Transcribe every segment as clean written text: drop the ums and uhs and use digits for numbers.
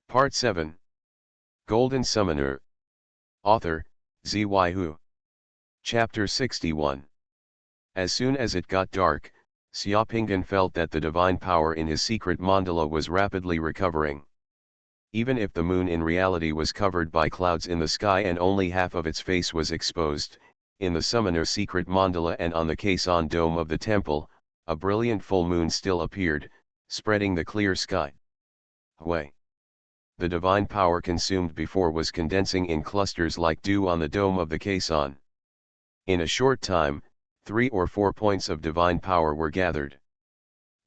Part 7. Golden Summoner. Author, Xuanhuan. Chapter 61. As soon as it got dark, Xiaopinggan felt that the divine power in his secret mandala was rapidly recovering. Even if the moon in reality was covered by clouds in the sky and only half of its face was exposed, in the summoner's secret mandala and on the caisson dome of the temple, a brilliant full moon still appeared, spreading the clear sky. Hui. The divine power consumed before was condensing in clusters like dew on the dome of the caisson. In a short time, 3 or 4 points of divine power were gathered.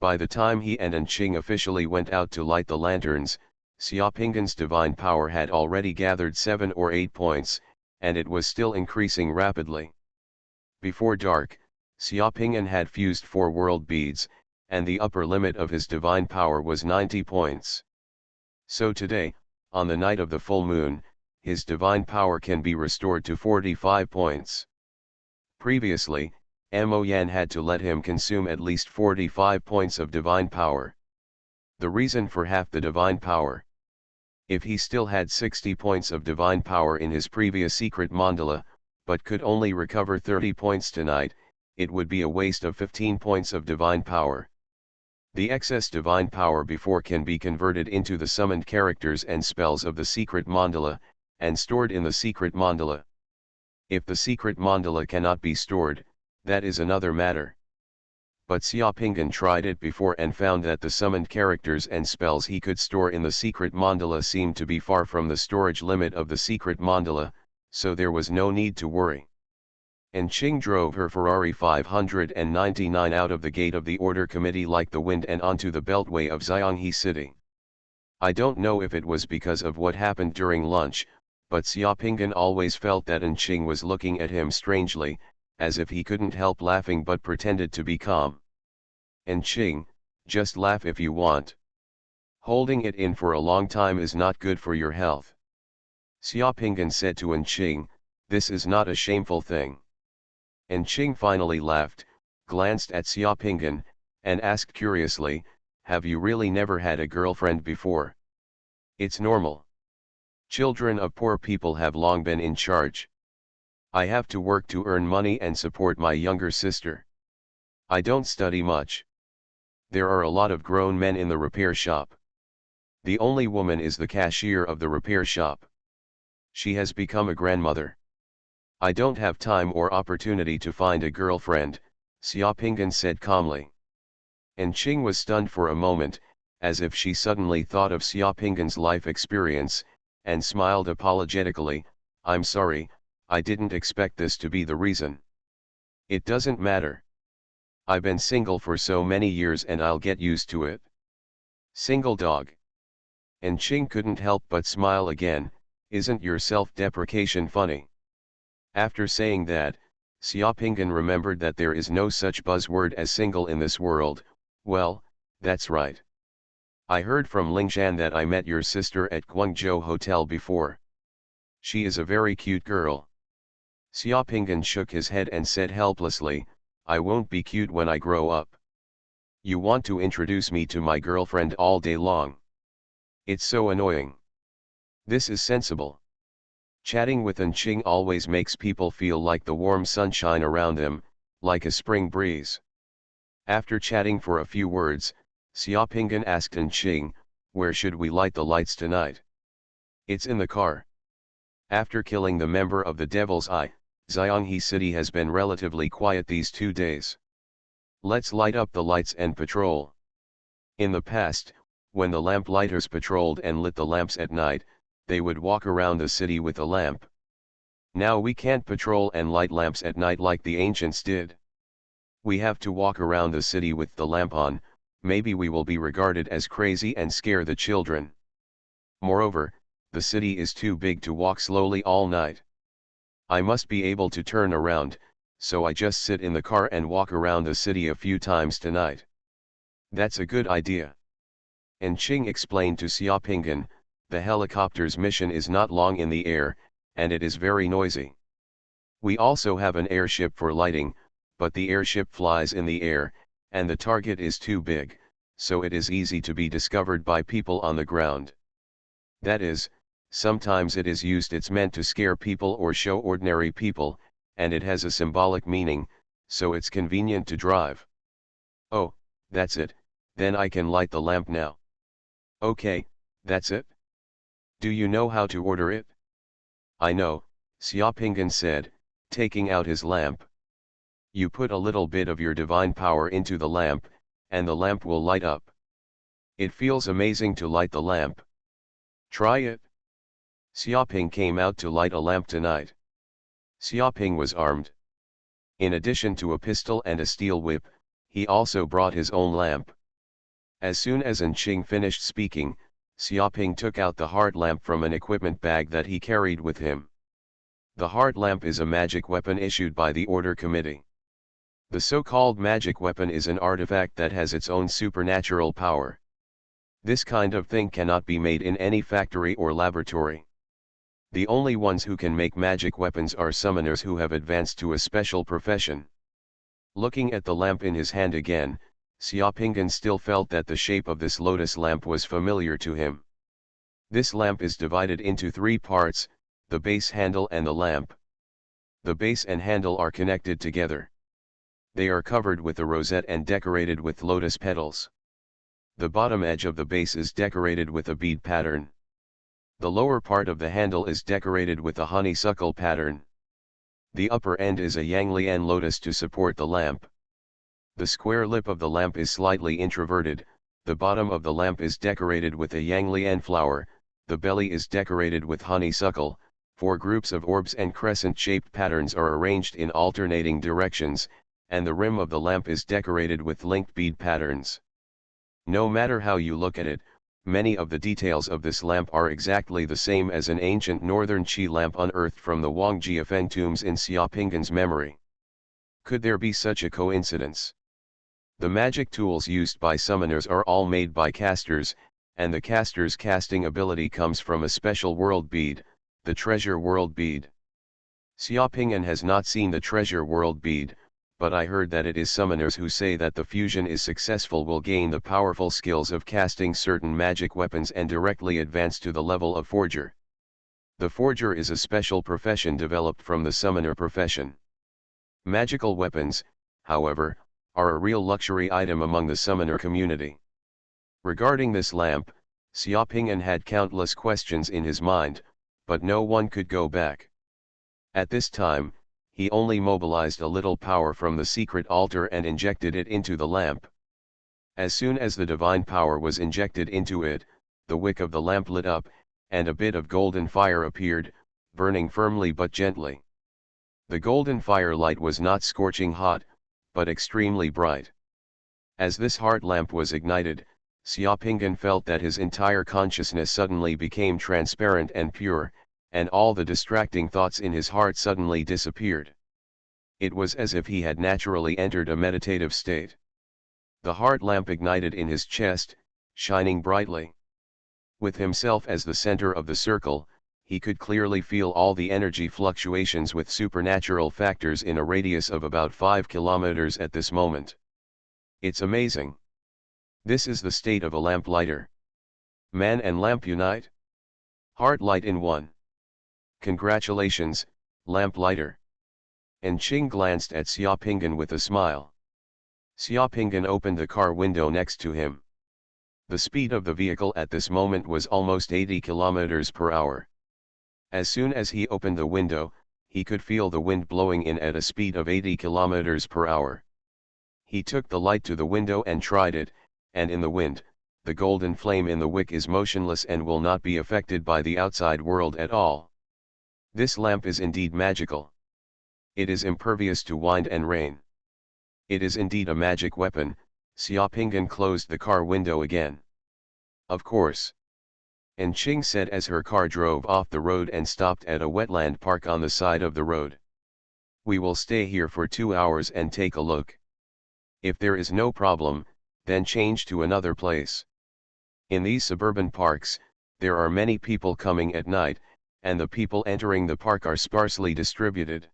By the time he and Qing officially went out to light the lanterns, Xiaopinggan's divine power had already gathered 7 or 8 points, and it was still increasing rapidly. Before dark, Xiaopinggan had fused 4 world beads, and the upper limit of his divine power was 90 points. So today, on the night of the full moon, his divine power can be restored to 45 points. Previously, Mo Yan had to let him consume at least 45 points of divine power. The reason for half the divine power. If he still had 60 points of divine power in his previous secret mandala, but could only recover 30 points tonight, it would be a waste of 15 points of divine power. The excess divine power before can be converted into the summoned characters and spells of the secret mandala, and stored in the secret mandala. If the secret mandala cannot be stored, that is another matter. But Xiaopinggan tried it before and found that the summoned characters and spells he could store in the secret mandala seemed to be far from the storage limit of the secret mandala, so there was no need to worry. Qing drove her Ferrari 599 out of the gate of the Order Committee like the wind and onto the beltway of Xianghe City. I don't know if it was because of what happened during lunch, but Xiaopinggan always felt that Qing was looking at him strangely, as if he couldn't help laughing but pretended to be calm. Qing, just laugh if you want. Holding it in for a long time is not good for your health. Xiaopinggan said to Qing, this is not a shameful thing. Qing finally laughed, glanced at Xiaopinggan, and asked curiously, have you really never had a girlfriend before? It's normal. Children of poor people have long been in charge. I have to work to earn money and support my younger sister. I don't study much. There are a lot of grown men in the repair shop. The only woman is the cashier of the repair shop. She has become a grandmother. I don't have time or opportunity to find a girlfriend, Xiaopinggan said calmly. Qing was stunned for a moment, as if she suddenly thought of Xiaopinggan's life experience, and smiled apologetically, I'm sorry, I didn't expect this to be the reason. It doesn't matter. I've been single for so many years and I'll get used to it. Single dog. Qing couldn't help but smile again, isn't your self-deprecation funny? After saying that, Xiaopinggan remembered that there is no such buzzword as single in this world. Well, that's right. I heard from Lingshan that I met your sister at Guangzhou Hotel before. She is a very cute girl. Xiaopinggan shook his head and said helplessly, I won't be cute when I grow up. You want to introduce me to my girlfriend all day long. It's so annoying. This is sensible. Chatting with Qing always makes people feel like the warm sunshine around them, like a spring breeze. After chatting for a few words, Xiaopinggan asked Qing, where should we light the lights tonight? It's in the car. After killing the member of the Devil's Eye, Xianghe City has been relatively quiet these 2 days. Let's light up the lights and patrol. In the past, when the lamplighters patrolled and lit the lamps at night, they would walk around the city with a lamp. Now we can't patrol and light lamps at night like the ancients did. We have to walk around the city with the lamp on, maybe we will be regarded as crazy and scare the children. Moreover, the city is too big to walk slowly all night. I must be able to turn around, so I just sit in the car and walk around the city a few times tonight. That's a good idea. Qing explained to Xiaopinggan, the helicopter's mission is not long in the air, and it is very noisy. We also have an airship for lighting, but the airship flies in the air, and the target is too big, so it is easy to be discovered by people on the ground. That is, sometimes it's meant to scare people or show ordinary people, and it has a symbolic meaning, so it's convenient to drive. Oh, that's it, then I can light the lamp now. Okay, that's it? Do you know how to order it? I know, Xiaopinggan said, taking out his lamp. You put a little bit of your divine power into the lamp, and the lamp will light up. It feels amazing to light the lamp. Try it. Xiaoping came out to light a lamp tonight. Xiaoping was armed. In addition to a pistol and a steel whip, he also brought his own lamp. As soon as Enqing finished speaking, Xiaoping took out the heart lamp from an equipment bag that he carried with him. The heart lamp is a magic weapon issued by the Order Committee. The so-called magic weapon is an artifact that has its own supernatural power. This kind of thing cannot be made in any factory or laboratory. The only ones who can make magic weapons are summoners who have advanced to a special profession. Looking at the lamp in his hand again, Xiaopinggan still felt that the shape of this lotus lamp was familiar to him. This lamp is divided into 3 parts, the base, handle and the lamp. The base and handle are connected together. They are covered with a rosette and decorated with lotus petals. The bottom edge of the base is decorated with a bead pattern. The lower part of the handle is decorated with a honeysuckle pattern. The upper end is a Yanglian lotus to support the lamp. The square lip of the lamp is slightly introverted, the bottom of the lamp is decorated with a Yanglian flower, the belly is decorated with honeysuckle, 4 groups of orbs and crescent-shaped patterns are arranged in alternating directions, and the rim of the lamp is decorated with linked bead patterns. No matter how you look at it, many of the details of this lamp are exactly the same as an ancient northern Qi lamp unearthed from the Wangjiafeng tombs in Xiaopinggan's memory. Could there be such a coincidence? The magic tools used by summoners are all made by casters, and the caster's casting ability comes from a special world bead, the treasure world bead. Xiaopinggan has not seen the treasure world bead, but I heard that it is summoners who say that the fusion is successful will gain the powerful skills of casting certain magic weapons and directly advance to the level of forger. The forger is a special profession developed from the summoner profession. Magical weapons, however, are a real luxury item among the summoner community. Regarding this lamp, Xiaopinggan had countless questions in his mind, but no one could go back. At this time, he only mobilized a little power from the secret altar and injected it into the lamp. As soon as the divine power was injected into it, the wick of the lamp lit up, and a bit of golden fire appeared, burning firmly but gently. The golden firelight was not scorching hot, but extremely bright. As this heart lamp was ignited, Xiaopinggan felt that his entire consciousness suddenly became transparent and pure, and all the distracting thoughts in his heart suddenly disappeared. It was as if he had naturally entered a meditative state. The heart lamp ignited in his chest, shining brightly. With himself as the center of the circle, he could clearly feel all the energy fluctuations with supernatural factors in a radius of about 5 kilometers at this moment. It's amazing. This is the state of a lamplighter. Man and lamp unite. Heart light in one. Congratulations, lamplighter. Enqing glanced at Xiaopinggan with a smile. Xiaopinggan opened the car window next to him. The speed of the vehicle at this moment was almost 80 kilometers per hour. As soon as he opened the window, he could feel the wind blowing in at a speed of 80 kilometers per hour. He took the light to the window and tried it, and in the wind, the golden flame in the wick is motionless and will not be affected by the outside world at all. This lamp is indeed magical. It is impervious to wind and rain. It is indeed a magic weapon. Xiaopinggan closed the car window again. Of course. Enqing said as her car drove off the road and stopped at a wetland park on the side of the road. We will stay here for 2 hours and take a look. If there is no problem, then change to another place. In these suburban parks, there are many people coming at night, and the people entering the park are sparsely distributed.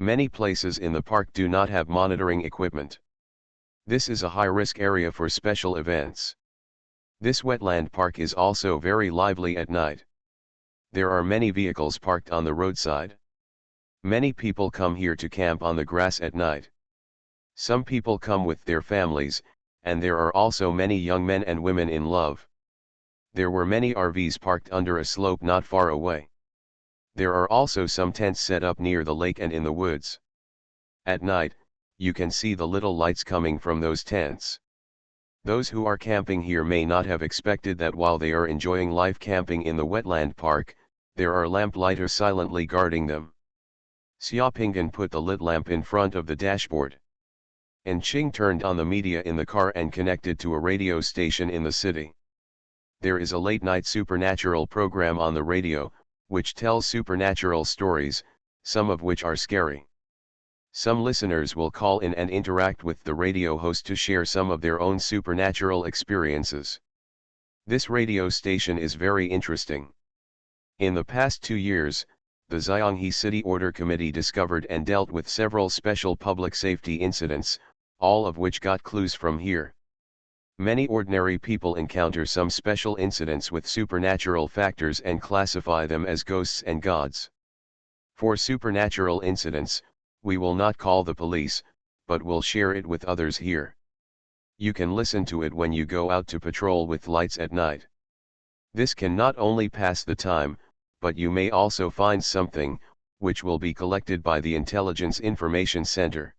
Many places in the park do not have monitoring equipment. This is a high-risk area for special events. This wetland park is also very lively at night. There are many vehicles parked on the roadside. Many people come here to camp on the grass at night. Some people come with their families, and there are also many young men and women in love. There were many RVs parked under a slope not far away. There are also some tents set up near the lake and in the woods. At night, you can see the little lights coming from those tents. Those who are camping here may not have expected that while they are enjoying life camping in the wetland park, there are lamplighters silently guarding them. Xiaopinggan put the lit lamp in front of the dashboard. And Qing turned on the media in the car and connected to a radio station in the city. There is a late-night supernatural program on the radio, which tells supernatural stories, some of which are scary. Some listeners will call in and interact with the radio host to share some of their own supernatural experiences. This radio station is very interesting. In the past 2 years, the Xianghe City Order Committee discovered and dealt with several special public safety incidents, all of which got clues from here. Many ordinary people encounter some special incidents with supernatural factors and classify them as ghosts and gods. For supernatural incidents, we will not call the police, but will share it with others here. You can listen to it when you go out to patrol with lights at night. This can not only pass the time, but you may also find something, which will be collected by the Intelligence Information Center.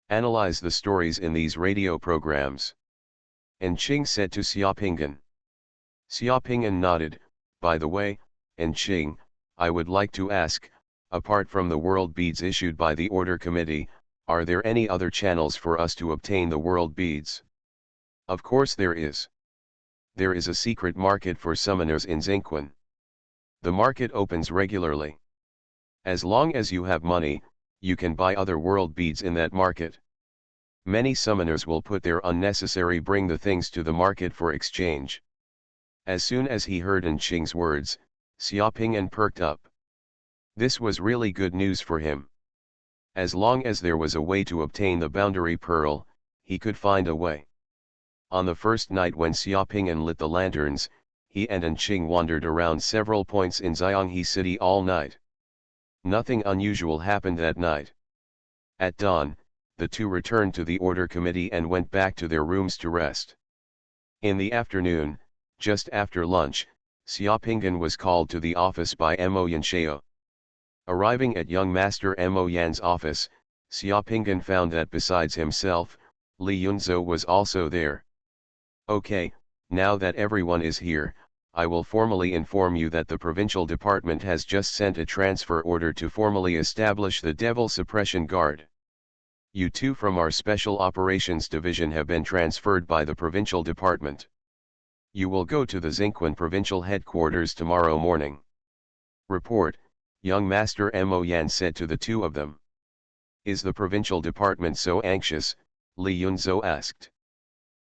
Analyze the stories in these radio programs. And Qing said to Xiaopinggan. Xiaopinggan nodded. By the way, and Qing, I would like to ask, apart from the world beads issued by the Order Committee, are there any other channels for us to obtain the world beads? Of course there is. There is a secret market for summoners in Xuanhuan. The market opens regularly. As long as you have money, you can buy other world beads in that market. Many summoners will put their unnecessary bring the things to the market for exchange. As soon as he heard An Qing's words, Xiaopinggan perked up. This was really good news for him. As long as there was a way to obtain the boundary pearl, he could find a way. On the first night when Xiaopinggan lit the lanterns, he and An Qing wandered around several points in Xianghe City all night. Nothing unusual happened that night. At dawn, the two returned to the Order Committee and went back to their rooms to rest. In the afternoon, just after lunch, Xiaopinggan was called to the office by Mo Yanshao. Arriving at young Master Mo Yan's office, Xiaopinggan found that besides himself, Li Yunzhou was also there. Okay, now that everyone is here, I will formally inform you that the provincial department has just sent a transfer order to formally establish the Devil Suppression Guard. You two from our Special Operations Division have been transferred by the provincial department. You will go to the Xuanhuan provincial headquarters tomorrow morning. Report, young Master Mo Yan said to the two of them. Is the provincial department so anxious? Li Yunzhou asked.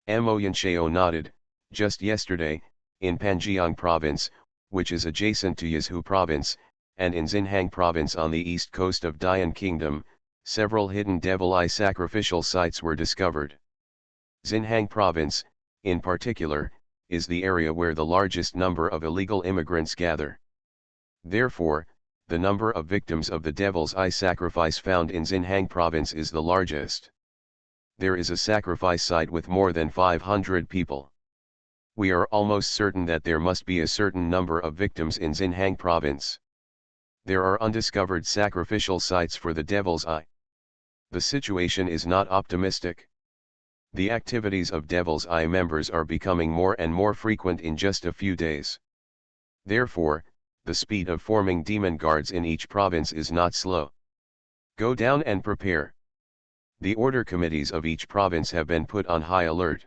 Mo Yanshao nodded. Just yesterday, in Panjiang Province, which is adjacent to Yazhu Province, and in Xinhang Province on the east coast of Dian Kingdom, several hidden devil eye sacrificial sites were discovered. Xinhang Province, in particular, is the area where the largest number of illegal immigrants gather. Therefore, the number of victims of the devil's eye sacrifice found in Xinhang Province is the largest. There is a sacrifice site with more than 500 people. We are almost certain that there must be a certain number of victims in Xinhang Province. There are undiscovered sacrificial sites for the devil's eye. The situation is not optimistic. The activities of Devil's Eye members are becoming more and more frequent in just a few days. Therefore, the speed of forming demon guards in each province is not slow. Go down and prepare. The order committees of each province have been put on high alert.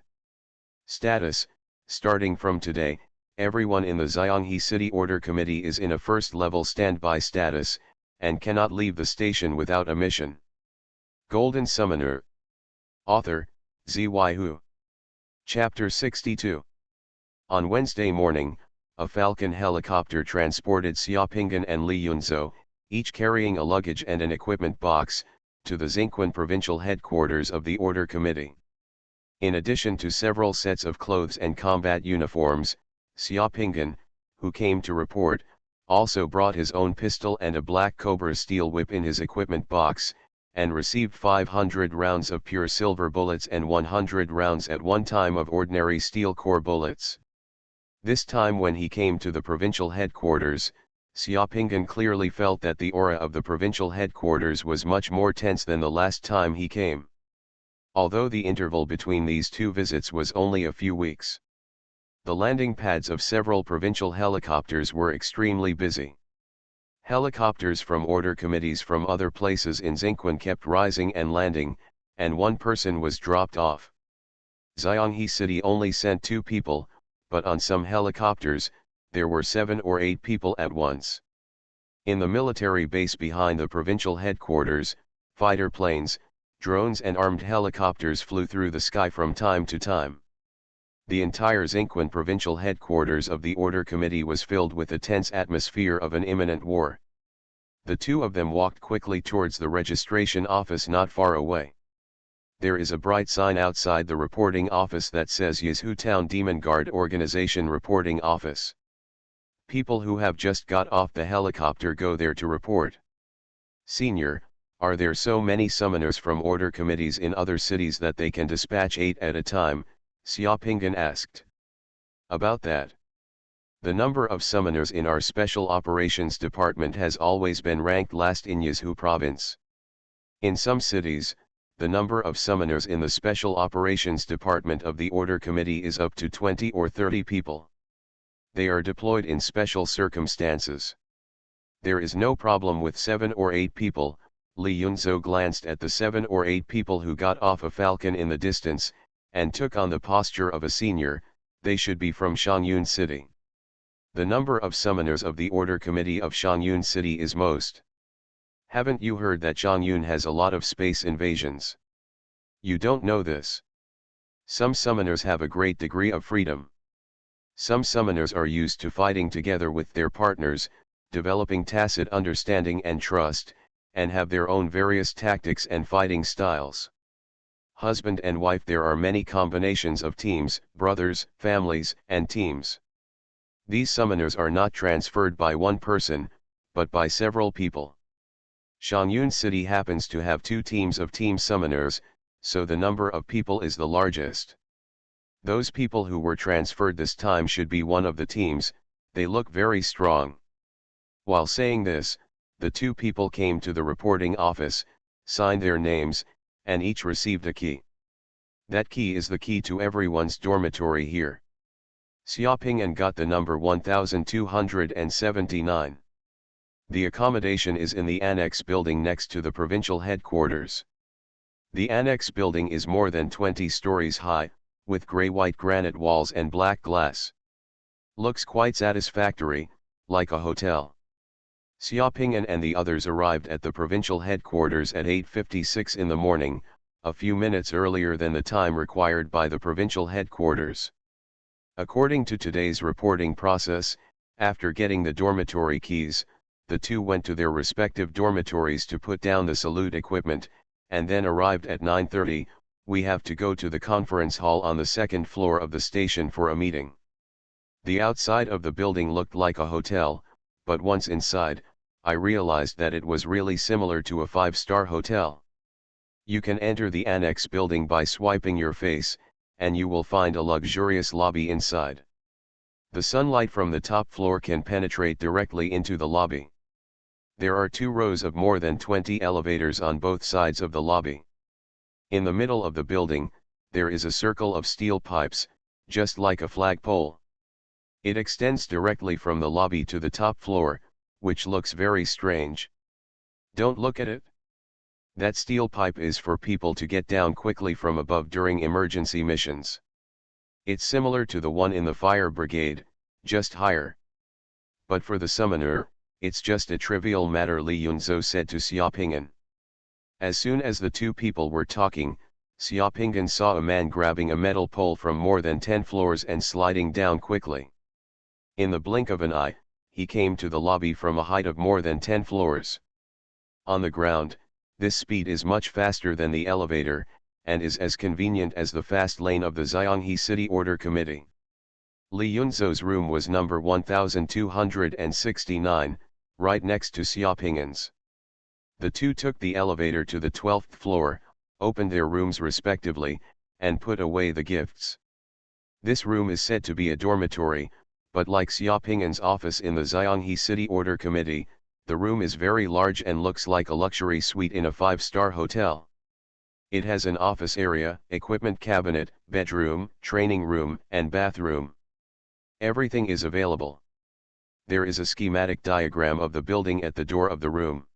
Status: starting from today, everyone in the Xianghe City Order Committee is in a first-level standby status, and cannot leave the station without a mission. Golden Summoner. Author, Xuanhuan. Chapter 62. On Wednesday morning, a Falcon helicopter transported Xiaopinggan and Li Yunzhou, each carrying a luggage and an equipment box, to the Xuanhuan provincial headquarters of the Order Committee. In addition to several sets of clothes and combat uniforms, Xiaopinggan, who came to report, also brought his own pistol and a black cobra steel whip in his equipment box, and received 500 rounds of pure silver bullets and 100 rounds at one time of ordinary steel core bullets. This time when he came to the provincial headquarters, Xiaopinggan clearly felt that the aura of the provincial headquarters was much more tense than the last time he came. Although the interval between these two visits was only a few weeks. The landing pads of several provincial helicopters were extremely busy. Helicopters from order committees from other places in Xuanhuan kept rising and landing, and one person was dropped off. Xianghe City only sent 2 people, but on some helicopters, there were 7 or 8 people at once. In the military base behind the provincial headquarters, fighter planes, drones and armed helicopters flew through the sky from time to time. The entire Xuanhuan provincial headquarters of the Order Committee was filled with a tense atmosphere of an imminent war. The 2 of them walked quickly towards the registration office not far away. There is a bright sign outside the reporting office that says Yazhu Town Demon Guard Organization Reporting Office. People who have just got off the helicopter go there to report. Senior, are there so many summoners from order committees in other cities that they can dispatch 8 at a time? Xiaopinggan asked. About that. The number of summoners in our Special Operations Department has always been ranked last in Yazhu Province. In some cities, the number of summoners in the Special Operations Department of the Order Committee is up to 20 or 30 people. They are deployed in special circumstances. There is no problem with 7 or 8 people. Li Yunzhou glanced at the 7 or 8 people who got off a falcon in the distance, and took on the posture of a senior. They should be from Xuanhuan City. The number of summoners of the Order Committee of Xuanhuan City is most. Haven't you heard that Xuanhuan has a lot of space invasions? You don't know this. Some summoners have a great degree of freedom. Some summoners are used to fighting together with their partners, developing tacit understanding and trust, and have their own various tactics and fighting styles. Husband and wife, there are many combinations of teams, brothers, families, and teams. These summoners are not transferred by one person, but by several people. Xuanhuan City happens to have 2 teams of team summoners, so the number of people is the largest. Those people who were transferred this time should be one of the teams. They look very strong. While saying this, the 2 people came to the reporting office, signed their names, and each received a key. That key is the key to everyone's dormitory here. Xiaopingyan got the number 1279. The accommodation is in the annex building next to the provincial headquarters. The annex building is more than 20 stories high, with grey-white granite walls and black glass. Looks quite satisfactory, like a hotel. Xiaopingyan and the others arrived at the provincial headquarters at 8:56 in the morning, a few minutes earlier than the time required by the provincial headquarters. According to today's reporting process, after getting the dormitory keys, the 2 went to their respective dormitories to put down the salute equipment, and then arrived at 9:30. We have to go to the conference hall on the 2nd floor of the station for a meeting. The outside of the building looked like a hotel, but once inside, I realized that it was really similar to a 5-star hotel. You can enter the annex building by swiping your face, and you will find a luxurious lobby inside. The sunlight from the top floor can penetrate directly into the lobby. There are 2 rows of more than 20 elevators on both sides of the lobby. In the middle of the building, there is a circle of steel pipes, just like a flagpole. It extends directly from the lobby to the top floor, which looks very strange. Don't look at it. That steel pipe is for people to get down quickly from above during emergency missions. It's similar to the one in the fire brigade, just higher. But for the summoner, it's just a trivial matter, Li Yunzhou said to Xiaopingyan. As soon as the 2 people were talking, Xiaopingyan saw a man grabbing a metal pole from more than 10 floors and sliding down quickly. In the blink of an eye, he came to the lobby from a height of more than 10 floors. On the ground, this speed is much faster than the elevator, and is as convenient as the fast lane of the Xianghe City Order Committee. Li Yunzhou's room was number 1269, right next to Xiaoping'an's. The two took the elevator to the 12th floor, opened their rooms respectively, and put away the gifts. This room is said to be a dormitory, but like Xiaoping'an's office in the Xianghe City Order Committee, the room is very large and looks like a luxury suite in a 5-star hotel. It has an office area, equipment cabinet, bedroom, training room, and bathroom. Everything is available. There is a schematic diagram of the building at the door of the room.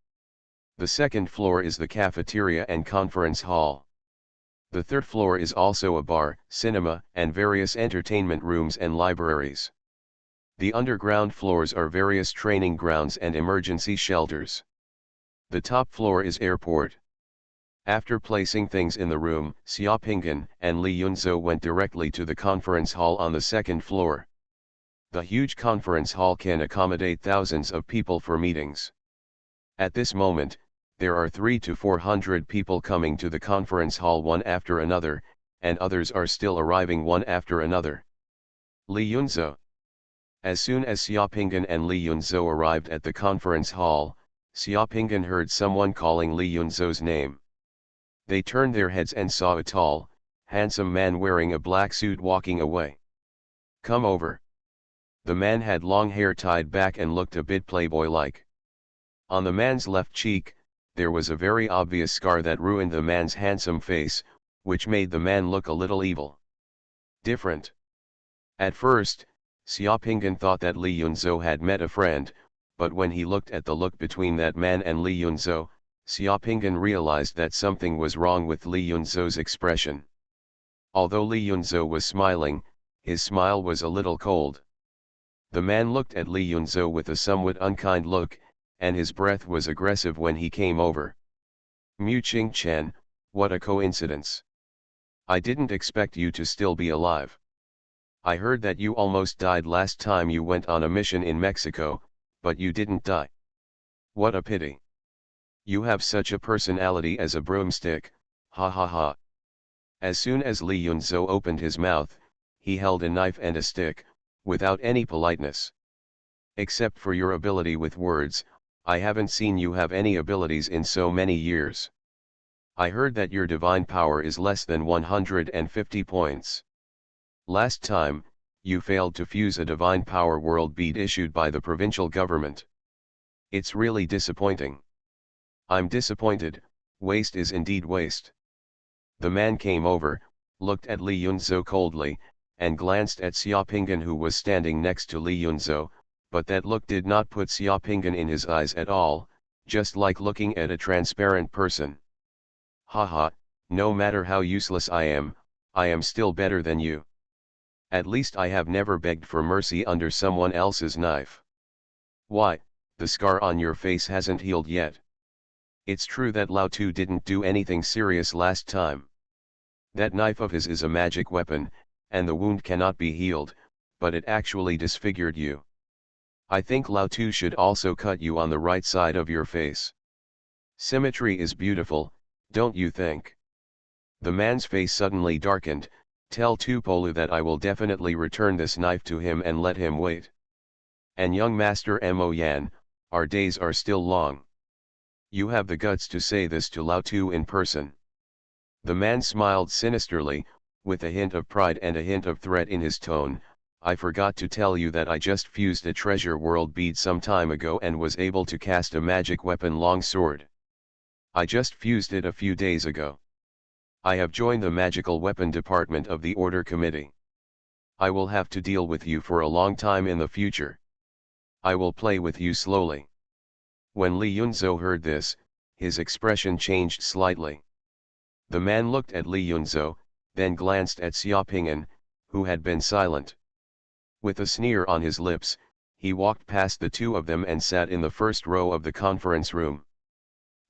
The second floor is the cafeteria and conference hall. The third floor is also a bar, cinema, and various entertainment rooms and libraries. The underground floors are various training grounds and emergency shelters. The top floor is airport. After placing things in the room, Xiaoping'an and Li Yunzhou went directly to the conference hall on the second floor. The huge conference hall can accommodate thousands of people for meetings. At this moment, there are 300 to 400 people coming to the conference hall one after another, and others are still arriving one after another. Li Yunzhou. As soon as Xiaoping'an and Li Yunzhou arrived at the conference hall, Xiaoping'an heard someone calling Li Yunzhou's name. They turned their heads and saw a tall, handsome man wearing a black suit walking away. "Come over." The man had long hair tied back and looked a bit playboy-like. On the man's left cheek, there was a very obvious scar that ruined the man's handsome face, which made the man look a little evil. Different. At first, Xiaoping'an thought that Li Yunzhou had met a friend, but when he looked at the look between that man and Li Yunzhou, Xiaoping'an realized that something was wrong with Li Yunzhou's expression. Although Li Yunzhou was smiling, his smile was a little cold. The man looked at Li Yunzhou with a somewhat unkind look, and his breath was aggressive when he came over. "Mu-Ching Chen, what a coincidence. I didn't expect you to still be alive. I heard that you almost died last time you went on a mission in Mexico, but you didn't die. What a pity. You have such a personality as a broomstick, ha ha ha." As soon as Li Yunzhou opened his mouth, he held a knife and a stick, without any politeness. "Except for your ability with words, I haven't seen you have any abilities in so many years. I heard that your divine power is less than 150 points. Last time, you failed to fuse a divine power world bead issued by the provincial government. It's really disappointing." "I'm disappointed, waste is indeed waste." The man came over, looked at Li Yunzhou coldly, and glanced at Xiaoping'an who was standing next to Li Yunzhou, but that look did not put Xiaoping'an in his eyes at all, just like looking at a transparent person. "Haha, no matter how useless I am still better than you. At least I have never begged for mercy under someone else's knife. Why, the scar on your face hasn't healed yet. It's true that Lao Tu didn't do anything serious last time. That knife of his is a magic weapon, and the wound cannot be healed, but it actually disfigured you. I think Lao Tu should also cut you on the right side of your face. Symmetry is beautiful, don't you think?" The man's face suddenly darkened. "Tell Tupolu that I will definitely return this knife to him and let him wait. And young Master Mo Yan, our days are still long. You have the guts to say this to Lao Tu in person." The man smiled sinisterly, with a hint of pride and a hint of threat in his tone. "I forgot to tell you that I just fused a treasure world bead some time ago and was able to cast a magic weapon longsword. I just fused it a few days ago. I have joined the magical weapon department of the Order Committee. I will have to deal with you for a long time in the future. I will play with you slowly." When Li Yunzhou heard this, his expression changed slightly. The man looked at Li Yunzhou, then glanced at Xiaoping'an, who had been silent. With a sneer on his lips, he walked past the two of them and sat in the first row of the conference room.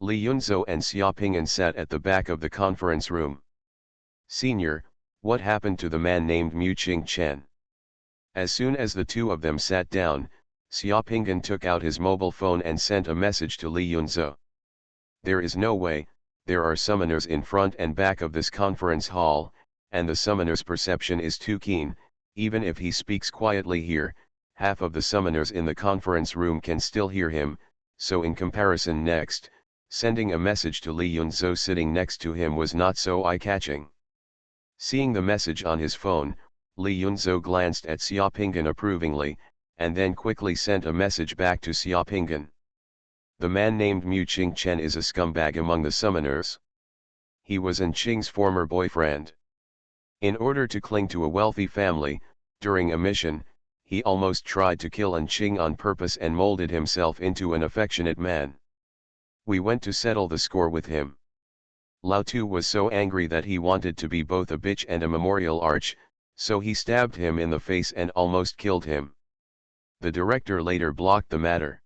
Li Yunzhou and Xiaoping'an sat at the back of the conference room. "Senior, what happened to the man named Mu-Ching Chen?" As soon as the two of them sat down, Xiaoping'an took out his mobile phone and sent a message to Li Yunzhou. "There is no way, there are summoners in front and back of this conference hall, and the summoner's perception is too keen. Even if he speaks quietly here, half of the summoners in the conference room can still hear him, so in comparison next, sending a message to Li Yunzhou sitting next to him was not so eye-catching. Seeing the message on his phone, Li Yunzhou glanced at Xiaopingan approvingly, and then quickly sent a message back to Xiaopingan. The man named Mu Qingchen is a scumbag among the summoners. He was Qing's former boyfriend. In order to cling to a wealthy family, during a mission, he almost tried to kill Qing on purpose and molded himself into an affectionate man. We went to settle the score with him. Lao Tu was so angry that he wanted to be both a bitch and a memorial arch, so he stabbed him in the face and almost killed him. The director later blocked the matter.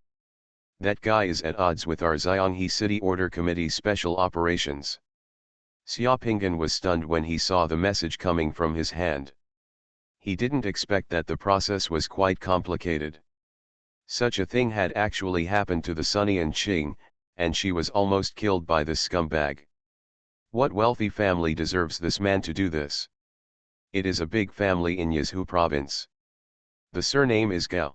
That guy is at odds with our Xianghe City Order Committee Special Operations. Xiaopingan was stunned when he saw the message coming from his hand. He didn't expect that the process was quite complicated. Such a thing had actually happened to the Sunny Qing, and she was almost killed by this scumbag. What wealthy family deserves this man to do this? It is a big family in Yizhou province. The surname is Gao.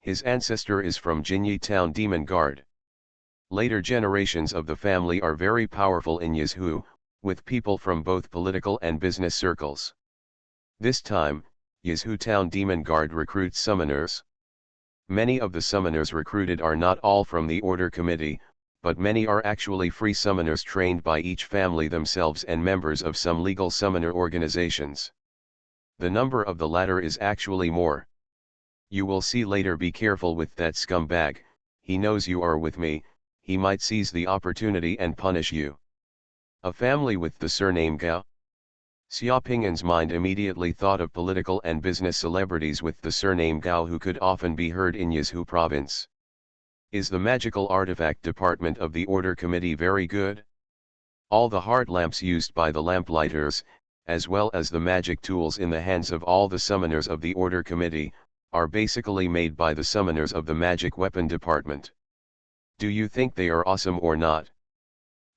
His ancestor is from Jinyi Town Demon Guard. Later generations of the family are very powerful in Yizhou, with people from both political and business circles. This time, Yizhou Town Demon Guard recruits summoners. Many of the summoners recruited are not all from the Order Committee, but many are actually free summoners trained by each family themselves and members of some legal summoner organizations. The number of the latter is actually more. You will see later. Be careful with that scumbag, he knows you are with me, he might seize the opportunity and punish you. A family with the surname Gao? Xiaopingan's mind immediately thought of political and business celebrities with the surname Gao who could often be heard in Yizhou province. Is the magical artifact department of the Order Committee very good? All the heart lamps used by the lamplighters, as well as the magic tools in the hands of all the summoners of the Order Committee, are basically made by the summoners of the magic weapon department. Do you think they are awesome or not?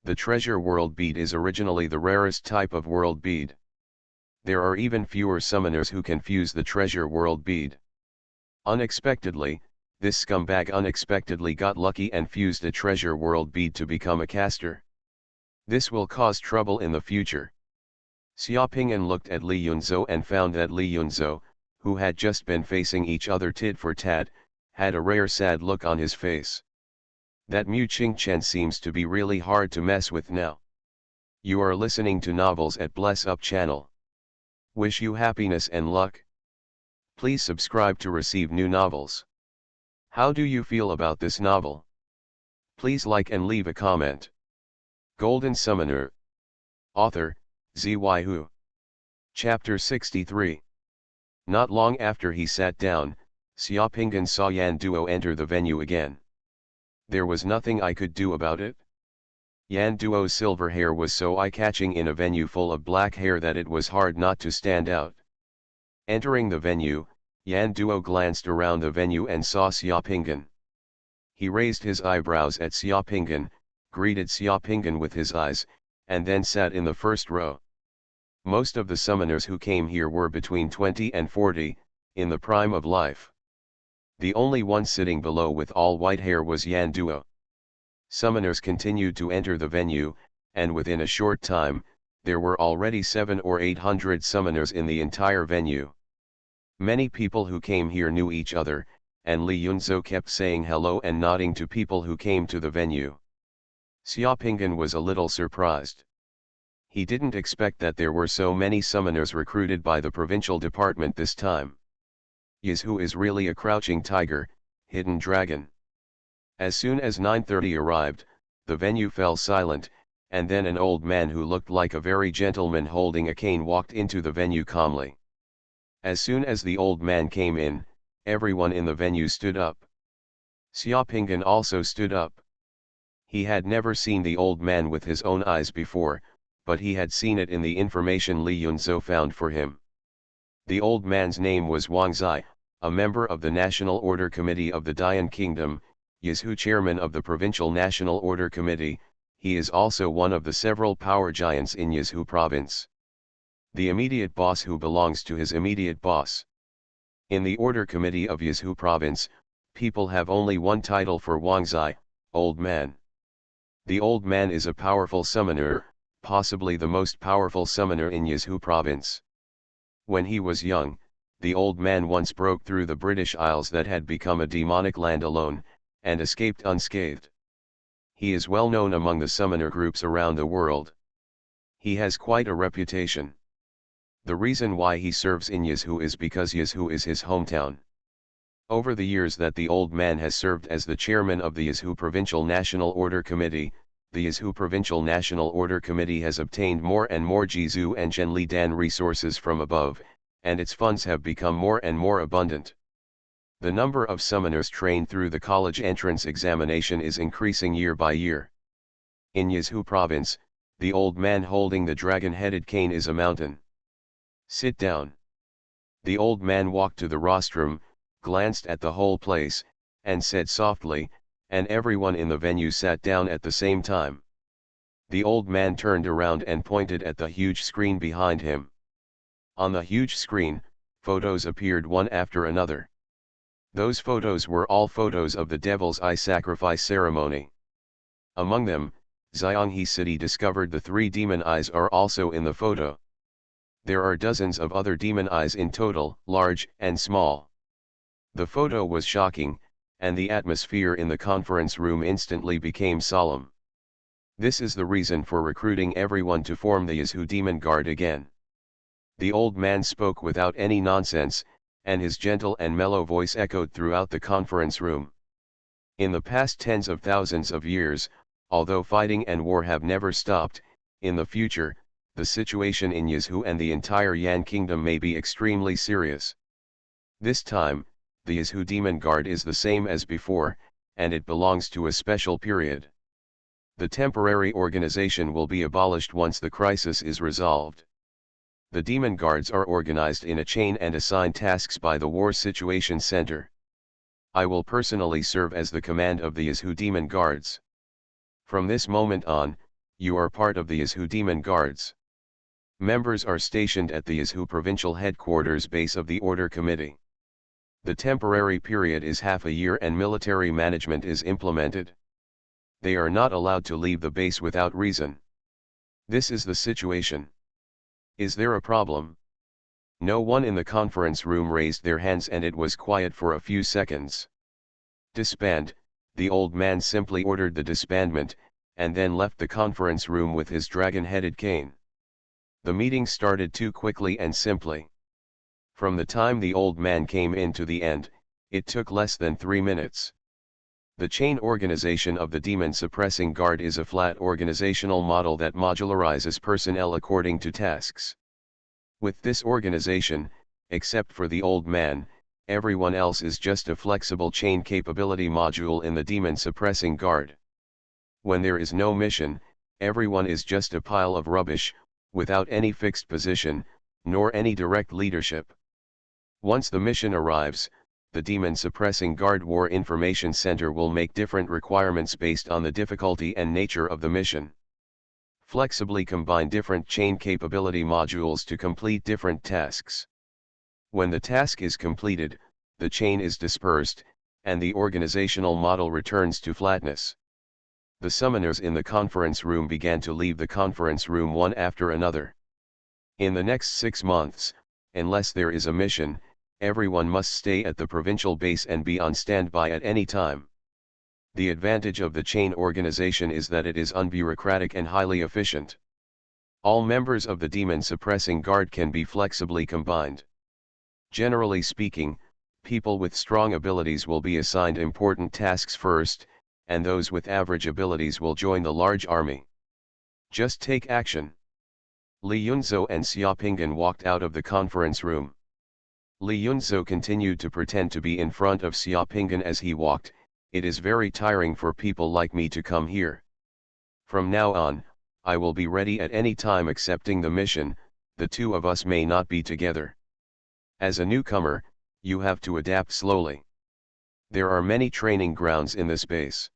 The treasure world bead is originally the rarest type of world bead. There are even fewer summoners who can fuse the treasure world bead. Unexpectedly, this scumbag unexpectedly got lucky and fused a treasure world bead to become a caster. This will cause trouble in the future. Xiaopingan looked at Li Yunzhou and found that Li Yunzhou, who had just been facing each other tit for tat, had a rare sad look on his face. That Mu Qingchen seems to be really hard to mess with now. You are listening to Novels at Bless Up channel. Wish you happiness and luck. Please subscribe to receive new novels. How do you feel about this novel? Please like and leave a comment. Golden Summoner. Author, Xuanhuan. Chapter 63. Not long after he sat down, Xiaopingan saw Yan Duo enter the venue again. There was nothing I could do about it. Yan Duo's silver hair was so eye-catching in a venue full of black hair that it was hard not to stand out. Entering the venue, Yan Duo glanced around the venue and saw Xiaopingan. He raised his eyebrows at Xiaopingan, greeted Xiaopingan with his eyes, and then sat in the first row. Most of the summoners who came here were between 20 and 40, in the prime of life. The only one sitting below with all white hair was Yan Duo. Summoners continued to enter the venue, and within a short time, there were already 700 or 800 summoners in the entire venue. Many people who came here knew each other, and Li Yunzhou kept saying hello and nodding to people who came to the venue. Xiaopingan was a little surprised. He didn't expect that there were so many summoners recruited by the provincial department this time. Yizhou is really a crouching tiger, hidden dragon. As soon as 9:30 arrived, the venue fell silent, and then an old man who looked like a very gentleman holding a cane walked into the venue calmly. As soon as the old man came in, everyone in the venue stood up. Xiaopingan also stood up. He had never seen the old man with his own eyes before, but he had seen it in the information Li Yunzhou found for him. The old man's name was Wang Zai, a member of the National Order Committee of the Dian Kingdom, Yizhou chairman of the Provincial National Order Committee. he is also one of the several power giants in Yizhou province. The immediate boss who belongs to his immediate boss. In the order committee of Yizhou province, people have only one title for Wangzai, Old Man. The Old Man is a powerful summoner, possibly the most powerful summoner in Yizhou province. When he was young, the Old Man once broke through the British Isles that had become a demonic land alone, and escaped unscathed. He is well known among the summoner groups around the world. He has quite a reputation. The reason why he serves in Yizhou is because Yizhou is his hometown. Over the years that the Old Man has served as the chairman of the Yizhou Provincial National Order Committee, the Yizhou Provincial National Order Committee has obtained more and more Jizhou and Zhenlidan resources from above, and its funds have become more and more abundant. The number of summoners trained through the college entrance examination is increasing year by year. In Yizhou province, the Old Man holding the dragon-headed cane is a mountain. Sit down. The Old Man walked to the rostrum, glanced at the whole place, and said softly, and everyone in the venue sat down at the same time. The Old Man turned around and pointed at the huge screen behind him. On the huge screen, photos appeared one after another. Those photos were all photos of the Devil's Eye sacrifice ceremony. Among them, Xianghe City discovered the 3 demon eyes are also in the photo. There are dozens of other demon eyes in total, large and small. The photo was shocking, and the atmosphere in the conference room instantly became solemn. This is the reason for recruiting everyone to form the Yizhou Demon Guard again. The Old Man spoke without any nonsense, and his gentle and mellow voice echoed throughout the conference room. In the past tens of thousands of years, although fighting and war have never stopped, in the future, the situation in Yizhou and the entire Yan Kingdom may be extremely serious. This time, the Yizhou Demon Guard is the same as before, and it belongs to a special period. The temporary organization will be abolished once the crisis is resolved. The Demon Guards are organized in a chain and assigned tasks by the War Situation Center. I will personally serve as the command of the Yizhou Demon Guards. From this moment on, you are part of the Yizhou Demon Guards. Members are stationed at the Yizhou Provincial Headquarters base of the Order Committee. The temporary period is half a year and military management is implemented. They are not allowed to leave the base without reason. This is the situation. Is there a problem? No one in the conference room raised their hands and it was quiet for a few seconds. Disband, the Old Man simply ordered the disbandment, and then left the conference room with his dragon-headed cane. The meeting started too quickly and simply. From the time the Old Man came in to the end, it took less than 3 minutes. The chain organization of the Demon Suppressing Guard is a flat organizational model that modularizes personnel according to tasks. With this organization, except for the Old Man, everyone else is just a flexible chain capability module in the Demon Suppressing Guard. When there is no mission, everyone is just a pile of rubbish, without any fixed position, nor any direct leadership. Once the mission arrives, the Demon Suppressing Guard War Information Center will make different requirements based on the difficulty and nature of the mission. Flexibly combine different chain capability modules to complete different tasks. When the task is completed, the chain is dispersed, and the organizational model returns to flatness. The summoners in the conference room began to leave the conference room one after another. In the next 6 months, unless there is a mission, everyone must stay at the provincial base and be on standby at any time. The advantage of the chain organization is that it is unbureaucratic and highly efficient. All members of the Demon Suppressing Guard can be flexibly combined. Generally speaking, people with strong abilities will be assigned important tasks first, and those with average abilities will join the large army. Just take action. Li Yunzhou and Xia Pinggan walked out of the conference room. Li Yunzhou continued to pretend to be in front of Xia Pinggan as he walked. It is very tiring for people like me to come here. From now on, I will be ready at any time accepting the mission. The two of us may not be together. As a newcomer, you have to adapt slowly. There are many training grounds in this base.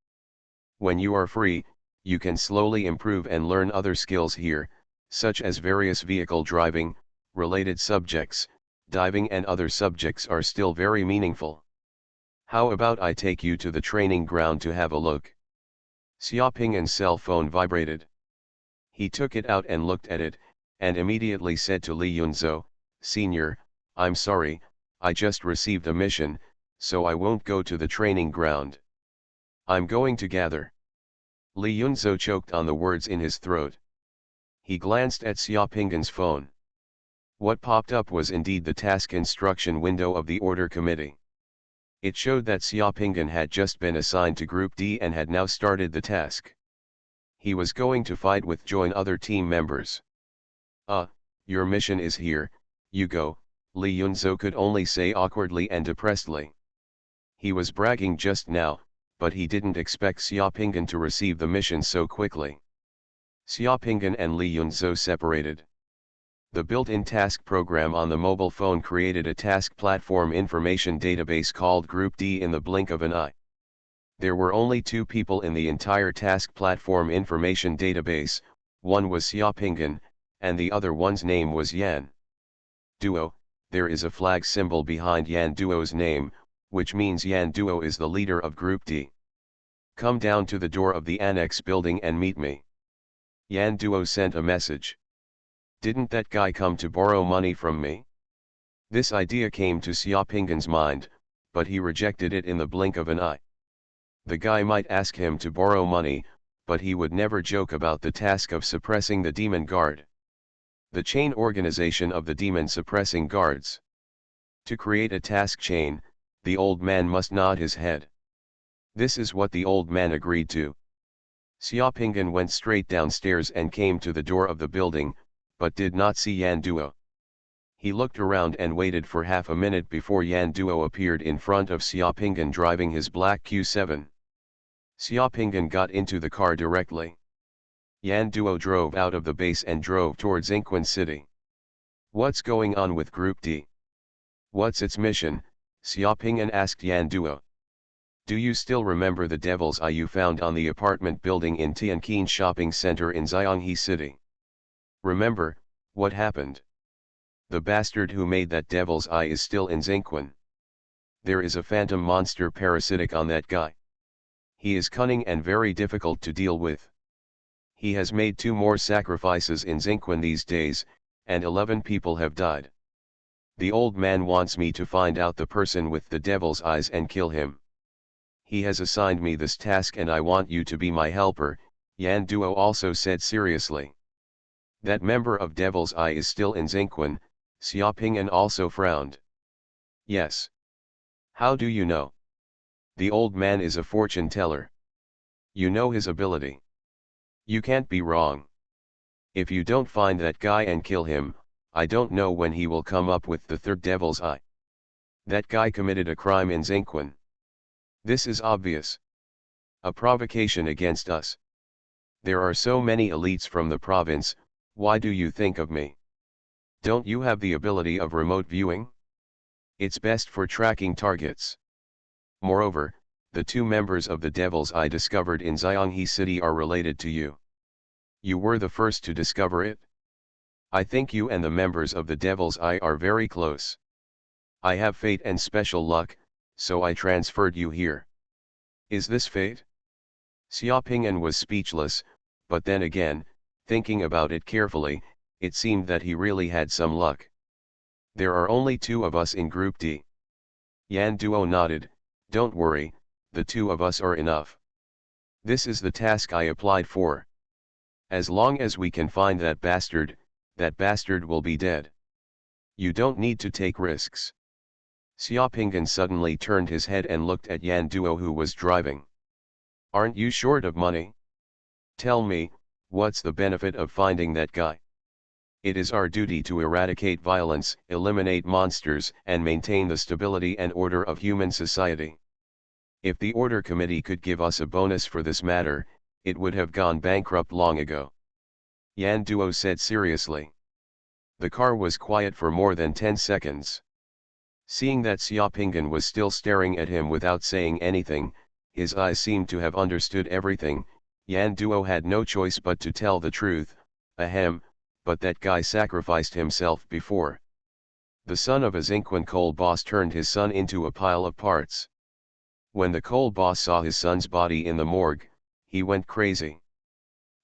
When you are free, you can slowly improve and learn other skills here, such as various vehicle driving, related subjects, diving and other subjects are still very meaningful. How about I take you to the training ground to have a look? Xiaoping's cell phone vibrated. He took it out and looked at it, and immediately said to Li Yunzhou, "Senior, I'm sorry, I just received a mission, so I won't go to the training ground. I'm going to gather." Li Yunzhou choked on the words in his throat. He glanced at Xiaoping's phone. What popped up was indeed the task instruction window of the order committee. It showed that Xiaoping had just been assigned to Group D and had now started the task. He was going to fight with join other team members. Your mission is here, you go," Li Yunzhou could only say awkwardly and depressedly. He was bragging just now, but he didn't expect Xiaoping to receive the mission so quickly. Xiaoping and Li Yunzhou separated. The built-in task program on the mobile phone created a task platform information database called Group D in the blink of an eye. There were only 2 people in the entire task platform information database, one was Xiaoping, and the other one's name was Yan Duo. There is a flag symbol behind Yan Duo's name, which means Yan Duo is the leader of Group D. "Come down to the door of the annex building and meet me." Yan Duo sent a message. Didn't that guy come to borrow money from me? This idea came to Xiaoping's mind, but he rejected it in the blink of an eye. The guy might ask him to borrow money, but he would never joke about the task of suppressing the demon guard. The chain organization of the demon suppressing guards. To create a task chain, the old man must nod his head. This is what the old man agreed to. Xiaoping went straight downstairs and came to the door of the building, but did not see Yan Duo. He looked around and waited for half a minute before Yan Duo appeared in front of Xiaoping driving his black Q7. Xiaoping got into the car directly. Yan Duo drove out of the base and drove towards Inquin City. "What's going on with Group D? What's its mission?" Xiaoping asked Yan Duo. "Do you still remember the devil's eye you found on the apartment building in Tianqin Shopping Center in Xianghe City? Remember, what happened? The bastard who made that devil's eye is still in Zinquan. There is a phantom monster parasitic on that guy. He is cunning and very difficult to deal with. He has made 2 more sacrifices in Zinquan these days, and 11 people have died. The old man wants me to find out the person with the devil's eyes and kill him. He has assigned me this task and I want you to be my helper," Yan Duo also said seriously. "That member of Devil's Eye is still in Zinquan," Xiaoping also frowned. "Yes. How do you know?" "The old man is a fortune teller. You know his ability. You can't be wrong. If you don't find that guy and kill him, I don't know when he will come up with the 3rd Devil's Eye. That guy committed a crime in Zinquan. This is obvious. A provocation against us. There are so many elites from the province, why do you think of me? Don't you have the ability of remote viewing? It's best for tracking targets. Moreover, the 2 members of the Devil's Eye discovered in Xianghe City are related to you. You were the first to discover it. I think you and the members of the Devil's Eye are very close. I have fate and special luck, so I transferred you here. Is this fate?" Xiaoping was speechless, but then again, thinking about it carefully, it seemed that he really had some luck. "There are only 2 of us in Group D." Yan Duo nodded. "Don't worry, the 2 of us are enough. This is the task I applied for. As long as we can find that bastard will be dead. You don't need to take risks." Xiaoping suddenly turned his head and looked at Yan Duo who was driving. "Aren't you short of money? Tell me, what's the benefit of finding that guy? It is our duty to eradicate violence, eliminate monsters, and maintain the stability and order of human society. If the order committee could give us a bonus for this matter, it would have gone bankrupt long ago," Yan Duo said seriously. The car was quiet for more than 10 seconds. Seeing that Xiaoping was still staring at him without saying anything, his eyes seemed to have understood everything. Yan Duo had no choice but to tell the truth, ahem, but that guy sacrificed himself before. The son of a Xinquan coal boss turned his son into a pile of parts. When the coal boss saw his son's body in the morgue, he went crazy.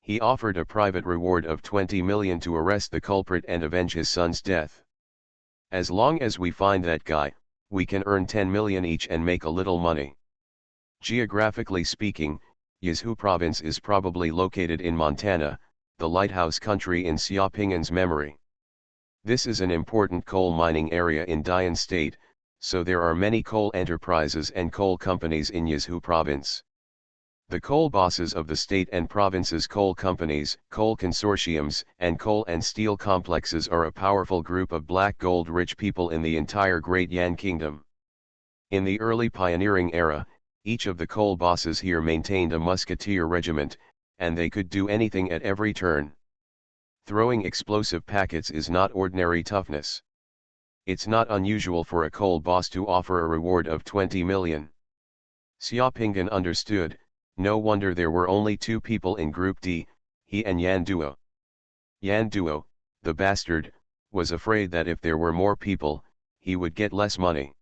He offered a private reward of 20 million to arrest the culprit and avenge his son's death. As long as we find that guy, we can earn 10 million each and make a little money. Geographically speaking, Yizhou province is probably located in Montana, the lighthouse country in Xiaoping'an's memory. This is an important coal mining area in Dian State, so there are many coal enterprises and coal companies in Yizhou province. The coal bosses of the state and province's coal companies, coal consortiums, and coal and steel complexes are a powerful group of black gold rich people in the entire Great Yan Kingdom. In the early pioneering era, each of the coal bosses here maintained a musketeer regiment, and they could do anything at every turn. Throwing explosive packets is not ordinary toughness. It's not unusual for a coal boss to offer a reward of 20 million. Xiaoping'an understood, no wonder there were only 2 people in Group D, he and Yan Duo. Yan Duo, the bastard, was afraid that if there were more people, he would get less money.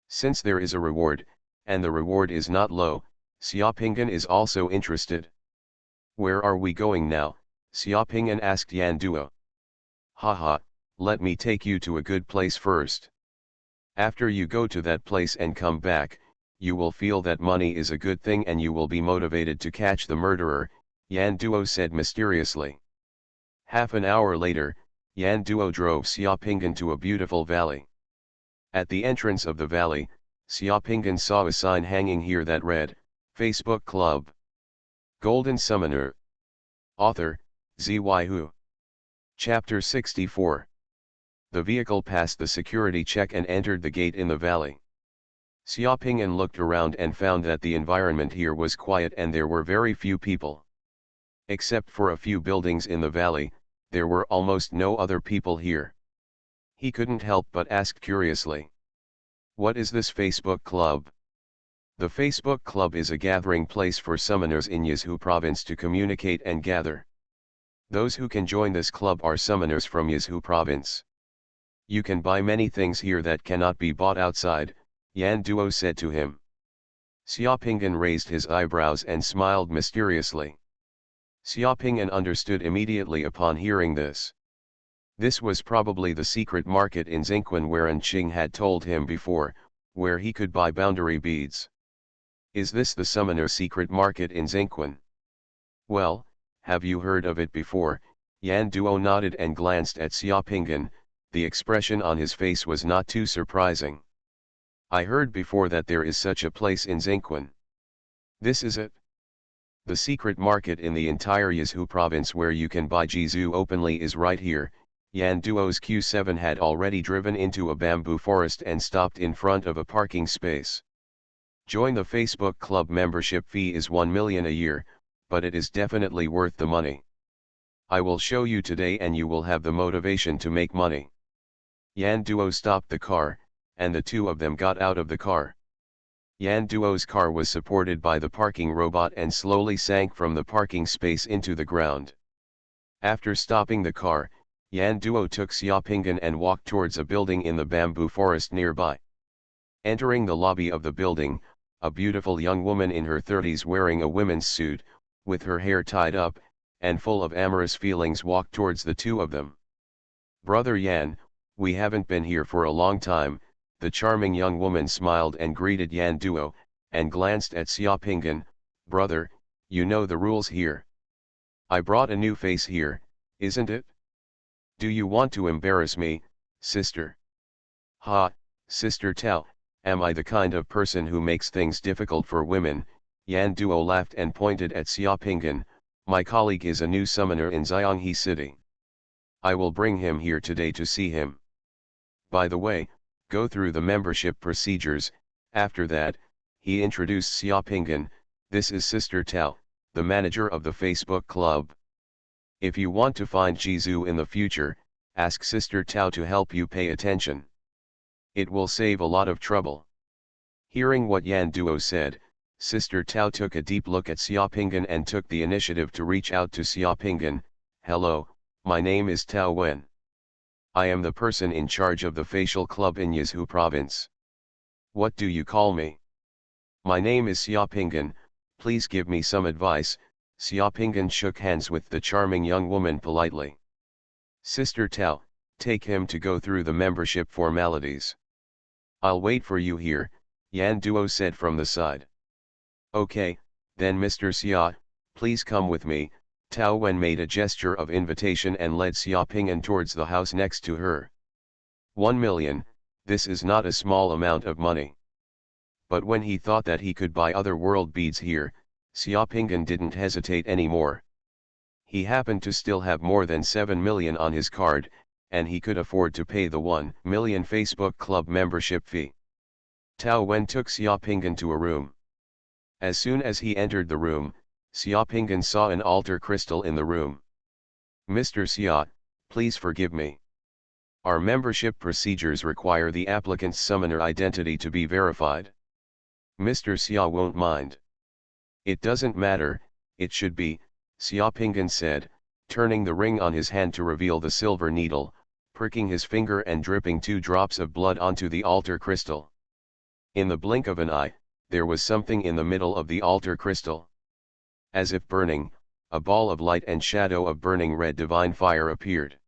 Since there is a reward, and the reward is not low, Xiaoping'an is also interested. Where are we going now? Xiaoping'an asked Yan Duo. Haha, let me take you to a good place first. After you go to that place and come back, you will feel that money is a good thing and you will be motivated to catch the murderer, Yan Duo said mysteriously. Half an hour later, Yan Duo drove Xiaoping'an to a beautiful valley. At the entrance of the valley, Xiaoping'an saw a sign hanging here that read, Facebook Club. Golden Summoner. Author, Xuanhuan. Chapter 64. The vehicle passed the security check and entered the gate in the valley. Xiaoping'an looked around and found that the environment here was quiet and there were very few people. Except for a few buildings in the valley, there were almost no other people here. He couldn't help but ask curiously. What is this Facebook Club? The Facebook Club is a gathering place for summoners in Yizhou province to communicate and gather. Those who can join this club are summoners from Yizhou province. You can buy many things here that cannot be bought outside, Yan Duo said to him. Xiaoping'an raised his eyebrows and smiled mysteriously. Xiaoping'an understood immediately upon hearing this. This was probably the secret market in Xinquan wherein Qing had told him before, where he could buy boundary beads. Is this the summoner secret market in Xinquan? Well, have you heard of it before? Yan Duo nodded and glanced at Xiaoping'an. The expression on his face was not too surprising. I heard before that there is such a place in Xinquan. This is it. The secret market in the entire Yizhou province where you can buy jizu openly is right here. Yan Duo's Q7 had already driven into a bamboo forest and stopped in front of a parking space. Join the Facebook Club membership fee is 1 million a year, but it is definitely worth the money. I will show you today and you will have the motivation to make money. Yan Duo stopped the car, and the 2 of them got out of the car. Yan Duo's car was supported by the parking robot and slowly sank from the parking space into the ground. After stopping the car, Yan Duo took Xiaoping'an and walked towards a building in the bamboo forest nearby. Entering the lobby of the building, a beautiful young woman in her 30s wearing a women's suit, with her hair tied up, and full of amorous feelings walked towards the 2 of them. Brother Yan, we haven't been here for a long time. The charming young woman smiled and greeted Yan Duo, and glanced at Xiaoping'an. Brother, you know the rules here. I brought a new face here, isn't it? Do you want to embarrass me, sister? Ha, Sister Tao, am I the kind of person who makes things difficult for women? Yan Duo laughed and pointed at Xiaoping'an. My colleague is a new summoner in Xianghe City. I will bring him here today to see him. By the way, go through the membership procedures. After that, he introduced Xiaoping'an. This is Sister Tao, the manager of the Facebook Club. If you want to find jizu in the future, ask Sister Tao to help you pay attention. It will save a lot of trouble. Hearing what Yan Duo said, Sister Tao took a deep look at Xiaopingan and took the initiative to reach out to Xiaopingan. Hello, my name is Tao Wen. I am the person in charge of the facial club in Yazhu province. What do you call me? My name is Xiaopingan, please give me some advice. Xiaopingan shook hands with the charming young woman politely. Sister Tao, take him to go through the membership formalities. I'll wait for you here, Yan Duo said from the side. Okay, then Mr. Xia, please come with me. Tao Wen made a gesture of invitation and led Xiaopingan towards the house next to her. 1 million, this is not a small amount of money. But when he thought that he could buy other world beads here, Xiaopingan didn't hesitate anymore. He happened to still have more than 7 million on his card, and he could afford to pay the 1 million Facebook Club membership fee. Tao Wen took Xiaopingan to a room. As soon as he entered the room, Xiaopingan saw an altar crystal in the room. Mr. Xia, please forgive me. Our membership procedures require the applicant's summoner identity to be verified. Mr. Xia won't mind. It doesn't matter, it should be, Xiaopingan said, turning the ring on his hand to reveal the silver needle, pricking his finger and dripping 2 drops of blood onto the altar crystal. In the blink of an eye, there was something in the middle of the altar crystal. As if burning, a ball of light and shadow of burning red divine fire appeared.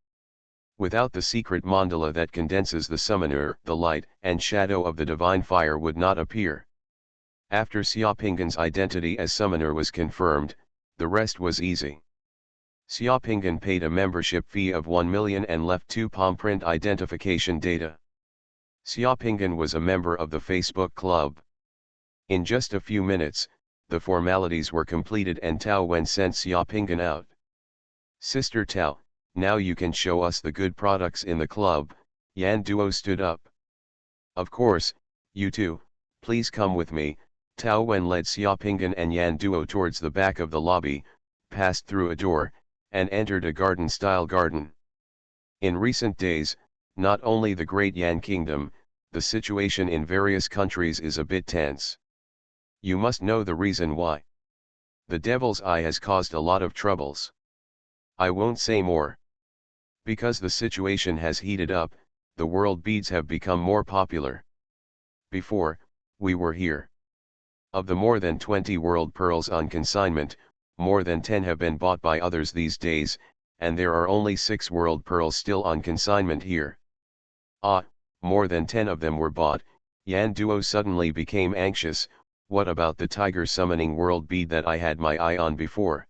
Without the secret mandala that condenses the summoner, the light and shadow of the divine fire would not appear. After Xiaopingan's identity as summoner was confirmed, the rest was easy. Xiaopingan paid a membership fee of 1 million and left 2 palm print identification data. Xiaopingan was a member of the Facebook Club. In just a few minutes, the formalities were completed and Tao Wen sent Xiaopingan out. Sister Tao, now you can show us the good products in the club. Yan Duo stood up. Of course, you two, please come with me. Tao Wen led Xiaopingan and Yan Duo towards the back of the lobby, passed through a door, and entered a garden-style garden. In recent days, not only the Great Yan Kingdom, the situation in various countries is a bit tense. You must know the reason why. The Devil's Eye has caused a lot of troubles. I won't say more. Because the situation has heated up, the world beads have become more popular. Before, we were here. Of the more than 20 world pearls on consignment, more than 10 have been bought by others these days, and there are only 6 world pearls still on consignment here. Ah, more than 10 of them were bought. Yan Duo suddenly became anxious. What about the tiger summoning world bead that I had my eye on before?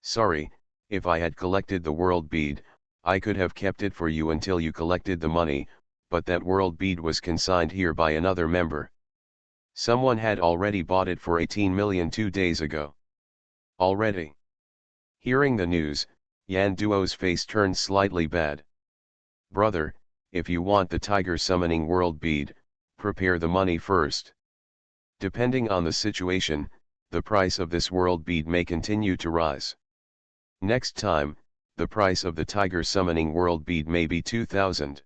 Sorry, if I had collected the world bead, I could have kept it for you until you collected the money, but that world bead was consigned here by another member. Someone had already bought it for 18 million 2 days ago. Already. Hearing the news, Yan Duo's face turned slightly bad. Brother, if you want the tiger summoning world bead, prepare the money first. Depending on the situation, the price of this world bead may continue to rise. Next time, the price of the tiger summoning world bead may be 2,000.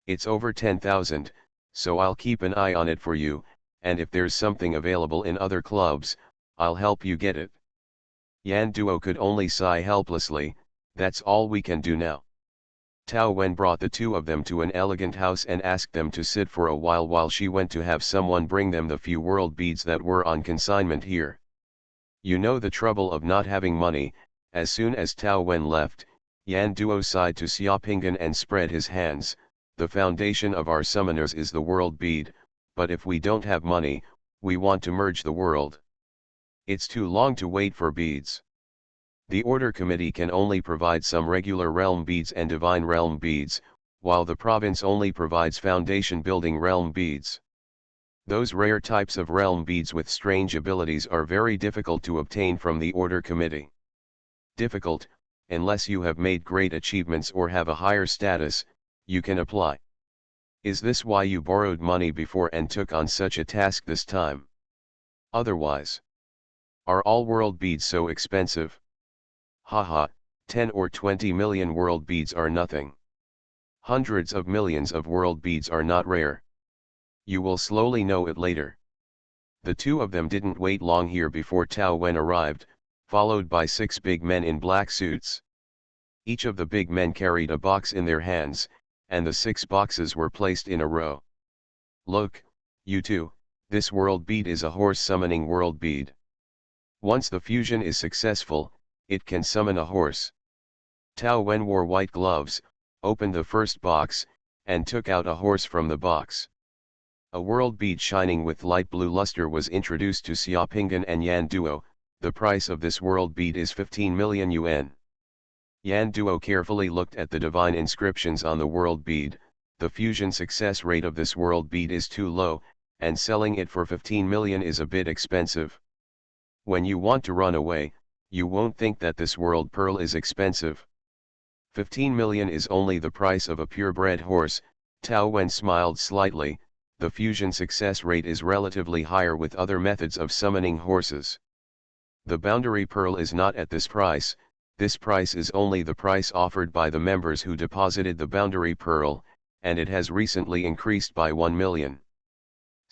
It's over 10,000, so I'll keep an eye on it for you, and if there's something available in other clubs, I'll help you get it. Yan Duo could only sigh helplessly. That's all we can do now. Tao Wen brought the 2 of them to an elegant house and asked them to sit for a while she went to have someone bring them the few world beads that were on consignment here. You know the trouble of not having money. As soon as Tao Wen left, Yan Duo sighed to Xiaopingan and spread his hands. The foundation of our summoners is the world bead, but if we don't have money, we want to merge the world. It's too long to wait for beads. The Order Committee can only provide some regular realm beads and divine realm beads, while the province only provides foundation building realm beads. Those rare types of realm beads with strange abilities are very difficult to obtain from the Order Committee. Difficult, unless you have made great achievements or have a higher status, you can apply. Is this why you borrowed money before and took on such a task this time? Otherwise. Are all world beads so expensive? Haha, 10 or 20 million world beads are nothing. Hundreds of millions of world beads are not rare. You will slowly know it later. The two of them didn't wait long here before Tao Wen arrived, followed by 6 big men in black suits. Each of the big men carried a box in their hands, and the 6 boxes were placed in a row. Look, you two, this world bead is a horse summoning world bead. Once the fusion is successful, it can summon a horse. Tao Wen wore white gloves, opened the first box, and took out a horse from the box. A world bead shining with light blue luster was introduced to Xiaopinggan and Yan Duo. The price of this world bead is 15 million yuan. Yan Duo carefully looked at the divine inscriptions on the world bead. The fusion success rate of this world bead is too low, and selling it for 15 million is a bit expensive. When you want to run away, you won't think that this world pearl is expensive. 15 million is only the price of a purebred horse. Tao Wen smiled slightly. The fusion success rate is relatively higher with other methods of summoning horses. The boundary pearl is not at this price. This price is only the price offered by the members who deposited the boundary pearl, and it has recently increased by 1 million.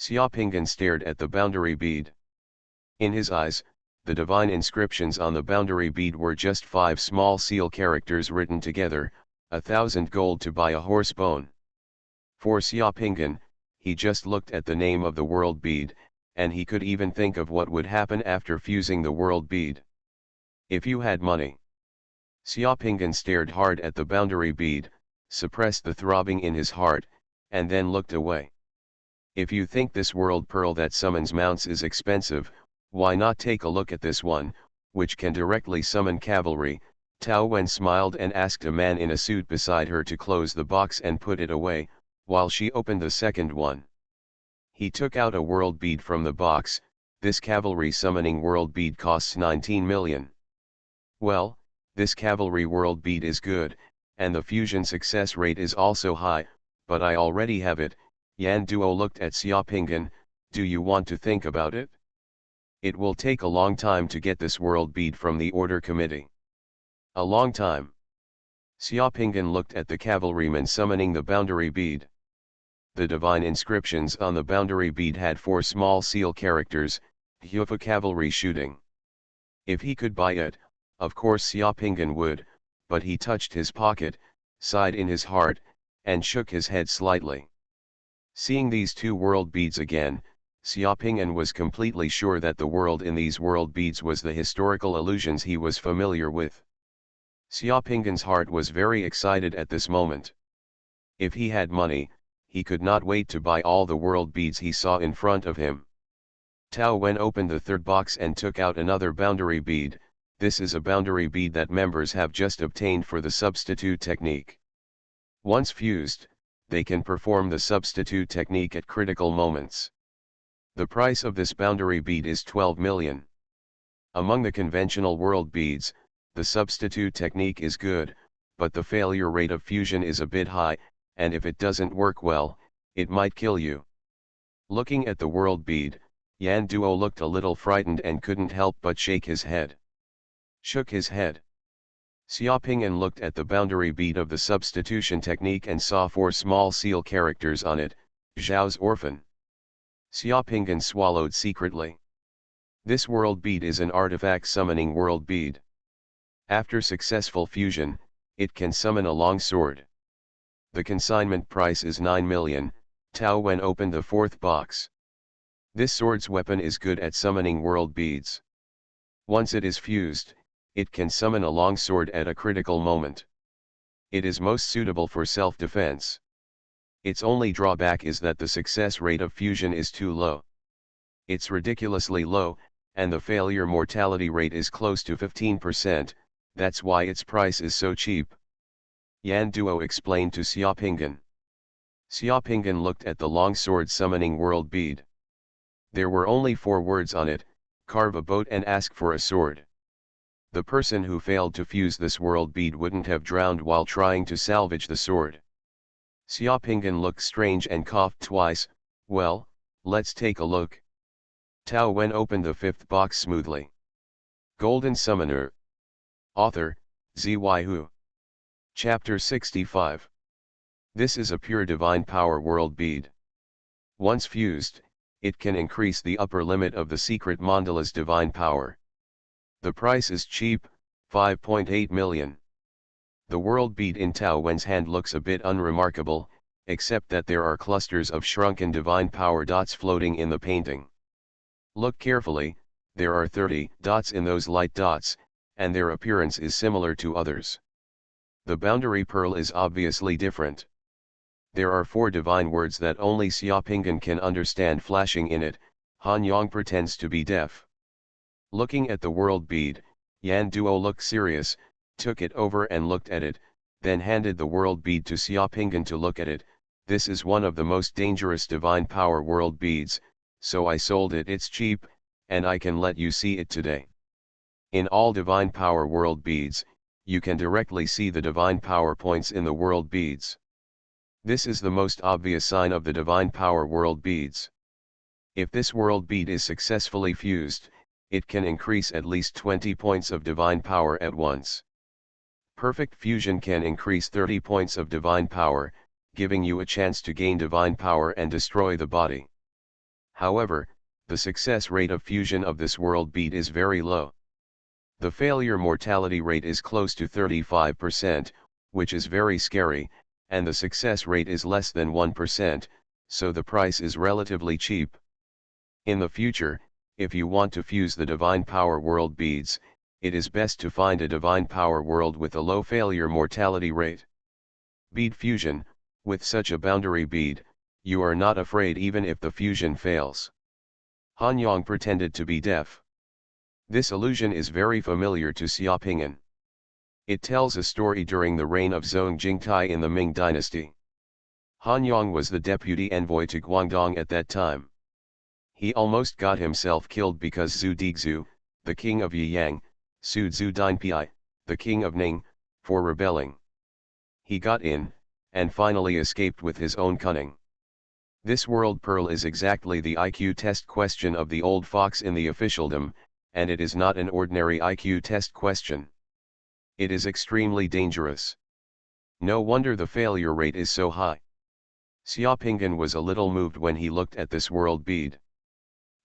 Xiaopinggan stared at the boundary bead. In his eyes, the divine inscriptions on the boundary bead were just 5 small seal characters written together, 1,000 gold to buy a horse bone. For Xiaopinggan, he just looked at the name of the world bead, and he could even think of what would happen after fusing the world bead. If you had money. Xiaopinggan stared hard at the boundary bead, suppressed the throbbing in his heart, and then looked away. If you think this world pearl that summons mounts is expensive, why not take a look at this one, which can directly summon cavalry? Tao Wen smiled and asked a man in a suit beside her to close the box and put it away, while she opened the second one. He took out a world bead from the box. This cavalry summoning world bead costs 19 million. Well, this cavalry world bead is good, and the fusion success rate is also high, but I already have it. Yan Duo looked at Xiaopinggan. Do you want to think about it? It will take a long time to get this world bead from the order committee. A long time. Xiaopinggan looked at the cavalryman summoning the boundary bead. The divine inscriptions on the boundary bead had 4 small seal characters, Hufa cavalry shooting. If he could buy it, of course Xiaopinggan would, but he touched his pocket, sighed in his heart, and shook his head slightly. Seeing these 2 world beads again, Xiaopinggan was completely sure that the world in these world beads was the historical illusions he was familiar with. Xiaopinggan's heart was very excited at this moment. If he had money, he could not wait to buy all the world beads he saw in front of him. Tao Wen opened the 3rd box and took out another boundary bead. This is a boundary bead that members have just obtained for the substitute technique. Once fused, they can perform the substitute technique at critical moments. The price of this boundary bead is 12 million. Among the conventional world beads, the substitute technique is good, but the failure rate of fusion is a bit high, and if it doesn't work well, it might kill you. Looking at the world bead, Yan Duo looked a little frightened and couldn't help but shake his head. Shook his head. Xiaopinggan looked at the boundary bead of the substitution technique and saw 4 small seal characters on it, Zhao's orphan. Xiaopinggan swallowed secretly. This world bead is an artifact summoning world bead. After successful fusion, it can summon a long sword. The consignment price is 9 million. Tao Wen opened the 4th box. This sword's weapon is good at summoning world beads. Once it is fused, it can summon a long sword at a critical moment. It is most suitable for self-defense. Its only drawback is that the success rate of fusion is too low. It's ridiculously low, and the failure mortality rate is close to 15%, that's why its price is so cheap. Yan Duo explained to Xiaopinggan. Xiaopinggan looked at the long sword summoning world bead. There were only 4 words on it: carve a boat and ask for a sword. The person who failed to fuse this world bead wouldn't have drowned while trying to salvage the sword. Xiaopinggan looked strange and coughed twice. Well, let's take a look. Tao Wen opened the 5th box smoothly. Golden Summoner. Author, Xuanhuan. Chapter 65. This is a pure divine power world bead. Once fused, It can increase the upper limit of the secret mandala's divine power. The price is cheap, 5.8 million. The world bead in Tao Wen's hand looks a bit unremarkable, except that there are clusters of shrunken divine power dots floating in the painting. Look carefully, there are 30 dots in those light dots, and their appearance is similar to others. The boundary pearl is obviously different. There are 4 divine words that only Xiaopingan can understand flashing in it. Han Yang pretends to be deaf. Looking at the world bead, Yan Duo looked serious, took it over and looked at it, then handed the world bead to Xiaopingan to look at it. This is one of the most dangerous divine power world beads, so I sold it. It's cheap, and I can let you see it today. In all divine power world beads, you can directly see the divine power points in the world beads. This is the most obvious sign of the divine power world beads. If this world bead is successfully fused, it can increase at least 20 points of divine power at once. Perfect fusion can increase 30 points of divine power, giving you a chance to gain divine power and destroy the body. However, the success rate of fusion of this world bead is very low. The failure mortality rate is close to 35%, which is very scary, and the success rate is less than 1%, so the price is relatively cheap. In the future, if you want to fuse the divine power world beads, it is best to find a divine power world with a low failure mortality rate. Bead fusion: with such a boundary bead, you are not afraid even if the fusion fails. Han Yang pretended to be deaf. This illusion is very familiar to Xiaopingan. It tells a story during the reign of Zhong Jingtai in the Ming dynasty. Han Yang was the deputy envoy to Guangdong at that time. He almost got himself killed because Zhu Dixu, the king of Yiyang, sued Zhu Dinpai, the king of Ning, for rebelling. He got in, and finally escaped with his own cunning. This world pearl is exactly the IQ test question of the old fox in the officialdom, and it is not an ordinary IQ test question. It is extremely dangerous. No wonder the failure rate is so high. Xiaopingan was a little moved when he looked at this world bead.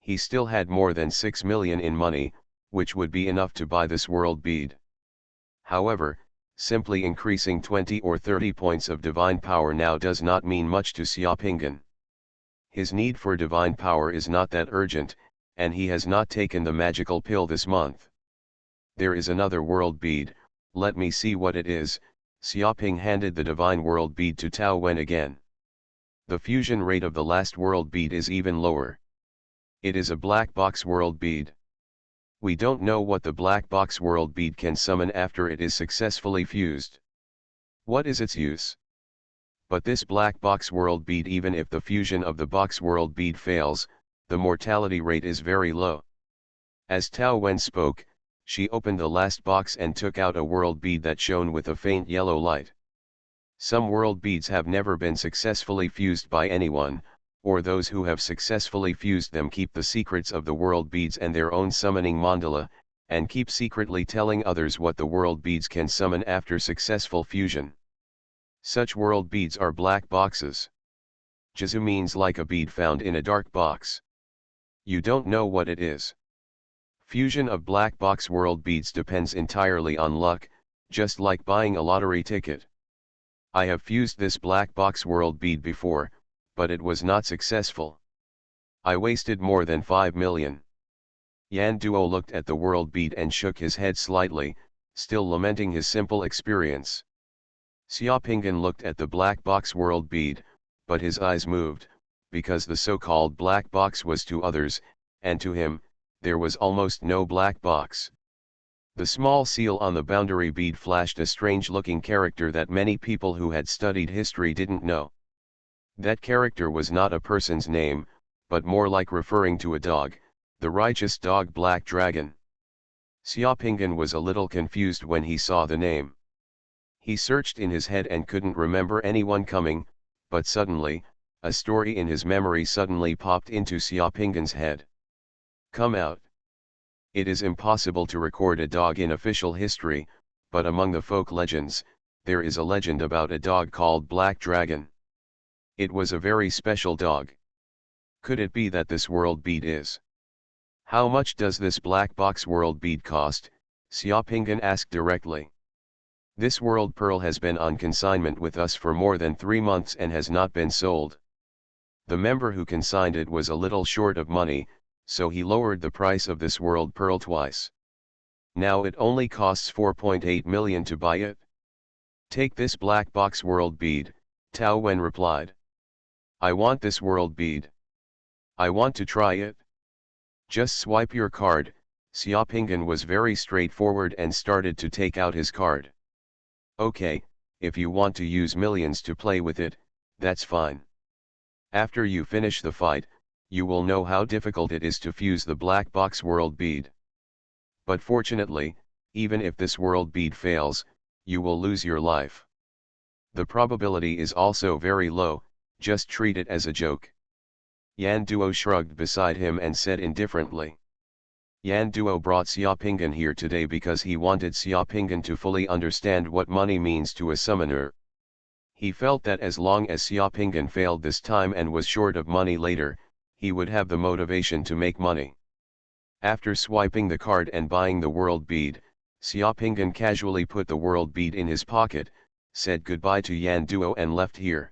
He still had more than 6 million in money, which would be enough to buy this world bead. However, simply increasing 20 or 30 points of divine power now does not mean much to Xiaopingan. His need for divine power is not that urgent, and he has not taken the magical pill this month. There is another world bead, let me see what it is. Xiaoping handed the divine world bead to Tao Wen again. The fusion rate of the last world bead is even lower. It is a black box world bead. We don't know what the black box world bead can summon after it is successfully fused. What is its use? But this black box world bead, even if the fusion of the box world bead fails, the mortality rate is very low. As Tao Wen spoke, she opened the last box and took out a world bead that shone with a faint yellow light. Some world beads have never been successfully fused by anyone, or those who have successfully fused them keep the secrets of the world beads and their own summoning mandala, and keep secretly telling others what the world beads can summon after successful fusion. Such world beads are black boxes. Jizu means like a bead found in a dark box. You don't know what it is. Fusion of black box world beads depends entirely on luck, just like buying a lottery ticket. I have fused this black box world bead before, but it was not successful. I wasted more than 5 million. Yan Duo looked at the world bead and shook his head slightly, still lamenting his simple experience. Xiaopingan looked at the black box world bead, but his eyes moved, because the so-called black box was to others, and to him, there was almost no black box. The small seal on the boundary bead flashed a strange-looking character that many people who had studied history didn't know. That character was not a person's name, but more like referring to a dog, the righteous dog Black Dragon. Xiaopingan was a little confused when he saw the name. He searched in his head and couldn't remember anyone coming, but suddenly, a story in his memory suddenly popped into Xiaopingan's head. Come out. It is impossible to record a dog in official history, but among the folk legends, there is a legend about a dog called Black Dragon. It was a very special dog. Could it be that this world bead is? How much does this black box world bead cost? Xiaopingan asked directly. This world pearl has been on consignment with us for more than 3 months and has not been sold. The member who consigned it was a little short of money, so he lowered the price of this world pearl twice. Now it only costs 4.8 million to buy it. Take this black box world bead, Tao Wen replied. I want this world bead. I want to try it. Just swipe your card. Xiaopingan was very straightforward and started to take out his card. Okay, if you want to use millions to play with it, that's fine. After you finish the fight, you will know how difficult it is to fuse the black box world bead. But fortunately, even if this world bead fails, you will lose your life. The probability is also very low, just treat it as a joke. Yan Duo shrugged beside him and said indifferently. Yan Duo brought Xiaopingan here today because he wanted Xiaopingan to fully understand what money means to a summoner. He felt that as long as Xiaopingan failed this time and was short of money later, he would have the motivation to make money. After swiping the card and buying the world bead, Xiaopingan casually put the world bead in his pocket, said goodbye to Yan Duo and left here.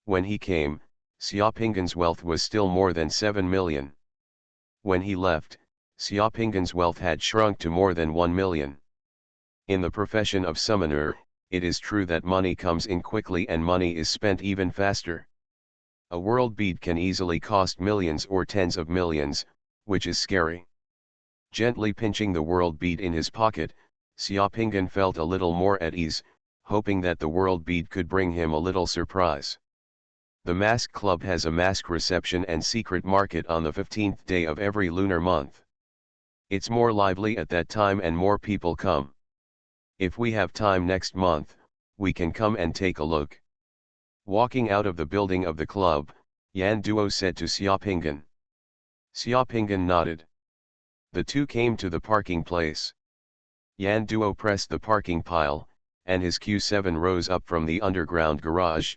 When he came, Xiaopingan's wealth was still more than 7 million. When he left, Xiaopingan's wealth had shrunk to more than 1 million. In the profession of summoner, it is true that money comes in quickly and money is spent even faster. A world bead can easily cost millions or tens of millions, which is scary. Gently pinching the world bead in his pocket, Xiaopingan felt a little more at ease, hoping that the world bead could bring him a little surprise. The Mask Club has a mask reception and secret market on the 15th day of every lunar month. It's more lively at that time and more people come. If we have time next month, we can come and take a look. Walking out of the building of the club, Yan Duo said to Xiaopingan. Xiaopingan nodded. The two came to the parking place. Yan Duo pressed the parking pile, and his Q7 rose up from the underground garage.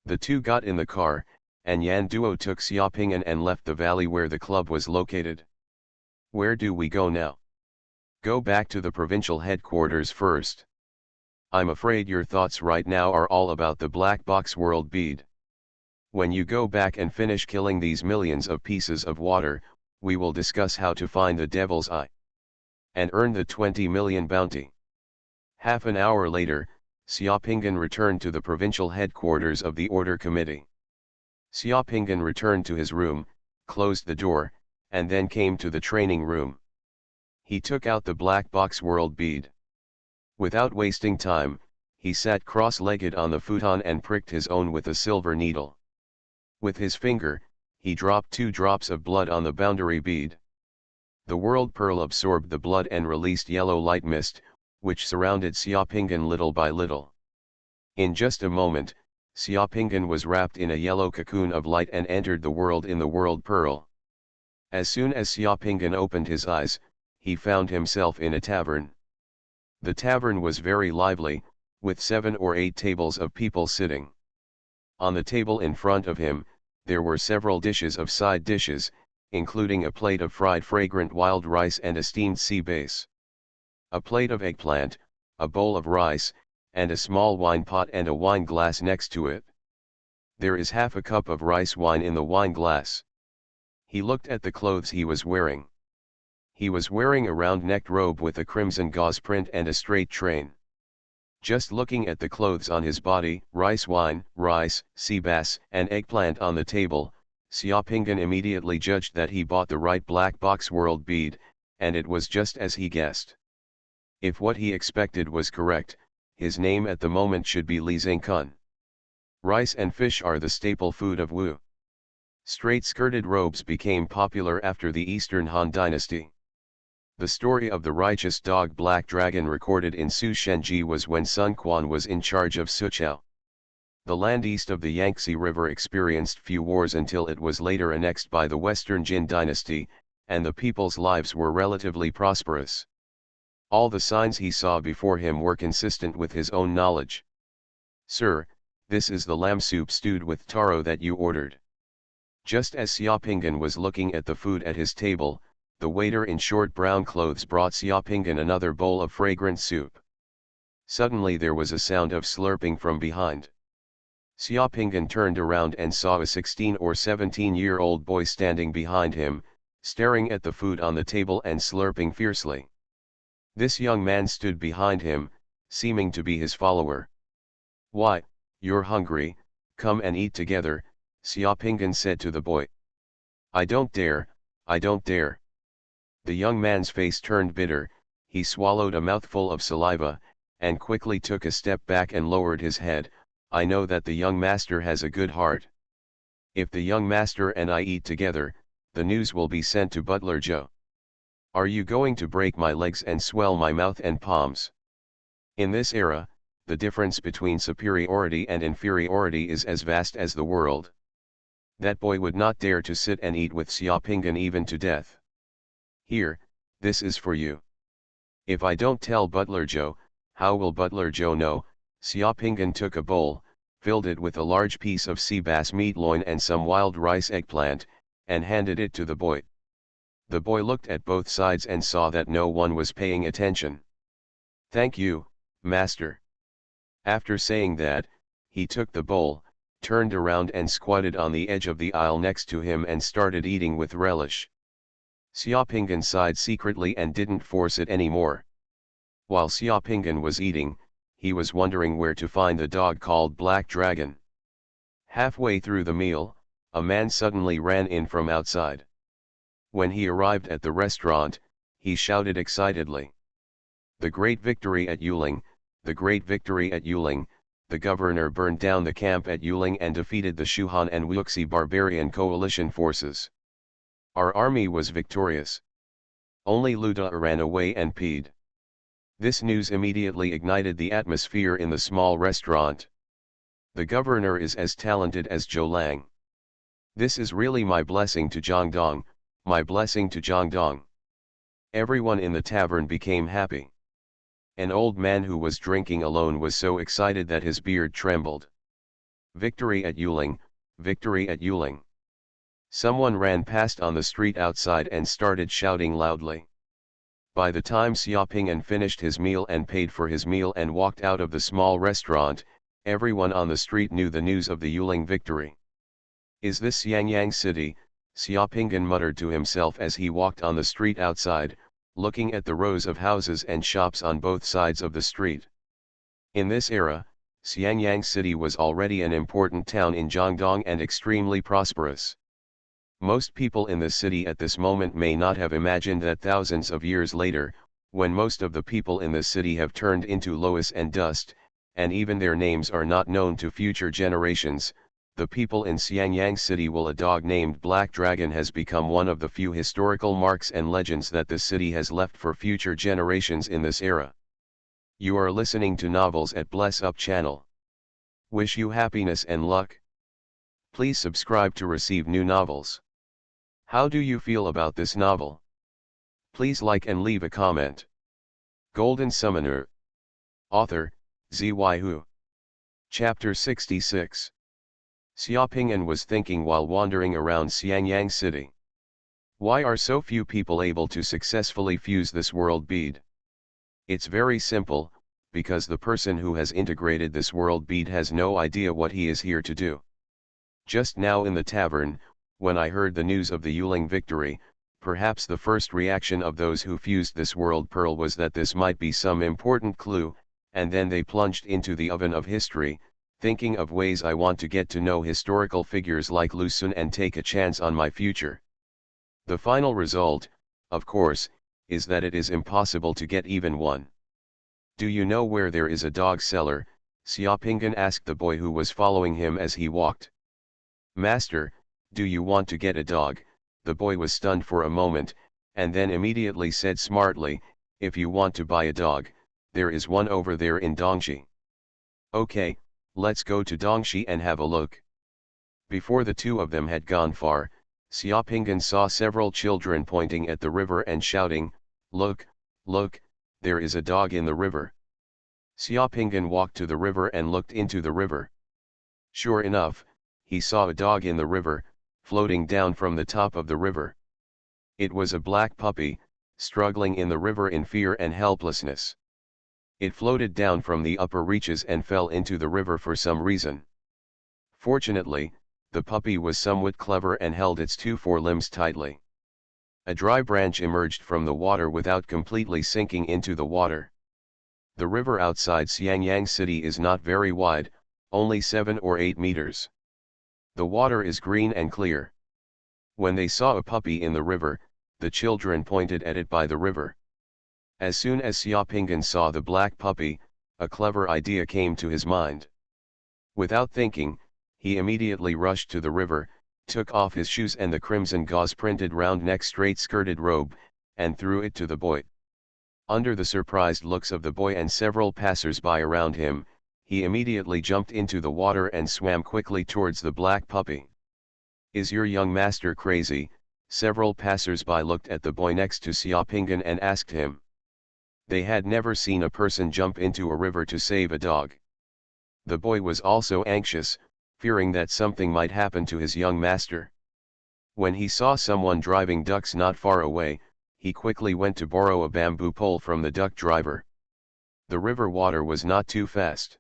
The two got in the car, and Yan Duo took Xiaopingan and left the valley where the club was located. Where do we go now? Go back to the provincial headquarters first. I'm afraid your thoughts right now are all about the black box world bead. When you go back and finish killing these millions of pieces of water, we will discuss how to find the devil's eye and earn the 20 million bounty. Half an hour later, Xiaopingan returned to the provincial headquarters of the order committee. Xiaopingan returned to his room, closed the door, and then came to the training room. He took out the black box world bead. Without wasting time, he sat cross-legged on the futon and pricked his own with a silver needle. With his finger, he dropped 2 drops of blood on the boundary bead. The world pearl absorbed the blood and released yellow light mist, which surrounded Xiaopingan little by little. In just a moment, Xiaopingan was wrapped in a yellow cocoon of light and entered the world in the world pearl. As soon as Xiaopingan opened his eyes, he found himself in a tavern. The tavern was very lively, with 7 or 8 tables of people sitting. On the table in front of him, there were several dishes of side dishes, including a plate of fried fragrant wild rice and a steamed sea bass. A plate of eggplant, a bowl of rice, and a small wine pot and a wine glass next to it. There is half a cup of rice wine in the wine glass. He looked at the clothes he was wearing. He was wearing a round-necked robe with a crimson gauze print and a straight train. Just looking at the clothes on his body, rice wine, rice, sea bass, and eggplant on the table, Xiaopingan immediately judged that he bought the right black box world bead, and it was just as he guessed. If what he expected was correct, his name at the moment should be Li Zingkun. Rice and fish are the staple food of Wu. Straight-skirted robes became popular after the Eastern Han Dynasty. The story of the righteous dog Black Dragon recorded in Su Shenji was when Sun Quan was in charge of Suqiao. The land east of the Yangtze River experienced few wars until it was later annexed by the Western Jin Dynasty, and the people's lives were relatively prosperous. All the signs he saw before him were consistent with his own knowledge. "Sir, this is the lamb soup stewed with taro that you ordered." Just as Xiaopingan was looking at the food at his table, the waiter in short brown clothes brought Xiaopingan another bowl of fragrant soup. Suddenly there was a sound of slurping from behind. Xiaopingan turned around and saw a 16 or 17-year-old boy standing behind him, staring at the food on the table and slurping fiercely. This young man stood behind him, seeming to be his follower. "Why, you're hungry, come and eat together," Xiaopingan said to the boy. "I don't dare, I don't dare." The young man's face turned bitter, he swallowed a mouthful of saliva, and quickly took a step back and lowered his head. "I know that the young master has a good heart. If the young master and I eat together, the news will be sent to Butler Joe. Are you going to break my legs and swell my mouth and palms?" In this era, the difference between superiority and inferiority is as vast as the world. That boy would not dare to sit and eat with Xiaopingan even to death. "Here, this is for you. If I don't tell Butler Joe, how will Butler Joe know?" Xiaopingan took a bowl, filled it with a large piece of sea bass meat loin and some wild rice eggplant, and handed it to the boy. The boy looked at both sides and saw that no one was paying attention. "Thank you, master." After saying that, he took the bowl, turned around and squatted on the edge of the aisle next to him and started eating with relish. Xiaopingan sighed secretly and didn't force it anymore. While Xiaopingan was eating, he was wondering where to find the dog called Black Dragon. Halfway through the meal, a man suddenly ran in from outside. When he arrived at the restaurant, he shouted excitedly, "The great victory at Yuling, the great victory at Yuling! The governor burned down the camp at Yuling and defeated the Xuanhuan and Wuxi barbarian coalition forces. Our army was victorious. Only Luda ran away and peed." This news immediately ignited the atmosphere in the small restaurant. "The governor is as talented as Zhou Lang. This is really my blessing to Jiangdong, my blessing to Jiangdong." Everyone in the tavern became happy. An old man who was drinking alone was so excited that his beard trembled. "Victory at Yuling, victory at Yuling." Someone ran past on the street outside and started shouting loudly. By the time Xiaopingan finished his meal and paid for his meal and walked out of the small restaurant, everyone on the street knew the news of the Yuling victory. "Is this Xianyang City?" Xiaopingan muttered to himself as he walked on the street outside, looking at the rows of houses and shops on both sides of the street. In this era, Xianyang City was already an important town in Jiangdong and extremely prosperous. Most people in the city at this moment may not have imagined that thousands of years later, when most of the people in the city have turned into loess and dust, and even their names are not known to future generations, the people in Xianyang City will a dog named Black Dragon has become one of the few historical marks and legends that the city has left for future generations in this era. You are listening to Novels at Bless Up channel. Wish you happiness and luck. Please subscribe to receive new novels. How do you feel about this novel? Please like and leave a comment. Golden Summoner. Author, Xuanhuan. Chapter 66. Xiaopingan was thinking while wandering around Xianyang City. Why are so few people able to successfully fuse this world bead? It's very simple, because the person who has integrated this world bead has no idea what he is here to do. Just now in the tavern, when I heard the news of the Yuling victory, perhaps the first reaction of those who fused this world pearl was that this might be some important clue, and then they plunged into the oven of history, thinking of ways I want to get to know historical figures like Lu Xun and take a chance on my future. The final result, of course, is that it is impossible to get even one. "Do you know where there is a dog seller?" Xiaopingan asked the boy who was following him as he walked. "Master, do you want to get a dog?" The boy was stunned for a moment, and then immediately said smartly, "If you want to buy a dog, there is one over there in Dongxi." "Okay, let's go to Dongxi and have a look." Before the two of them had gone far, Xiaopingan saw several children pointing at the river and shouting, "Look, look, there is a dog in the river." Xiaopingan walked to the river and looked into the river. Sure enough, he saw a dog in the river, floating down from the top of the river. It was a black puppy, struggling in the river in fear and helplessness. It floated down from the upper reaches and fell into the river for some reason. Fortunately, the puppy was somewhat clever and held its two forelimbs tightly. A dry branch emerged from the water without completely sinking into the water. The river outside Xiangyang City is not very wide, only 7 or 8 meters. The water is green and clear. When they saw a puppy in the river, the children pointed at it by the river. As soon as Xiaopinggan saw the black puppy, a clever idea came to his mind. Without thinking, he immediately rushed to the river, took off his shoes and the crimson gauze-printed round-neck straight-skirted robe, and threw it to the boy. Under the surprised looks of the boy and several passers-by around him, he immediately jumped into the water and swam quickly towards the black puppy. "Is your young master crazy?" Several passers-by looked at the boy next to Xiaopinggan and asked him. They had never seen a person jump into a river to save a dog. The boy was also anxious, fearing that something might happen to his young master. When he saw someone driving ducks not far away, he quickly went to borrow a bamboo pole from the duck driver. The river water was not too fast.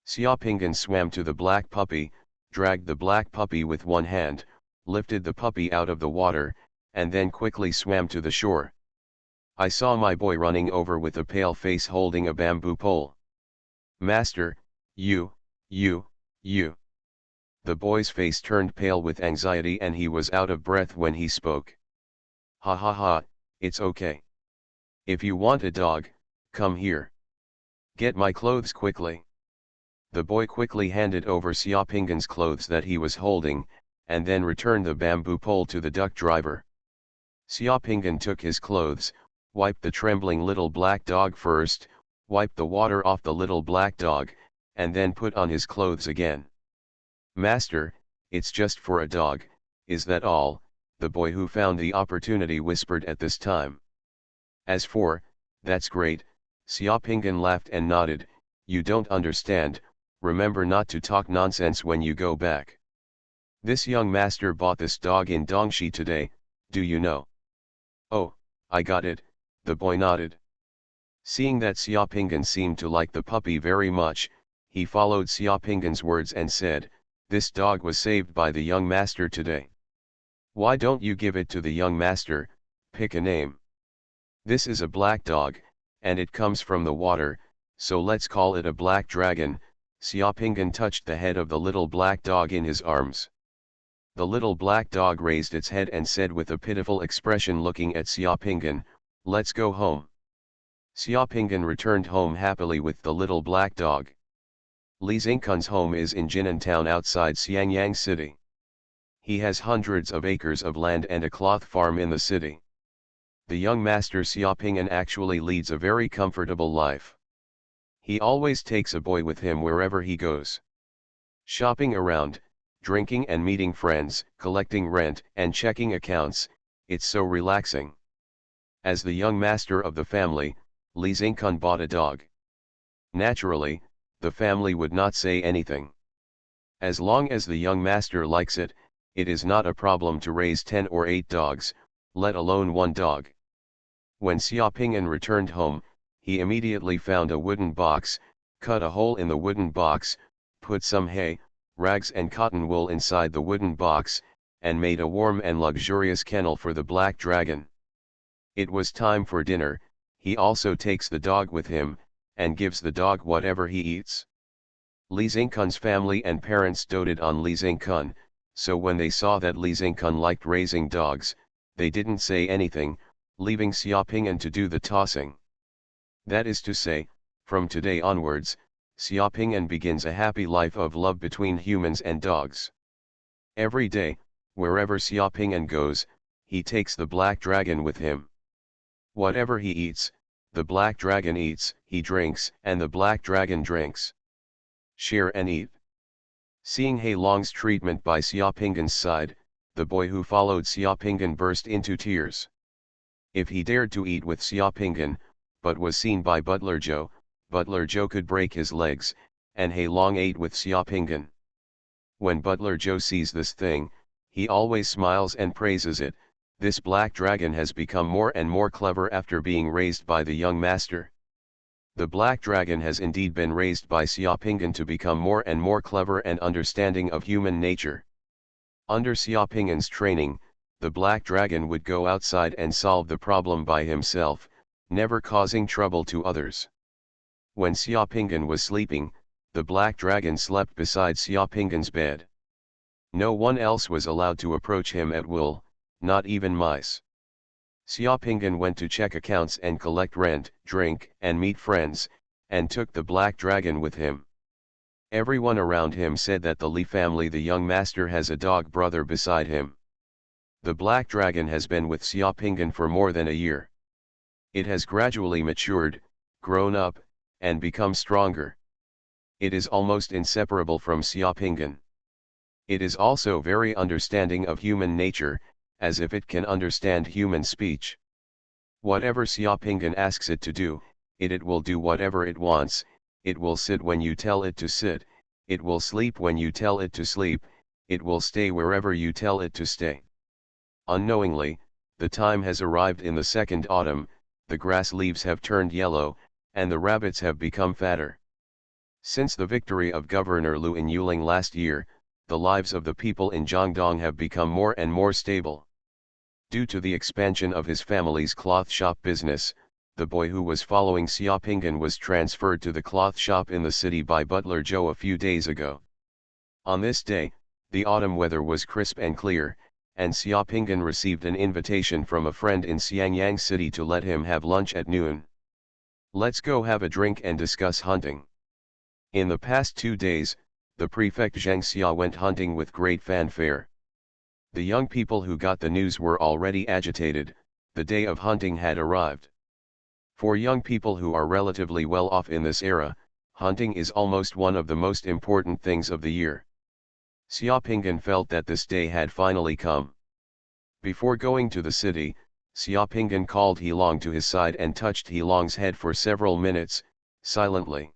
Xiaopinggan swam to the black puppy, dragged the black puppy with one hand, lifted the puppy out of the water, and then quickly swam to the shore. "I saw my boy running over with a pale face holding a bamboo pole. Master, you. The boy's face turned pale with anxiety and he was out of breath when he spoke. "Ha ha ha, it's okay. If you want a dog, come here. Get my clothes quickly." The boy quickly handed over Xiaopinggan's clothes that he was holding, and then returned the bamboo pole to the duck driver. Xiaopinggan took his clothes, wiped the trembling little black dog first, wiped the water off the little black dog, and then put on his clothes again. "Master, it's just for a dog, is that all?" the boy who found the opportunity whispered at this time. "As for, that's great," Xiaopinggan laughed and nodded, "you don't understand, remember not to talk nonsense when you go back. This young master bought this dog in Dongshi today, do you know?" "Oh, I got it," the boy nodded. Seeing that Xiaopinggan seemed to like the puppy very much, he followed Xiaopinggan's words and said, "This dog was saved by the young master today. Why don't you give it to the young master, pick a name? This is a black dog, and it comes from the water, so let's call it a black dragon." Xiaopinggan touched the head of the little black dog in his arms. The little black dog raised its head and said with a pitiful expression looking at Xiaopinggan, "Let's go home." Xiaopinggan returned home happily with the little black dog. Li Xingkun's home is in Jinan town outside Xiangyang City. He has hundreds of acres of land and a cloth farm in the city. The young master Xiaopinggan actually leads a very comfortable life. He always takes a boy with him wherever he goes. Shopping around, drinking and meeting friends, collecting rent and checking accounts, it's so relaxing. As the young master of the family, Li Xingkun bought a dog. Naturally, the family would not say anything. As long as the young master likes it, it is not a problem to raise 10 or 8 dogs, let alone one dog. When Xiaopinggan returned home, he immediately found a wooden box, cut a hole in the wooden box, put some hay, rags and cotton wool inside the wooden box, and made a warm and luxurious kennel for the black dragon. It was time for dinner. He also takes the dog with him, and gives the dog whatever he eats. Li Xingkun's family and parents doted on Li Xingkun, so when they saw that Li Xingkun liked raising dogs, they didn't say anything, leaving Xiaopinggan to do the tossing. That is to say, from today onwards, Xiaopinggan begins a happy life of love between humans and dogs. Every day, wherever Xiaopinggan goes, he takes the black dragon with him. Whatever he eats, the black dragon eats, he drinks, and the black dragon drinks. Share and eat. Seeing He Long's treatment by Xiaopinggan's side, the boy who followed Xiaopinggan burst into tears. If he dared to eat with Xiaopinggan, but was seen by Butler Joe could break his legs, and He Long ate with Xiaopinggan. When Butler Joe sees this thing, He always smiles and praises it. This black dragon has become more and more clever after being raised by the young master. The black dragon has indeed been raised by Xiaopingyan to become more and more clever and understanding of human nature. Under Xiaopingyan's training, the black dragon would go outside and solve the problem by himself, never causing trouble to others. When Xiaopingyan was sleeping, the black dragon slept beside Xiaopingyan's bed. No one else was allowed to approach him at will, not even mice. Xiaopingyan went to check accounts and collect rent, drink, and meet friends, and took the black dragon with him. Everyone around him said that the Li family, the young master, has a dog brother beside him. The black dragon has been with Xiaopingyan for more than a year. It has gradually matured, grown up, and become stronger. It is almost inseparable from Xiaopingyan. It is also very understanding of human nature, as if it can understand human speech. Whatever Xiaopingyan asks it to do, it will do whatever it wants. It will sit when you tell it to sit, it will sleep when you tell it to sleep, it will stay wherever you tell it to stay. Unknowingly, the time has arrived in the second autumn, the grass leaves have turned yellow, and the rabbits have become fatter. Since the victory of Governor Lu in Yuling last year, the lives of the people in Jiangdong have become more and more stable. Due to the expansion of his family's cloth shop business, the boy who was following Xiaopingyan was transferred to the cloth shop in the city by butler Zhou a few days ago. On this day, the autumn weather was crisp and clear, and Xiaopingyan received an invitation from a friend in Xiangyang City to let him have lunch at noon. Let's go have a drink and discuss hunting. In the past 2 days, the prefect Zhang Xia went hunting with great fanfare. The young people who got the news were already agitated. The day of hunting had arrived. For young people who are relatively well off in this era, hunting is almost one of the most important things of the year. Xiaopingyan felt that this day had finally come. Before going to the city, Xiaopingyan called Heilong to his side and touched Heilong's head for several minutes, silently.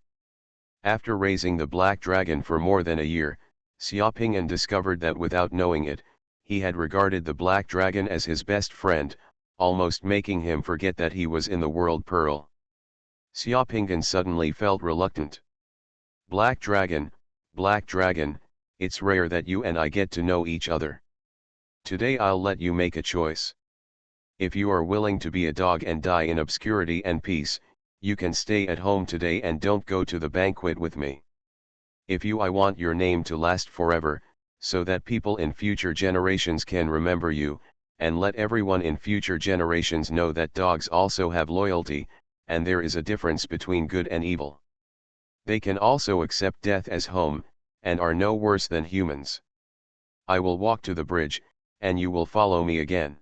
After raising the black dragon for more than a year, Xiaopingyan discovered that without knowing it, he had regarded the black dragon as his best friend, almost making him forget that he was in the world pearl. Xiaopingyan suddenly felt reluctant. Black dragon, it's rare that you and I get to know each other. Today I'll let you make a choice. If you are willing to be a dog and die in obscurity and peace, you can stay at home today and don't go to the banquet with me. If I want your name to last forever, so that people in future generations can remember you, and let everyone in future generations know that dogs also have loyalty, and there is a difference between good and evil. They can also accept death as home, and are no worse than humans. I will walk to the bridge, and you will follow me again.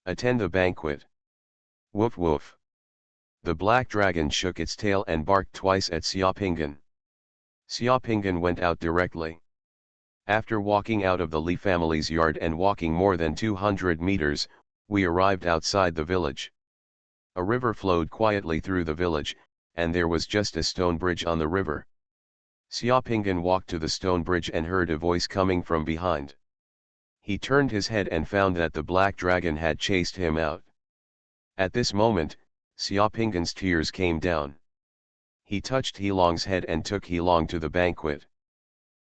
Attend the banquet. Woof woof. The black dragon shook its tail and barked twice at Xiaopingyan. Xiaopingyan went out directly. After walking out of the Li family's yard and walking more than 200 meters, we arrived outside the village. A river flowed quietly through the village, and there was just a stone bridge on the river. Xiaopingyan walked to the stone bridge and heard a voice coming from behind. He turned his head and found that the black dragon had chased him out. At this moment, Xiaopingyan's tears came down. He touched Heilong's head and took Heilong to the banquet.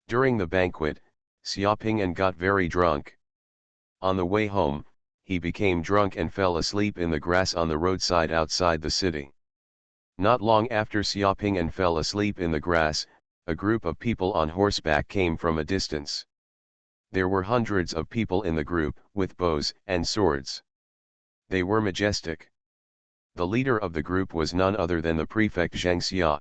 During the banquet, Xiaopingyan got very drunk. On the way home, he became drunk and fell asleep in the grass on the roadside outside the city. Not long after Xiaopingyan fell asleep in the grass, a group of people on horseback came from a distance. There were hundreds of people in the group, with bows and swords. They were majestic. The leader of the group was none other than the prefect Zhang Xia.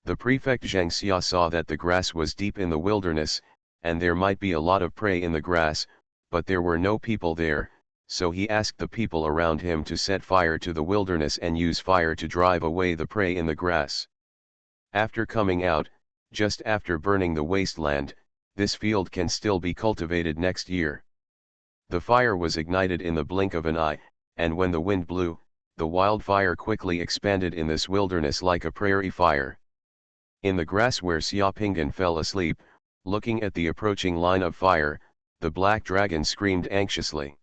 The prefect Zhang Xia saw that the grass was deep in the wilderness, and there might be a lot of prey in the grass, but there were no people there, so he asked the people around him to set fire to the wilderness and use fire to drive away the prey in the grass. After coming out, just after burning the wasteland, this field can still be cultivated next year. The fire was ignited in the blink of an eye, and when the wind blew, the wildfire quickly expanded in this wilderness like a prairie fire. In the grass where Xiaopingyan fell asleep, looking at the approaching line of fire, The black dragon screamed anxiously.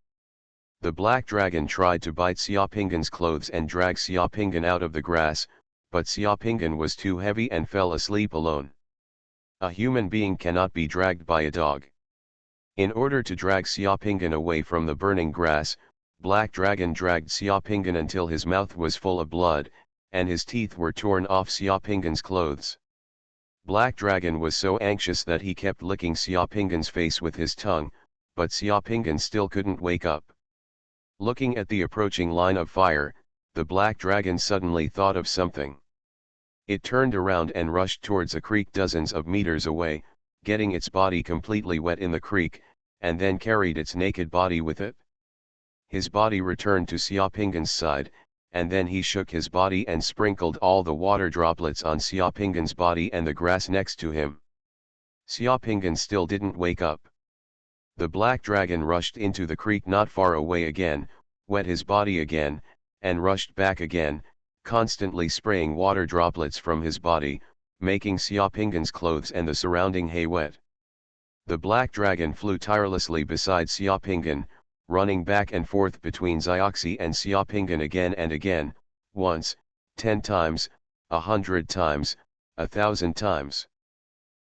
The black dragon tried to bite Xiaopinggan's clothes and drag Xiaopinggan out of the grass, but Xiaopinggan was too heavy and fell asleep alone. A human being cannot be dragged by a dog. In order to drag Xiaopinggan away from the burning grass, Black Dragon dragged Xiaopinggan until his mouth was full of blood, and his teeth were torn off Xiaopinggan's clothes. Black Dragon was so anxious that he kept licking Xiaopinggan's face with his tongue, but Xiaopinggan still couldn't wake up. Looking at the approaching line of fire, the Black Dragon suddenly thought of something. It turned around and rushed towards a creek dozens of meters away, getting its body completely wet in the creek, and then carried its naked body with it. His body returned to Xiaopinggan's side, and then he shook his body and sprinkled all the water droplets on Xiaopinggan's body and the grass next to him. Xiaopinggan still didn't wake up. The Black Dragon rushed into the creek not far away again, wet his body again, and rushed back again, constantly spraying water droplets from his body, making Xiaopinggan's clothes and the surrounding hay wet. The Black Dragon flew tirelessly beside Xiaopinggan, running back and forth between Xiaoxi and Xiaopinggan again and again, once, 10 times, 100 times, 1,000 times.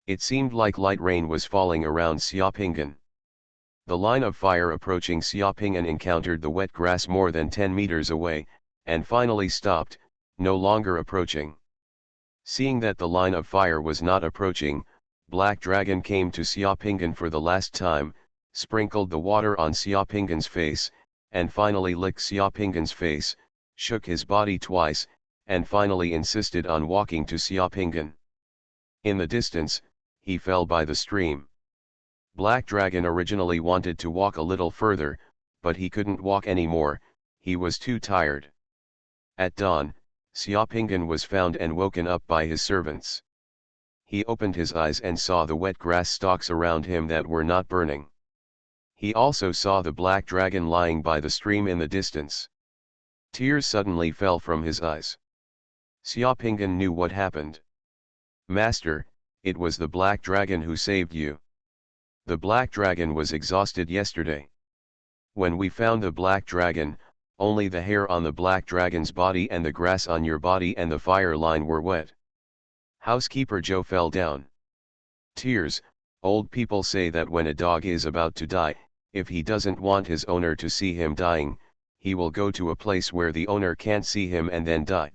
It seemed like light rain was falling around Xiaopinggan. The line of fire approaching Xiaopinggan encountered the wet grass more than 10 meters away, and finally stopped, no longer approaching. Seeing that the line of fire was not approaching, Black Dragon came to Xiaopinggan for the last time, sprinkled the water on Xiaopinggan's face, and finally licked Xiaopinggan's face, shook his body twice, and finally insisted on walking to Xiaopinggan. In the distance, he fell by the stream. Black Dragon originally wanted to walk a little further, but he couldn't walk anymore, he was too tired. At dawn, Xiaopinggan was found and woken up by his servants. He opened his eyes and saw the wet grass stalks around him that were not burning. He also saw the Black Dragon lying by the stream in the distance. Tears suddenly fell from his eyes. Xiaopinggan knew what happened. "Master, it was the Black Dragon who saved you. The Black Dragon was exhausted yesterday. When we found the Black Dragon, only the hair on the Black Dragon's body and the grass on your body and the fire line were wet." Housekeeper Joe fell down. Tears. Old people say that when a dog is about to die, if he doesn't want his owner to see him dying, he will go to a place where the owner can't see him and then die.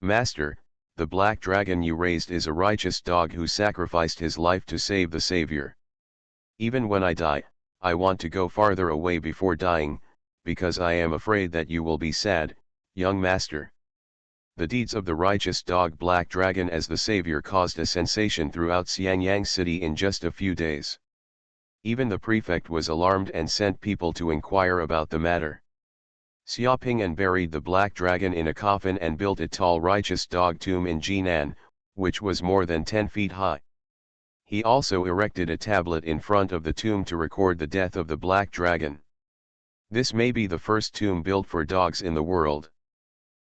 "Master, the Black Dragon you raised is a righteous dog who sacrificed his life to save the Savior. Even when I die, I want to go farther away before dying, because I am afraid that you will be sad, young master." The deeds of the righteous dog Black Dragon as the savior caused a sensation throughout Xiangyang city in just a few days. Even the prefect was alarmed and sent people to inquire about the matter. Xiaopinggan buried the Black Dragon in a coffin and built a tall righteous dog tomb in Jinan, which was more than 10 feet high. He also erected a tablet in front of the tomb to record the death of the Black Dragon. This may be the first tomb built for dogs in the world.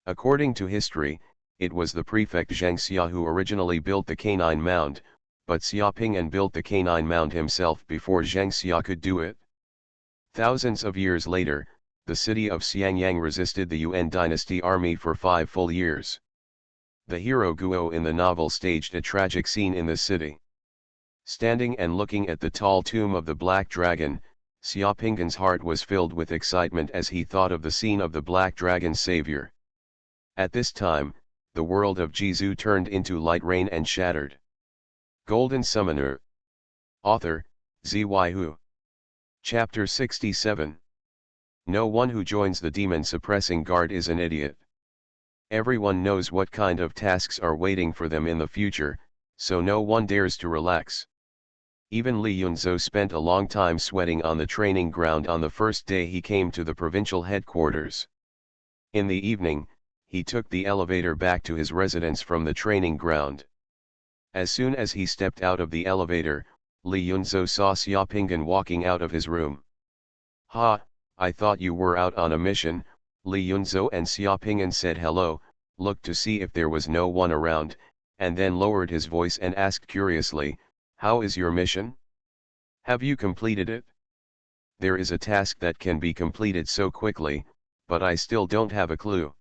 According to history, it was the prefect Zheng Xia who originally built the canine mound, but Xiaopinggan built the canine mound himself before Zheng Xia could do it. Thousands of years later, the city of Xiangyang resisted the Yuan dynasty army for 5 full years. The hero Guo in the novel staged a tragic scene in the city. Standing and looking at the tall tomb of the Black Dragon, Xiaopinggan's heart was filled with excitement as he thought of the scene of the Black Dragon's savior. At this time, the world of Jizu turned into light rain and shattered. Golden Summoner. Author, Xuanhuan. Chapter 67. No one who joins the demon-suppressing guard is an idiot. Everyone knows what kind of tasks are waiting for them in the future, so no one dares to relax. Even Li Yunzhou spent a long time sweating on the training ground on the first day he came to the provincial headquarters. In the evening, he took the elevator back to his residence from the training ground. As soon as he stepped out of the elevator, Li Yunzhou saw Xiaopinggan walking out of his room. "Ha, I thought you were out on a mission." Li Yunzhou and Xiaopinggan said hello, looked to see if there was no one around, and then lowered his voice and asked curiously, "How is your mission? Have you completed it?" There is a task that can be completed so quickly, but I still don't have a clue.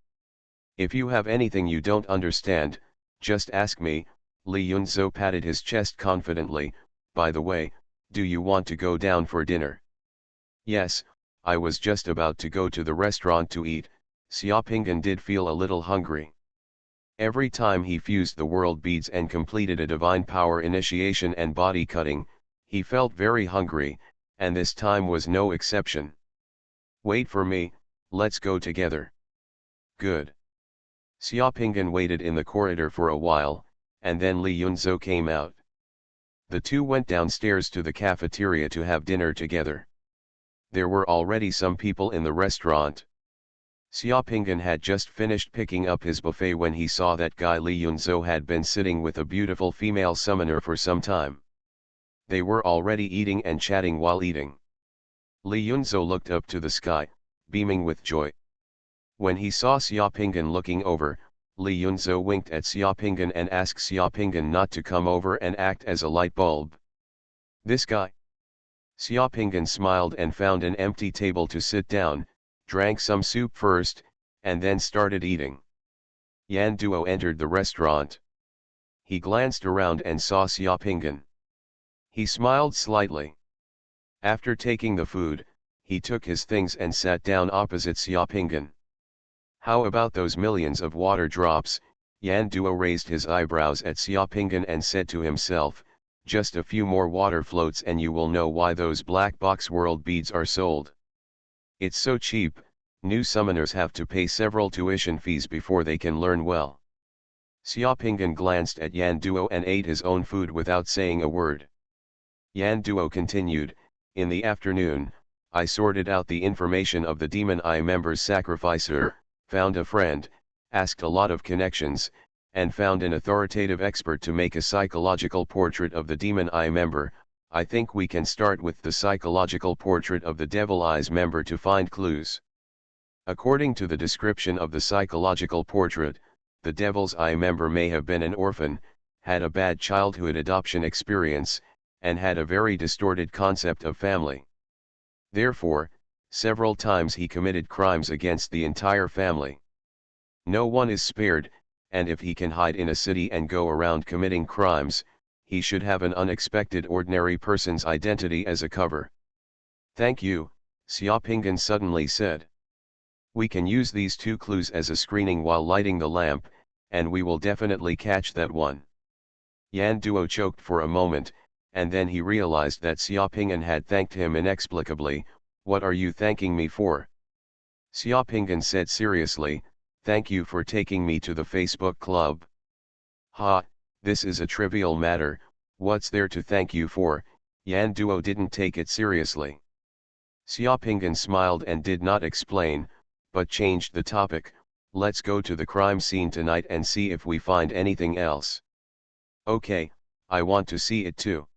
If you have anything you don't understand, just ask me. Li Yunzhou patted his chest confidently. By the way, do you want to go down for dinner? Yes, I was just about to go to the restaurant to eat. Xiaopinggan did feel a little hungry. Every time he fused the world beads and completed a divine power initiation and body cutting, he felt very hungry, and this time was no exception. Wait for me, let's go together. Good. Xiaopinggan waited in the corridor for a while, and then Li Yunzhou came out. The two went downstairs to the cafeteria to have dinner together. There were already some people in the restaurant. Xiaopinggan had just finished picking up his buffet when he saw that guy Li Yunzhou had been sitting with a beautiful female summoner for some time. They were already eating and chatting while eating. Li Yunzhou looked up to the sky, beaming with joy. When he saw Xiaopinggan looking over, Li Yunzhou winked at Xiaopinggan and asked Xiaopinggan not to come over and act as a light bulb. This guy? Xiaopinggan smiled and found an empty table to sit down, drank some soup first, and then started eating. Yan Duo entered the restaurant. He glanced around and saw Xiaopinggan. He smiled slightly. After taking the food, he took his things and sat down opposite Xiaopinggan. How about those millions of water drops? Yan Duo raised his eyebrows at Xiaopinggan and said to himself, just a few more water floats and you will know why those black box world beads are sold. It's so cheap, new summoners have to pay several tuition fees before they can learn well. Xiaopinggan glanced at Yan Duo and ate his own food without saying a word. Yan Duo continued, in the afternoon, I sorted out the information of the Demon Eye members' sacrificer, found a friend, asked a lot of connections, and found an authoritative expert to make a psychological portrait of the Demon Eye member. I think we can start with the psychological portrait of the Devil Eyes member to find clues. According to the description of the psychological portrait, the Devil's Eye member may have been an orphan, had a bad childhood adoption experience, and had a very distorted concept of family. Therefore, several times he committed crimes against the entire family. No one is spared, and if he can hide in a city and go around committing crimes, he should have an unexpected ordinary person's identity as a cover. Thank you, Xiaopinggan suddenly said. We can use these two clues as a screening while lighting the lamp, and we will definitely catch that one. Yan Duo choked for a moment, and then he realized that Xiaopinggan had thanked him inexplicably. What are you thanking me for? Xiaopinggan said seriously, thank you for taking me to the Facebook club. Ha, this is a trivial matter, what's there to thank you for? Yan Duo didn't take it seriously. Xiaopinggan smiled and did not explain, but changed the topic. Let's go to the crime scene tonight and see if we find anything else. Okay, I want to see it too.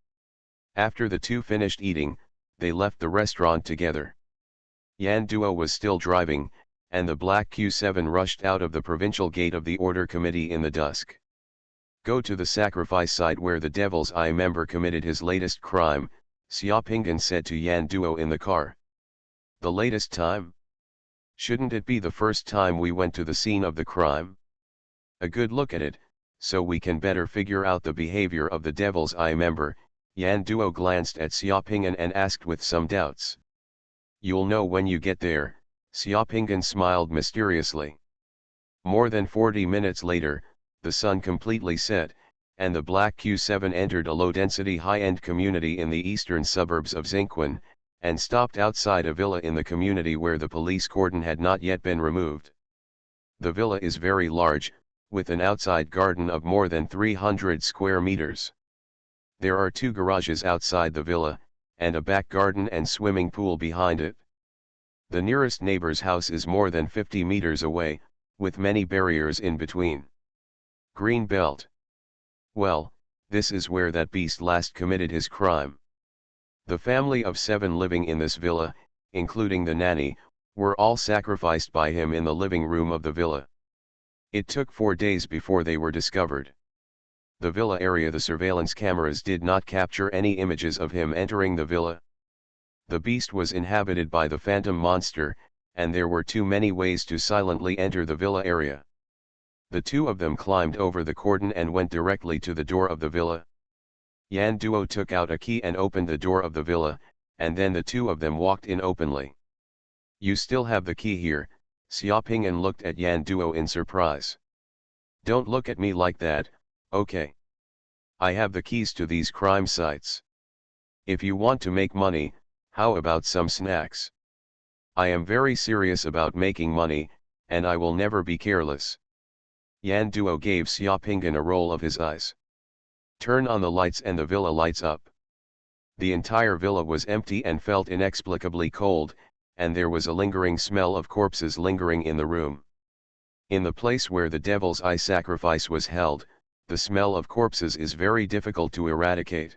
After the two finished eating, they left the restaurant together. Yan Duo was still driving, and the black Q7 rushed out of the provincial gate of the Order Committee in the dusk. Go to the sacrifice site where the Devil's Eye member committed his latest crime, Xiaopinggan said to Yan Duo in the car. The latest time? Shouldn't it be the first time we went to the scene of the crime? A good look at it, so we can better figure out the behavior of the Devil's Eye member. Yan Duo glanced at Xiaopinggan and asked with some doubts. You'll know when you get there, Xiaopinggan smiled mysteriously. More than 40 minutes later, the sun completely set, and the black Q7 entered a low-density high-end community in the eastern suburbs of Xuanhuan, and stopped outside a villa in the community where the police cordon had not yet been removed. The villa is very large, with an outside garden of more than 300 square meters. There are 2 garages outside the villa, and a back garden and swimming pool behind it. The nearest neighbor's house is more than 50 meters away, with many barriers in between. Green belt. Well, this is where that beast last committed his crime. The family of 7 living in this villa, including the nanny, were all sacrificed by him in the living room of the villa. It took 4 days before they were discovered. The villa area, the surveillance cameras did not capture any images of him entering the villa. The beast was inhabited by the phantom monster, and there were too many ways to silently enter the villa area. The two of them climbed over the cordon and went directly to the door of the villa. Yan Duo took out a key and opened the door of the villa, and then the two of them walked in openly. "You still have the key here," Xiaoping'an looked at Yan Duo in surprise. "Don't look at me like that, okay? I have the keys to these crime sites. If you want to make money, how about some snacks? I am very serious about making money, and I will never be careless." Yan Duo gave Xiaoping'an a roll of his eyes. "Turn on the lights," and the villa lights up. The entire villa was empty and felt inexplicably cold, and there was a lingering smell of corpses lingering in the room. In the place where the Devil's Eye sacrifice was held, the smell of corpses is very difficult to eradicate.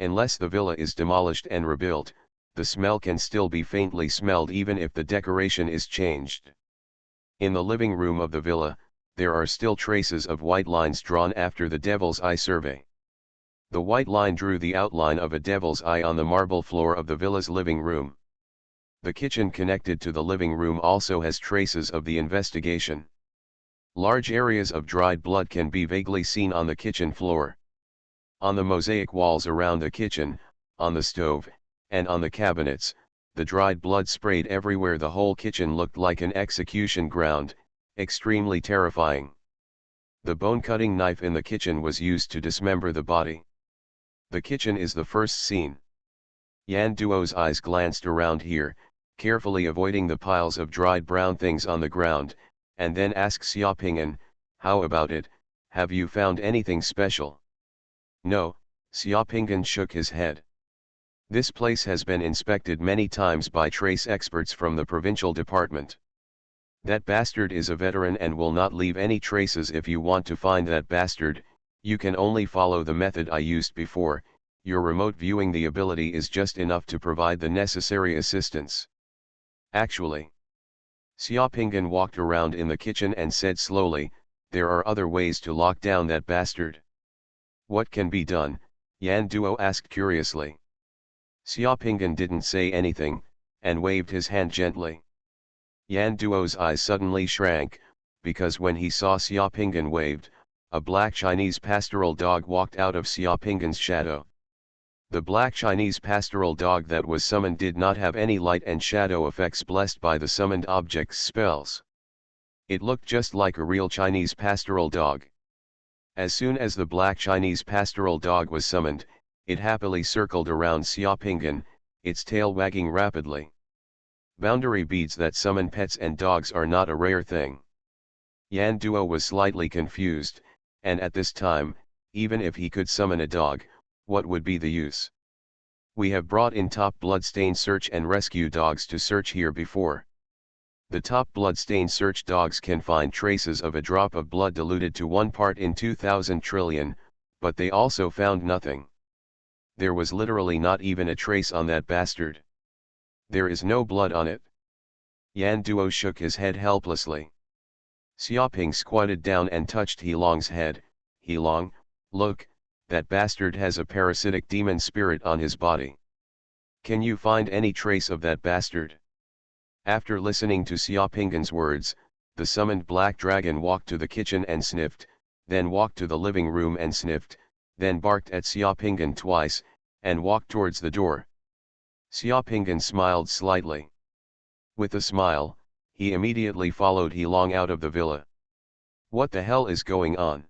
Unless the villa is demolished and rebuilt, the smell can still be faintly smelled even if the decoration is changed. In the living room of the villa, there are still traces of white lines drawn after the Devil's Eye survey. The white line drew the outline of a devil's eye on the marble floor of the villa's living room. The kitchen connected to the living room also has traces of the investigation. Large areas of dried blood can be vaguely seen on the kitchen floor. On the mosaic walls around the kitchen, on the stove, and on the cabinets, the dried blood sprayed everywhere. The whole kitchen looked like an execution ground, extremely terrifying. The bone-cutting knife in the kitchen was used to dismember the body. The kitchen is the first scene. Yan Duo's eyes glanced around here, carefully avoiding the piles of dried brown things on the ground, and then asked Xiaoping'an, "How about it, have you found anything special?" "No," Xiaoping'an shook his head. "This place has been inspected many times by trace experts from the provincial department. That bastard is a veteran and will not leave any traces. If you want to find that bastard, you can only follow the method I used before. Your remote viewing the ability is just enough to provide the necessary assistance." "Actually," Xiaoping'an walked around in the kitchen and said slowly, "there are other ways to lock down that bastard." "What can be done?" Yan Duo asked curiously. Xiaoping'an didn't say anything, and waved his hand gently. Yan Duo's eyes suddenly shrank, because when he saw Xiaoping'an waved, a black Chinese pastoral dog walked out of Xiaoping'an's shadow. The black Chinese pastoral dog that was summoned did not have any light and shadow effects blessed by the summoned object's spells. It looked just like a real Chinese pastoral dog. As soon as the black Chinese pastoral dog was summoned, it happily circled around Xiaoping'an, its tail wagging rapidly. Boundary beads that summon pets and dogs are not a rare thing. Yan Duo was slightly confused, and at this time, even if he could summon a dog, what would be the use? "We have brought in top bloodstain search and rescue dogs to search here before. The top bloodstain search dogs can find traces of a drop of blood diluted to 1 part in 2,000 trillion, but they also found nothing. There was literally not even a trace on that bastard. There is no blood on it." Yan Duo shook his head helplessly. Xiaoping squatted down and touched Heilong's head. "Heilong, look, that bastard has a parasitic demon spirit on his body. Can you find any trace of that bastard?" After listening to Xiaoping'an's words, the summoned black dragon walked to the kitchen and sniffed, then walked to the living room and sniffed, then barked at Xiaoping'an twice, and walked towards the door. Xiaoping'an smiled slightly. With a smile, he immediately followed Heilong out of the villa. What the hell is going on?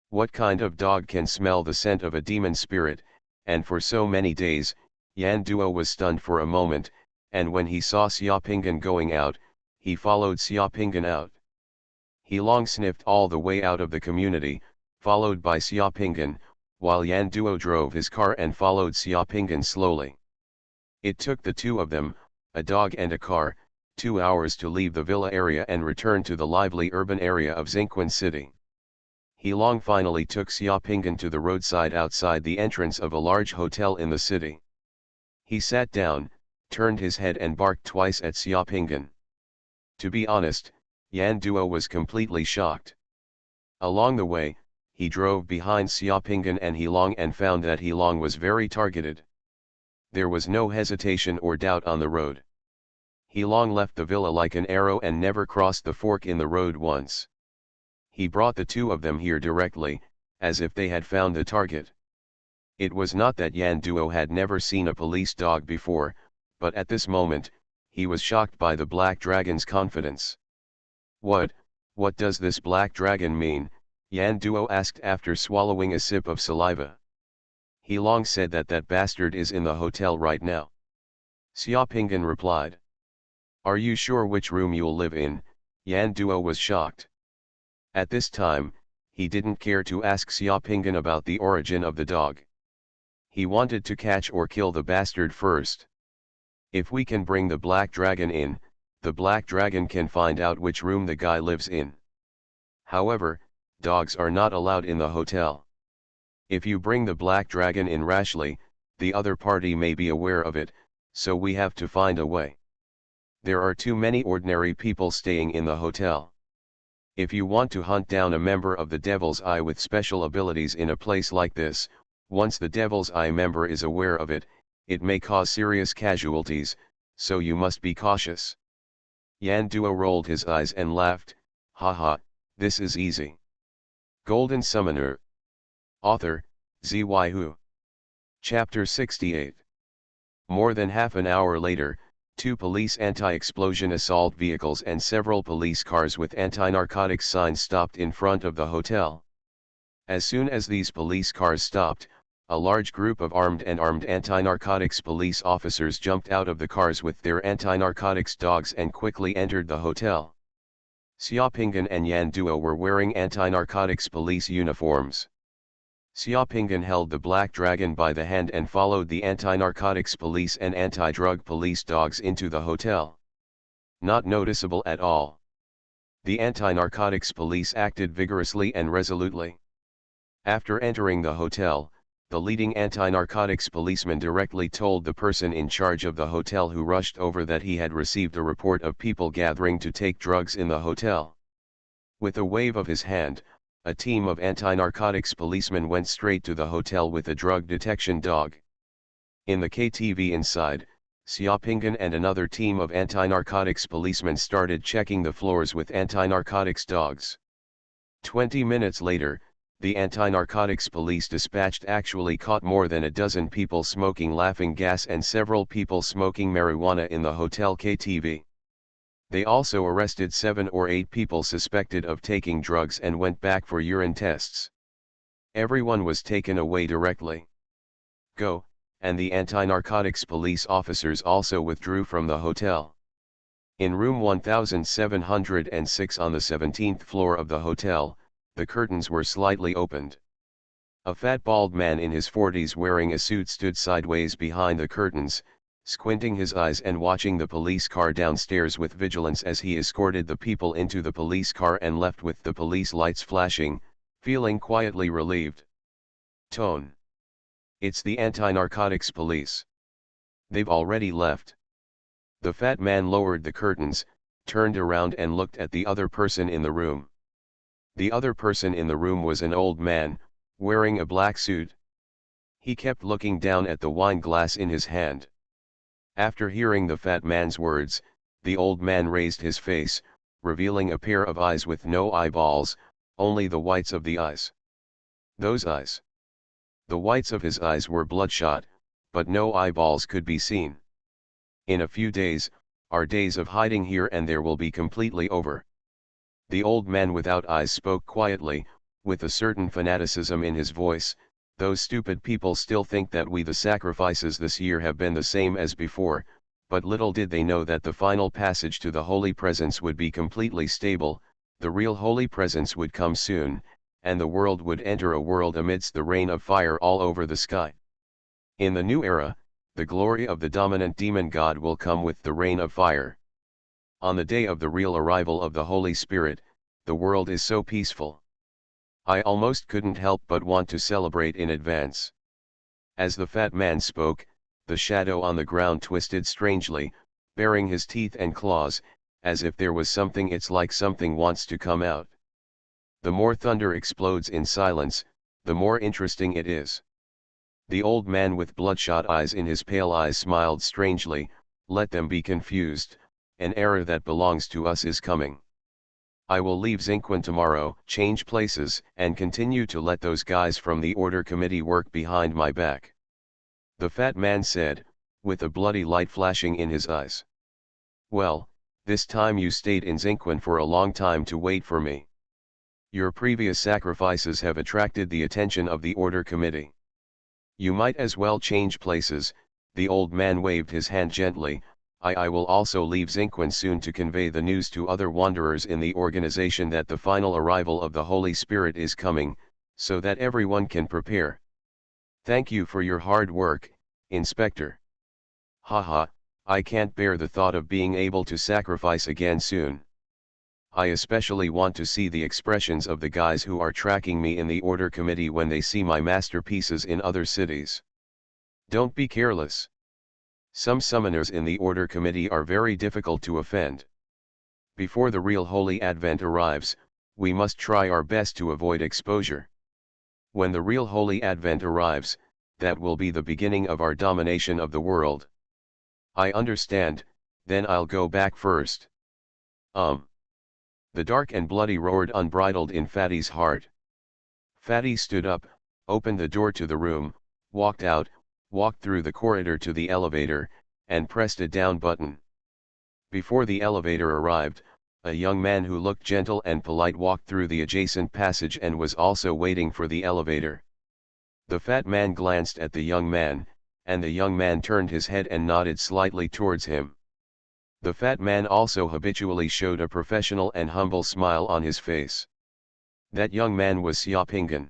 What kind of dog can smell the scent of a demon spirit? And for so many days, Yan Duo was stunned for a moment, and when he saw Xiaoping'an going out, he followed Xiaoping'an out. Heilong sniffed all the way out of the community, followed by Xiaoping'an, while Yan Duo drove his car and followed Xiaoping'an slowly. It took the two of them, a dog and a car, 2 hours to leave the villa area and return to the lively urban area of Xingquan City. Heilong finally took Xiaoping'an to the roadside outside the entrance of a large hotel in the city. He sat down, turned his head and barked twice at Xiaoping'an. To be honest, Yan Duo was completely shocked. Along the way, he drove behind Xiaoping'an and Heilong and found that Heilong was very targeted. There was no hesitation or doubt on the road. He long left the villa like an arrow and never crossed the fork in the road once. He brought the two of them here directly, as if they had found the target. It was not that Yan Duo had never seen a police dog before, but at this moment, he was shocked by the black dragon's confidence. What does this black dragon mean? Yan Duo asked after swallowing a sip of saliva. He long said that bastard is in the hotel right now. Xiaopingan replied. Are you sure which room you'll live in? Yan Duo was shocked. At this time, he didn't care to ask Xiaopingan about the origin of the dog. He wanted to catch or kill the bastard first. If we can bring the black dragon in, the black dragon can find out which room the guy lives in. However, dogs are not allowed in the hotel. If you bring the black dragon in rashly, the other party may be aware of it, so we have to find a way. There are too many ordinary people staying in the hotel. If you want to hunt down a member of the Devil's Eye with special abilities in a place like this, once the Devil's Eye member is aware of it, it may cause serious casualties, so you must be cautious. Yan Duo rolled his eyes and laughed, haha, this is easy. Golden Summoner. Author, Xuanhuan. Chapter 68. More than half an hour later, 2 police anti-explosion assault vehicles and several police cars with anti-narcotics signs stopped in front of the hotel. As soon as these police cars stopped, a large group of armed anti-narcotics police officers jumped out of the cars with their anti-narcotics dogs and quickly entered the hotel. Xiaopingan and Yan Duo were wearing anti-narcotics police uniforms. Xiaopingan held the black dragon by the hand and followed the anti-narcotics police and anti-drug police dogs into the hotel. Not noticeable at all. The anti-narcotics police acted vigorously and resolutely. After entering the hotel, the leading anti-narcotics policeman directly told the person in charge of the hotel who rushed over that he had received a report of people gathering to take drugs in the hotel. With a wave of his hand, a team of anti-narcotics policemen went straight to the hotel with a drug detection dog. In the KTV inside, Xiaopingan and another team of anti-narcotics policemen started checking the floors with anti-narcotics dogs. 20 minutes later, the anti-narcotics police dispatched actually caught more than a dozen people smoking laughing gas and several people smoking marijuana in the hotel KTV. They also arrested 7 or 8 people suspected of taking drugs and went back for urine tests. Everyone was taken away directly. Go, and the anti-narcotics police officers also withdrew from the hotel. In room 1706 on the 17th floor of the hotel, the curtains were slightly opened. A fat bald man in his 40s wearing a suit stood sideways behind the curtains, squinting his eyes and watching the police car downstairs with vigilance as he escorted the people into the police car and left with the police lights flashing, feeling quietly relieved. Tone. It's the anti-narcotics police. They've already left. The fat man lowered the curtains, turned around and looked at the other person in the room. The other person in the room was an old man, wearing a black suit. He kept looking down at the wine glass in his hand. After hearing the fat man's words, the old man raised his face, revealing a pair of eyes with no eyeballs, only the whites of the eyes. Those eyes. The whites of his eyes were bloodshot, but no eyeballs could be seen. In a few days, our days of hiding here and there will be completely over. The old man without eyes spoke quietly, with a certain fanaticism in his voice. Those stupid people still think that the sacrifices this year have been the same as before, but little did they know that the final passage to the Holy Presence would be completely stable, the real Holy Presence would come soon, and the world would enter a world amidst the rain of fire all over the sky. In the new era, the glory of the dominant demon god will come with the rain of fire. On the day of the real arrival of the Holy Spirit, the world is so peaceful. I almost couldn't help but want to celebrate in advance. As the fat man spoke, the shadow on the ground twisted strangely, baring his teeth and claws, as if there was something it's like something wants to come out. The more thunder explodes in silence, the more interesting it is. The old man with bloodshot eyes in his pale eyes smiled strangely. Let them be confused, an era that belongs to us is coming. I will leave Xinquan tomorrow, change places, and continue to let those guys from the order committee work behind my back. The fat man said, with a bloody light flashing in his eyes. Well, this time you stayed in Xinquan for a long time to wait for me. Your previous sacrifices have attracted the attention of the order committee. You might as well change places. The old man waved his hand gently. I will also leave Xinquan soon to convey the news to other wanderers in the organization that the final arrival of the Holy Spirit is coming, so that everyone can prepare. Thank you for your hard work, Inspector. Haha, I can't bear the thought of being able to sacrifice again soon. I especially want to see the expressions of the guys who are tracking me in the order committee when they see my masterpieces in other cities. Don't be careless. Some summoners in the order committee are very difficult to offend. Before the real Holy Advent arrives, we must try our best to avoid exposure. When the real Holy Advent arrives, that will be the beginning of our domination of the world. I understand, then I'll go back first. The dark and bloody roared unbridled in Fatty's heart. Fatty stood up, opened the door to the room, walked out, walked through the corridor to the elevator, and pressed a down button. Before the elevator arrived, a young man who looked gentle and polite walked through the adjacent passage and was also waiting for the elevator. The fat man glanced at the young man, and the young man turned his head and nodded slightly towards him. The fat man also habitually showed a professional and humble smile on his face. That young man was Xiaopingan.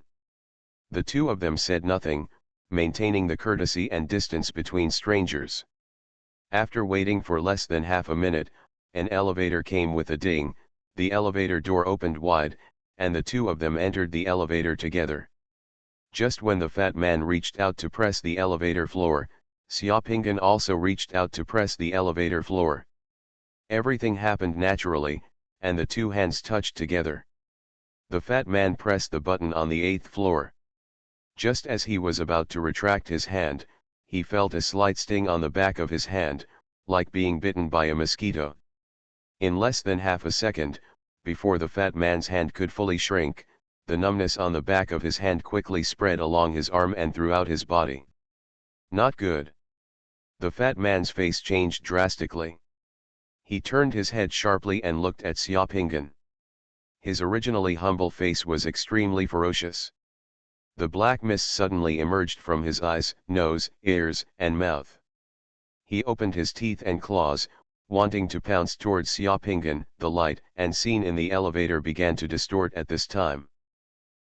The two of them said nothing, maintaining the courtesy and distance between strangers. After waiting for less than half a minute, an elevator came with a ding, the elevator door opened wide, and the two of them entered the elevator together. Just when the fat man reached out to press the elevator floor, Xiaopingan also reached out to press the elevator floor. Everything happened naturally, and the two hands touched together. The fat man pressed the button on the 8th floor. Just as he was about to retract his hand, he felt a slight sting on the back of his hand, like being bitten by a mosquito. In less than half a second, before the fat man's hand could fully shrink, the numbness on the back of his hand quickly spread along his arm and throughout his body. Not good. The fat man's face changed drastically. He turned his head sharply and looked at Xiaopingan. His originally humble face was extremely ferocious. The black mist suddenly emerged from his eyes, nose, ears, and mouth. He opened his teeth and claws, wanting to pounce towards Xiaopingan. The light and scene in the elevator began to distort at this time.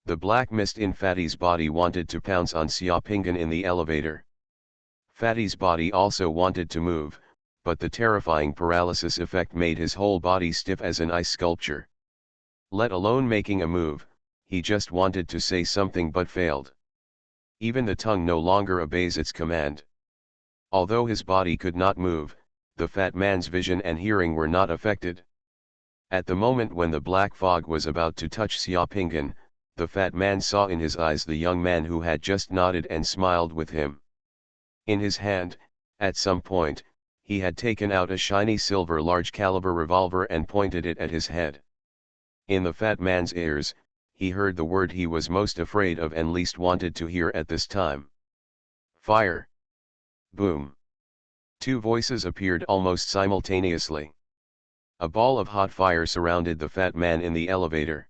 The black mist in Fatty's body wanted to pounce on Xiaopingan in the elevator. Fatty's body also wanted to move, but the terrifying paralysis effect made his whole body stiff as an ice sculpture. Let alone making a move, he just wanted to say something but failed. Even the tongue no longer obeys its command. Although his body could not move, the fat man's vision and hearing were not affected. At the moment when the black fog was about to touch Xiaopingan, the fat man saw in his eyes the young man who had just nodded and smiled with him. In his hand, at some point, he had taken out a shiny silver large-caliber revolver and pointed it at his head. In the fat man's ears, he heard the word he was most afraid of and least wanted to hear at this time. Fire! Boom! Two voices appeared almost simultaneously. A ball of hot fire surrounded the fat man in the elevator.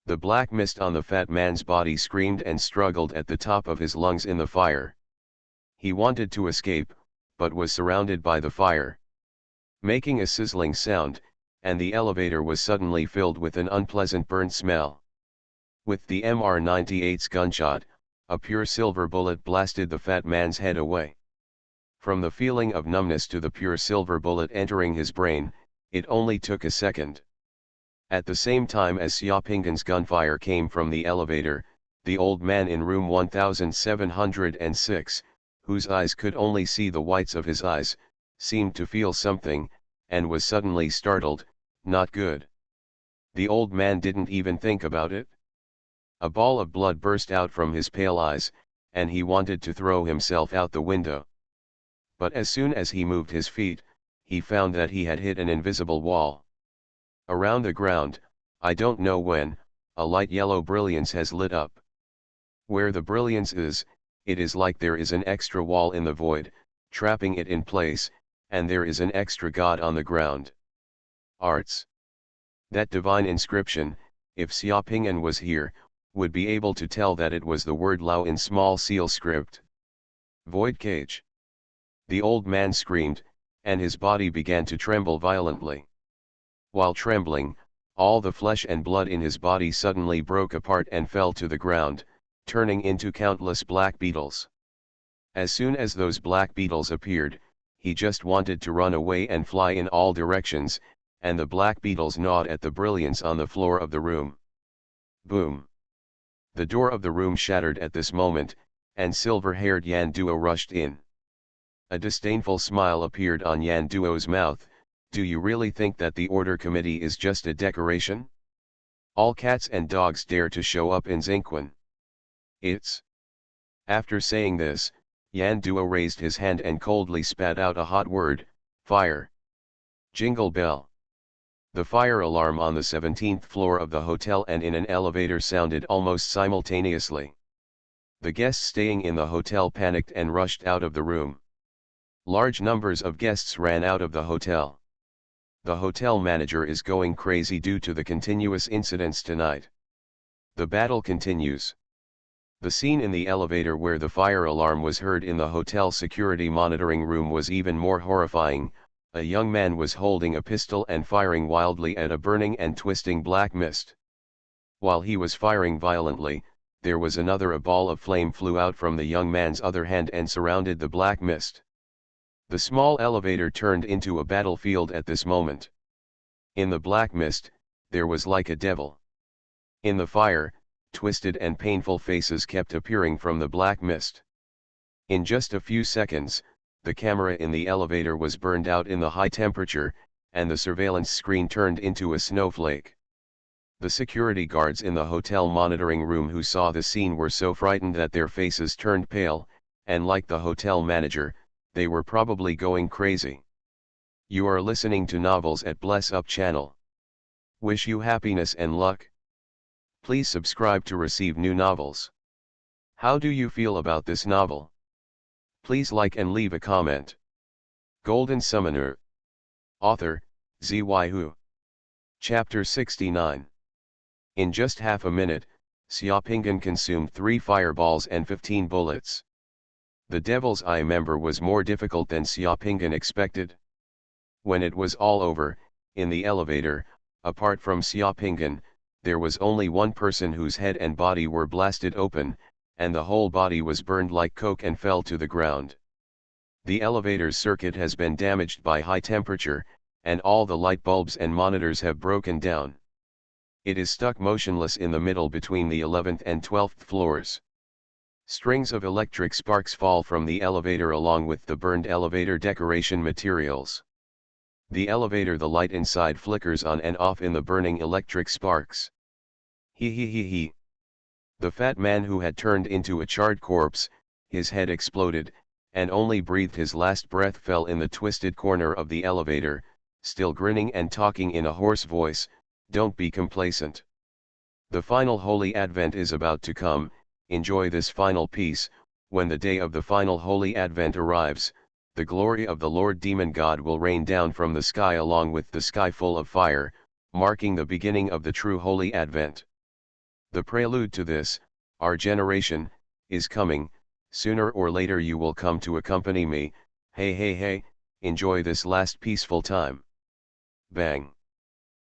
The black mist on the fat man's body screamed and struggled at the top of his lungs in the fire. He wanted to escape, but was surrounded by the fire, making a sizzling sound, and the elevator was suddenly filled with an unpleasant burnt smell. With the MR-98's gunshot, a pure silver bullet blasted the fat man's head away. From the feeling of numbness to the pure silver bullet entering his brain, it only took a second. At the same time as Xiaopingan's gunfire came from the elevator, the old man in room 1706, whose eyes could only see the whites of his eyes, seemed to feel something, and was suddenly startled. Not good. The old man didn't even think about it. A ball of blood burst out from his pale eyes, and he wanted to throw himself out the window. But as soon as he moved his feet, he found that he had hit an invisible wall. Around the ground, I don't know when, a light yellow brilliance has lit up. Where the brilliance is, it is like there is an extra wall in the void, trapping it in place, and there is an extra god on the ground. Arts. That divine inscription, if Xiaoping'an was here, would be able to tell that it was the word Lao in small seal script. Void cage. The old man screamed, and his body began to tremble violently. While trembling, all the flesh and blood in his body suddenly broke apart and fell to the ground, turning into countless black beetles. As soon as those black beetles appeared, he just wanted to run away and fly in all directions, and the black beetles gnawed at the brilliance on the floor of the room. Boom! The door of the room shattered at this moment, and silver-haired Yan Duo rushed in. A disdainful smile appeared on Yan Duo's mouth. Do you really think that the order committee is just a decoration? All cats and dogs dare to show up in Xingquan. It's... After saying this, Yan Duo raised his hand and coldly spat out a hot word, fire. Jingle bell. The fire alarm on the 17th floor of the hotel and in an elevator sounded almost simultaneously. The guests staying in the hotel panicked and rushed out of the room. Large numbers of guests ran out of the hotel. The hotel manager is going crazy due to the continuous incidents tonight. The battle continues. The scene in the elevator where the fire alarm was heard in the hotel security monitoring room was even more horrifying. A young man was holding a pistol and firing wildly at a burning and twisting black mist. While he was firing violently, there was a ball of flame flew out from the young man's other hand and surrounded the black mist. The small elevator turned into a battlefield at this moment. In the black mist, there was like a devil. In the fire, twisted and painful faces kept appearing from the black mist. In just a few seconds, the camera in the elevator was burned out in the high temperature, and the surveillance screen turned into a snowflake. The security guards in the hotel monitoring room who saw the scene were so frightened that their faces turned pale, and like the hotel manager, they were probably going crazy. You are listening to Novels at Bless Up channel. Wish you happiness and luck. Please subscribe to receive new novels. How do you feel about this novel? Please like and leave a comment. Golden Summoner. Author, Xuanhuan. Chapter 69. In just half a minute, Xiaoping'an consumed 3 fireballs and 15 bullets. The Devil's Eye member was more difficult than Xiaoping'an expected. When it was all over, in the elevator, apart from Xiaoping'an, there was only one person whose head and body were blasted open, and the whole body was burned like coke and fell to the ground. The elevator's circuit has been damaged by high temperature, and all the light bulbs and monitors have broken down. It is stuck motionless in the middle between the 11th and 12th floors. Strings of electric sparks fall from the elevator along with the burned elevator decoration materials. The light inside flickers on and off in the burning electric sparks. He. The fat man who had turned into a charred corpse, his head exploded, and only breathed his last breath fell in the twisted corner of the elevator, still grinning and talking in a hoarse voice, "Don't be complacent. The final Holy Advent is about to come, enjoy this final peace. When the day of the final Holy Advent arrives, the glory of the Lord Demon God will rain down from the sky along with the sky full of fire, marking the beginning of the true Holy Advent. The prelude to this, our generation, is coming. Sooner or later you will come to accompany me. Hey, enjoy this last peaceful time." Bang!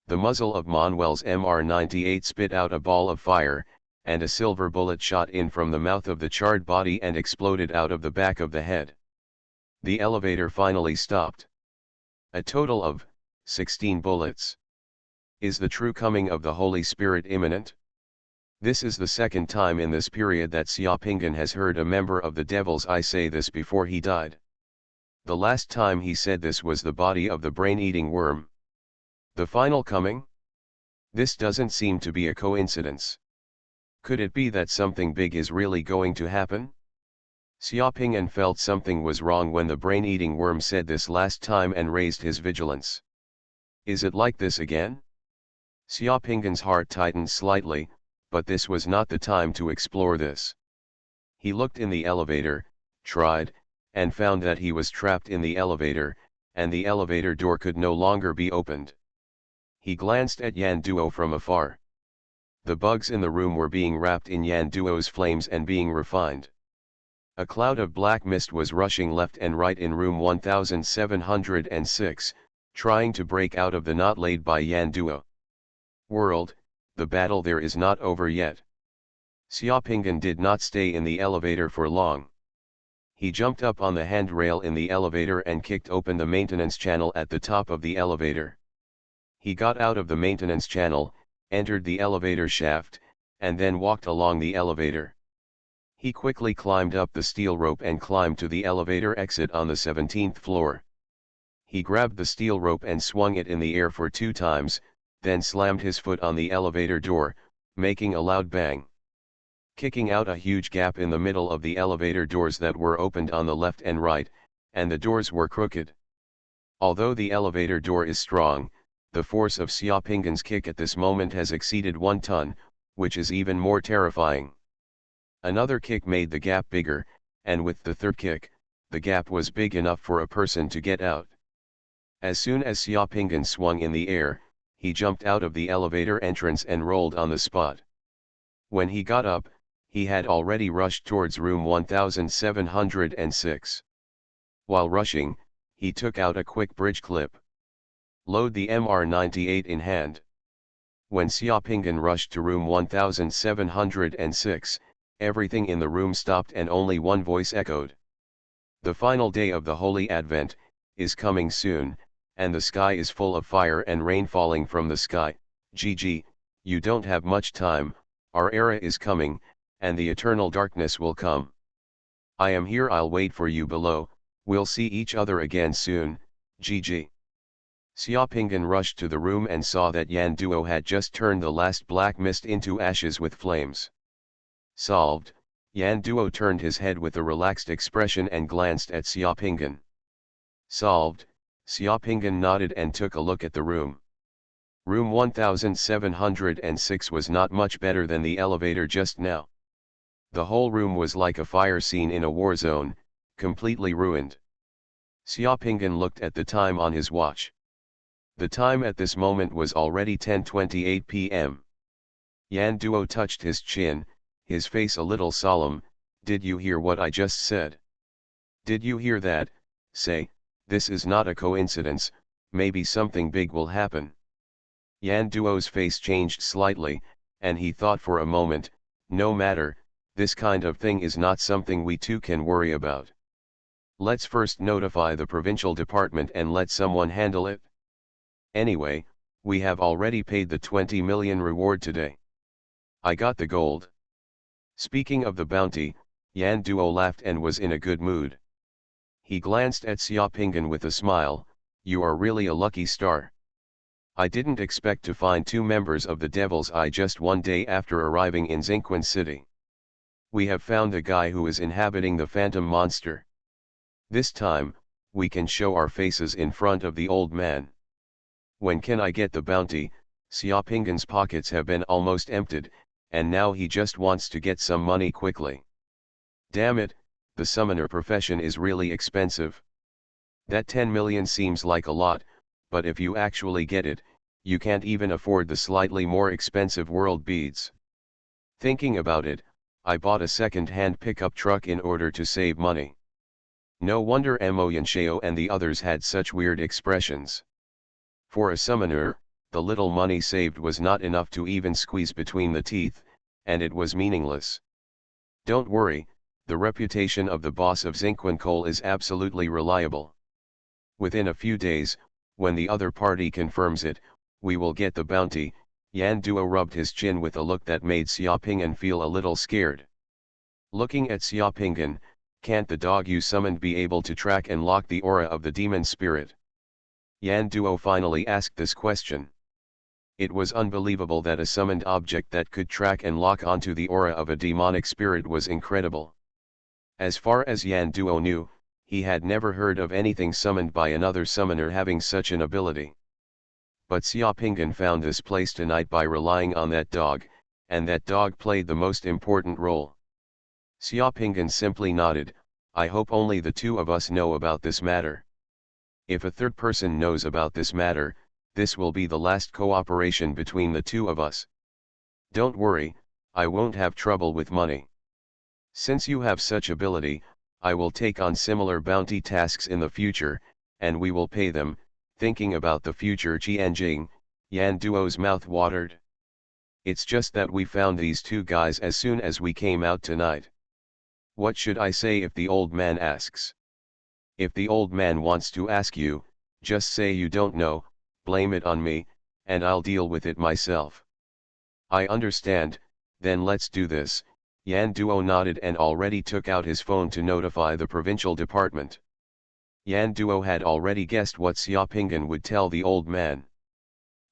The muzzle of Manuel's MR98 spit out a ball of fire, and a silver bullet shot in from the mouth of the charred body and exploded out of the back of the head. The elevator finally stopped. A total of 16 bullets. Is the true coming of the Holy Spirit imminent? This is the second time in this period that Xiaoping'an has heard a member of the Devil's Eye say this before he died. The last time he said this was the body of the brain-eating worm. The final coming? This doesn't seem to be a coincidence. Could it be that something big is really going to happen? Xiaoping'an felt something was wrong when the brain-eating worm said this last time and raised his vigilance. Is it like this again? Xiaoping'an's heart tightened slightly, but this was not the time to explore this. He looked in the elevator, tried, and found that he was trapped in the elevator, and the elevator door could no longer be opened. He glanced at Yan Duo from afar. The bugs in the room were being wrapped in Yan Duo's flames and being refined. A cloud of black mist was rushing left and right in room 1706, trying to break out of the knot laid by Yan Duo. World, the battle there is not over yet. Xiaoping'an did not stay in the elevator for long. He jumped up on the handrail in the elevator and kicked open the maintenance channel at the top of the elevator. He got out of the maintenance channel, entered the elevator shaft, and then walked along the elevator. He quickly climbed up the steel rope and climbed to the elevator exit on the 17th floor. He grabbed the steel rope and swung it in the air for 2 times, then slammed his foot on the elevator door, making a loud bang, kicking out a huge gap in the middle of the elevator doors that were opened on the left and right, and the doors were crooked. Although the elevator door is strong, the force of Xiaoping'an's kick at this moment has exceeded 1 ton, which is even more terrifying. Another kick made the gap bigger, and with the third kick, the gap was big enough for a person to get out. As soon as Xiaoping'an swung in the air, he jumped out of the elevator entrance and rolled on the spot. When he got up, he had already rushed towards room 1706. While rushing, he took out a quick bridge clip. Load the MR98 in hand. When Xiaoping'an rushed to room 1706, everything in the room stopped and only one voice echoed. The final day of the Holy Advent is coming soon, and the sky is full of fire and rain falling from the sky. GG, you don't have much time, our era is coming, and the eternal darkness will come. I am here, I'll wait for you below, we'll see each other again soon, GG. Xiaoping'an rushed to the room and saw that Yan Duo had just turned the last black mist into ashes with flames. Solved, Yan Duo turned his head with a relaxed expression and glanced at Xiaoping'an. Solved, Xiaoping'an nodded and took a look at the room. Room 1706 was not much better than the elevator just now. The whole room was like a fire scene in a war zone, completely ruined. Xiaoping'an looked at the time on his watch. The time at this moment was already 10:28 p.m. Yan Duo touched his chin, his face a little solemn. Did you hear what I just said? Did you hear that? Say, this is not a coincidence, maybe something big will happen. Yan Duo's face changed slightly, and he thought for a moment, no matter, this kind of thing is not something we two can worry about. Let's first notify the provincial department and let someone handle it. Anyway, we have already paid the 20 million reward today. I got the gold. Speaking of the bounty, Yan Duo laughed and was in a good mood. He glanced at Xiaoping'an with a smile. You are really a lucky star. I didn't expect to find 2 members of the Devil's Eye just one day after arriving in Xinquan City. We have found the guy who is inhabiting the phantom monster. This time, we can show our faces in front of the old man. When can I get the bounty? Xiaoping'an's pockets have been almost emptied, and now he just wants to get some money quickly. Damn it, the summoner profession is really expensive. That 10 million seems like a lot, but if you actually get it, you can't even afford the slightly more expensive world beads. Thinking about it, I bought a second-hand pickup truck in order to save money. No wonder Mo Yanshao and the others had such weird expressions. For a summoner, the little money saved was not enough to even squeeze between the teeth, and it was meaningless. Don't worry, the reputation of the boss of Xinquan Coal is absolutely reliable. Within a few days, when the other party confirms it, we will get the bounty. Yan Duo rubbed his chin with a look that made Xiaoping'an feel a little scared. Looking at Xiaoping'an, can't the dog you summoned be able to track and lock the aura of the demon spirit? Yan Duo finally asked this question. It was unbelievable that a summoned object that could track and lock onto the aura of a demonic spirit was incredible. As far as Yan Duo knew, he had never heard of anything summoned by another summoner having such an ability. But Xiaopinggan found this place tonight by relying on that dog, and that dog played the most important role. Xiaopinggan simply nodded. I hope only the two of us know about this matter. If a third person knows about this matter, this will be the last cooperation between the two of us. Don't worry, I won't have trouble with money. Since you have such ability, I will take on similar bounty tasks in the future, and we will pay them. Thinking about the future Qianjing, Yan Duo's mouth watered. It's just that we found these two guys as soon as we came out tonight. What should I say if the old man asks? If the old man wants to ask you, just say you don't know, blame it on me, and I'll deal with it myself. I understand, then let's do this. Yan Duo nodded and already took out his phone to notify the provincial department. Yan Duo had already guessed what Xiaopinggan would tell the old man.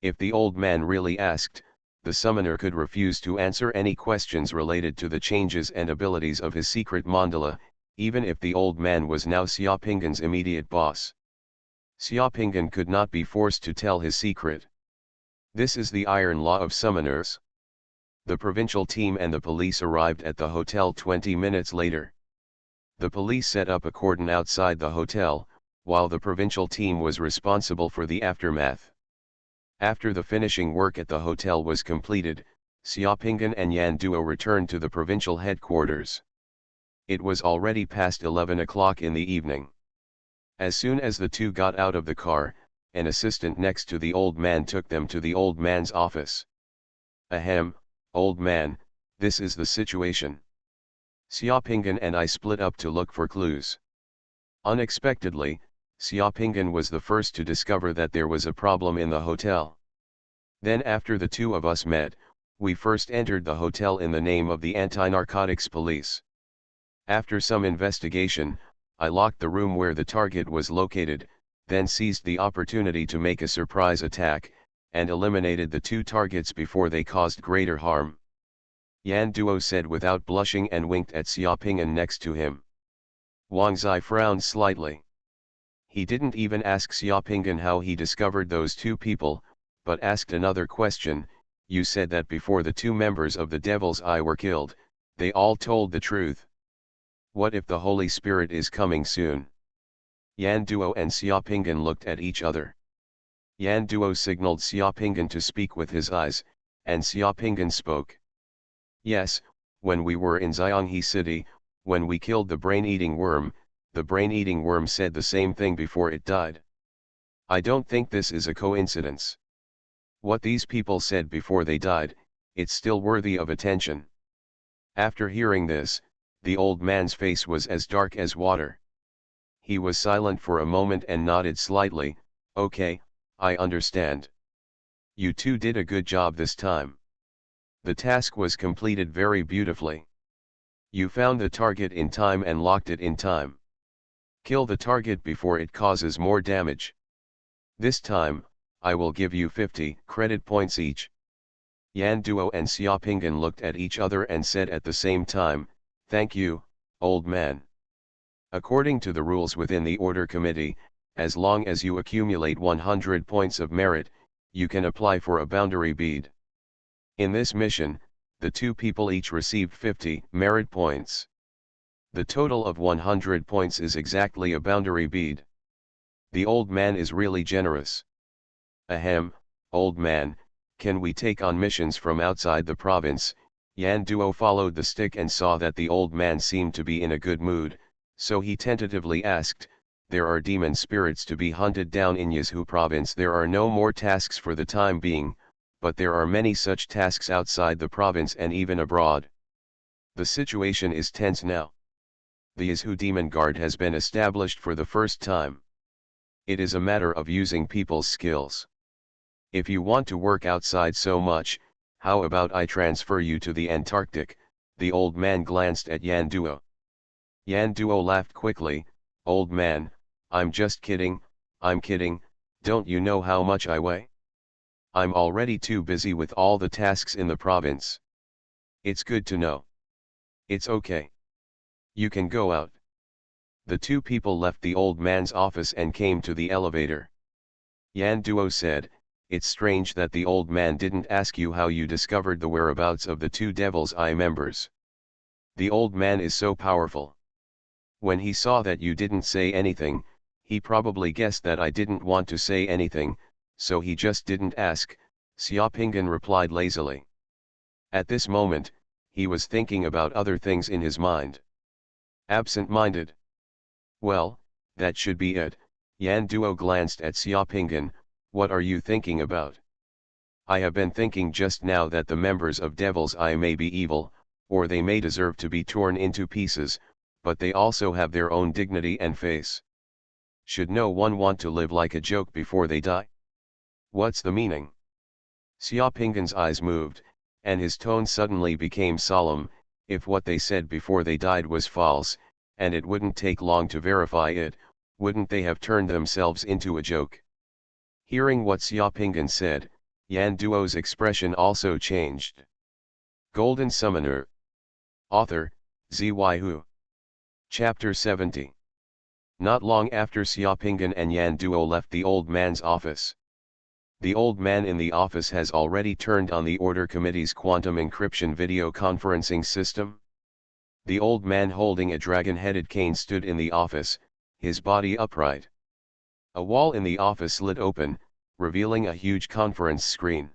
If the old man really asked, the summoner could refuse to answer any questions related to the changes and abilities of his secret mandala, even if the old man was now Xiaopinggan's immediate boss. Xiaopinggan could not be forced to tell his secret. This is the iron law of summoners. The provincial team and the police arrived at the hotel 20 minutes later. The police set up a cordon outside the hotel, while the provincial team was responsible for the aftermath. After the finishing work at the hotel was completed, Xiaopinggan and Yan Duo returned to the provincial headquarters. It was already past 11 o'clock in the evening. As soon as the two got out of the car, an assistant next to the old man took them to the old man's office. Ahem, old man, this is the situation. Xiaopinggan and I split up to look for clues. Unexpectedly, Xiaopinggan was the first to discover that there was a problem in the hotel. Then after the two of us met, we first entered the hotel in the name of the anti-narcotics police. After some investigation, I locked the room where the target was located, then seized the opportunity to make a surprise attack, and eliminated the two targets before they caused greater harm. Yan Duo said without blushing and winked at Xiaopinggan next to him. Wang Zai frowned slightly. He didn't even ask Xiaopinggan how he discovered those two people, but asked another question. You said that before the two members of the Devil's Eye were killed, they all told the truth. What if the Holy Spirit is coming soon? Yan Duo and Xiaopinggan looked at each other. Yan Duo signaled Xiaopinggan to speak with his eyes, and Xiaopinggan spoke. Yes, when we were in Xianghe City, when we killed the brain-eating worm, the brain-eating worm said the same thing before it died. I don't think this is a coincidence. What these people said before they died, it's still worthy of attention. After hearing this, the old man's face was as dark as water. He was silent for a moment and nodded slightly. Okay, I understand. You two did a good job this time. The task was completed very beautifully. You found the target in time and locked it in time. Kill the target before it causes more damage. This time, I will give you 50 credit points each. Yan Duo and Xiaopinggan looked at each other and said at the same time, thank you, old man. According to the rules within the Order Committee, as long as you accumulate 100 points of merit, you can apply for a boundary bead. In this mission, the two people each received 50 merit points. The total of 100 points is exactly a boundary bead. The old man is really generous. Ahem, old man, can we take on missions from outside the province? Yan Duo followed the stick and saw that the old man seemed to be in a good mood, so he tentatively asked, there are demon spirits to be hunted down in Yazhu province. There are no more tasks for the time being, but there are many such tasks outside the province and even abroad. The situation is tense now. The Yazhu Demon Guard has been established for the first time. It is a matter of using people's skills. If you want to work outside so much, how about I transfer you to the Antarctic? The old man glanced at Yan Duo. Yan Duo laughed quickly. Old man, I'm just kidding, I'm kidding, don't you know how much I weigh? I'm already too busy with all the tasks in the province. It's good to know. It's okay. You can go out. The two people left the old man's office and came to the elevator. Yan Duo said, "It's strange that the old man didn't ask you how you discovered the whereabouts of the two Devil's Eye members. The old man is so powerful. When he saw that you didn't say anything, he probably guessed that I didn't want to say anything, so he just didn't ask," Xiaopingan replied lazily. At this moment, he was thinking about other things in his mind. Absent-minded. "Well, that should be it." Yan Duo glanced at Xiaopingan. "What are you thinking about?" "I have been thinking just now that the members of Devil's Eye may be evil, or they may deserve to be torn into pieces, but they also have their own dignity and face. Should no one want to live like a joke before they die? What's the meaning?" Xiaopingan's eyes moved, and his tone suddenly became solemn. If what they said before they died was false, and it wouldn't take long to verify it, wouldn't they have turned themselves into a joke? Hearing what Xiaopingan said, Yan Duo's expression also changed. Golden Summoner. Author, Xuanhuan. Chapter 70. Not long after Xiaopingan and Yan Duo left the old man's office. The old man in the office has already turned on the Order Committee's quantum encryption video conferencing system. The old man holding a dragon-headed cane stood in the office, his body upright. A wall in the office lit open, revealing a huge conference screen.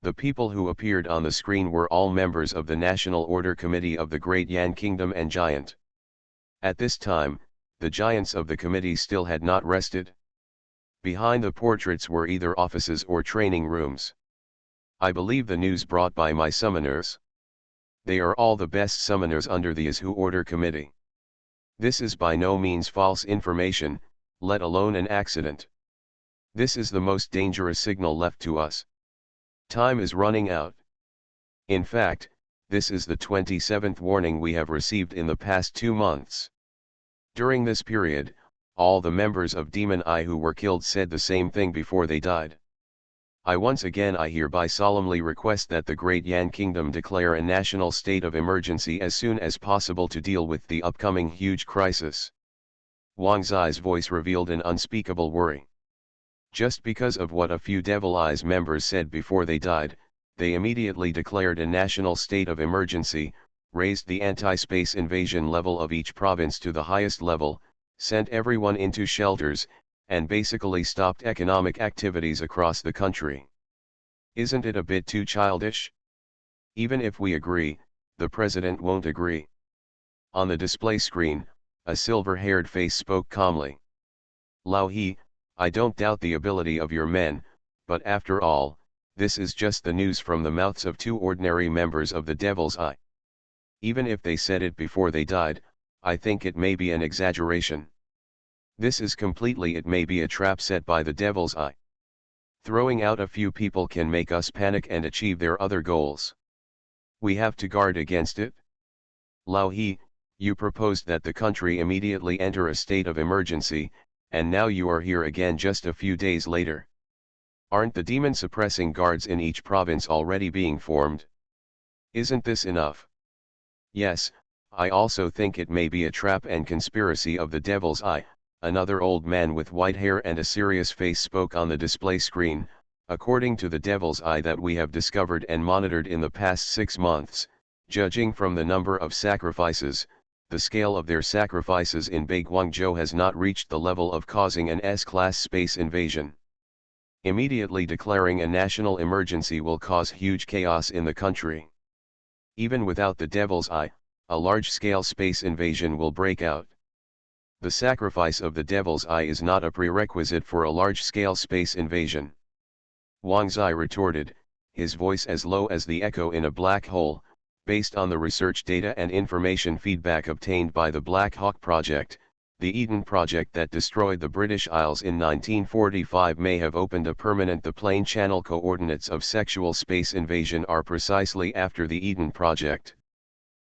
The people who appeared on the screen were all members of the National Order Committee of the Great Yan Kingdom and Giant. At this time, the giants of the committee still had not rested. Behind the portraits were either offices or training rooms. "I believe the news brought by my summoners. They are all the best summoners under the Yahoo Order Committee. This is by no means false information, let alone an accident. This is the most dangerous signal left to us. Time is running out. In fact, this is the 27th warning we have received in the past 2 months. During this period, all the members of Demon Eye who were killed said the same thing before they died. I hereby solemnly request that the Great Yan Kingdom declare a national state of emergency as soon as possible to deal with the upcoming huge crisis." Wang Zai's voice revealed an unspeakable worry. Just because of what a few Devil Eyes members said before they died, they immediately declared a national state of emergency, raised the anti-space invasion level of each province to the highest level, sent everyone into shelters, and basically stopped economic activities across the country. Isn't it a bit too childish? Even if we agree, the president won't agree. On the display screen, a silver-haired face spoke calmly. "Lao He, I don't doubt the ability of your men, but after all, this is just the news from the mouths of 2 ordinary members of the Devil's Eye. Even if they said it before they died, I think it may be an exaggeration. It may be a trap set by the Devil's Eye. Throwing out a few people can make us panic and achieve their other goals. We have to guard against it. Lao He, you proposed that the country immediately enter a state of emergency, and now you are here again just a few days later. Aren't the demon suppressing guards in each province already being formed? Isn't this enough?" "Yes, I also think it may be a trap and conspiracy of the Devil's Eye," another old man with white hair and a serious face spoke on the display screen. "According to the Devil's Eye that we have discovered and monitored in the past 6 months, judging from the number of sacrifices, the scale of their sacrifices in Guangzhou has not reached the level of causing an S-class space invasion. Immediately declaring a national emergency will cause huge chaos in the country. Even without the Devil's Eye, a large-scale space invasion will break out. The sacrifice of the Devil's Eye is not a prerequisite for a large-scale space invasion." Wang Zai retorted, his voice as low as the echo in a black hole. "Based on the research data and information feedback obtained by the Black Hawk Project, the Eden Project that destroyed the British Isles in 1945 may have opened a permanent. The plane channel coordinates of sexual space invasion are precisely after the Eden Project.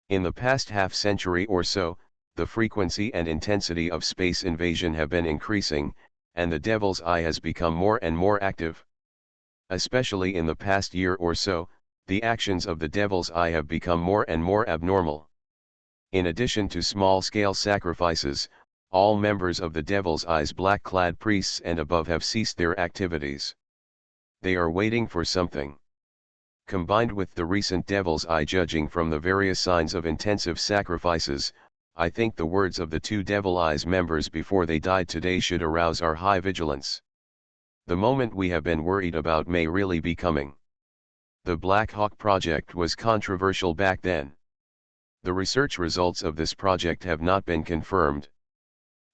In the past half-century or so, the frequency and intensity of space invasion have been increasing, and the Devil's Eye has become more and more active. Especially in the past year or so, the actions of the Devil's Eye have become more and more abnormal. In addition to small-scale sacrifices, all members of the Devil's Eye's black-clad priests and above have ceased their activities. They are waiting for something. Combined with the recent Devil's Eye judging from the various signs of intensive sacrifices, I think the words of the two Devil Eye's members before they died today should arouse our high vigilance. The moment we have been worried about may really be coming. The Black Hawk project was controversial back then. The research results of this project have not been confirmed.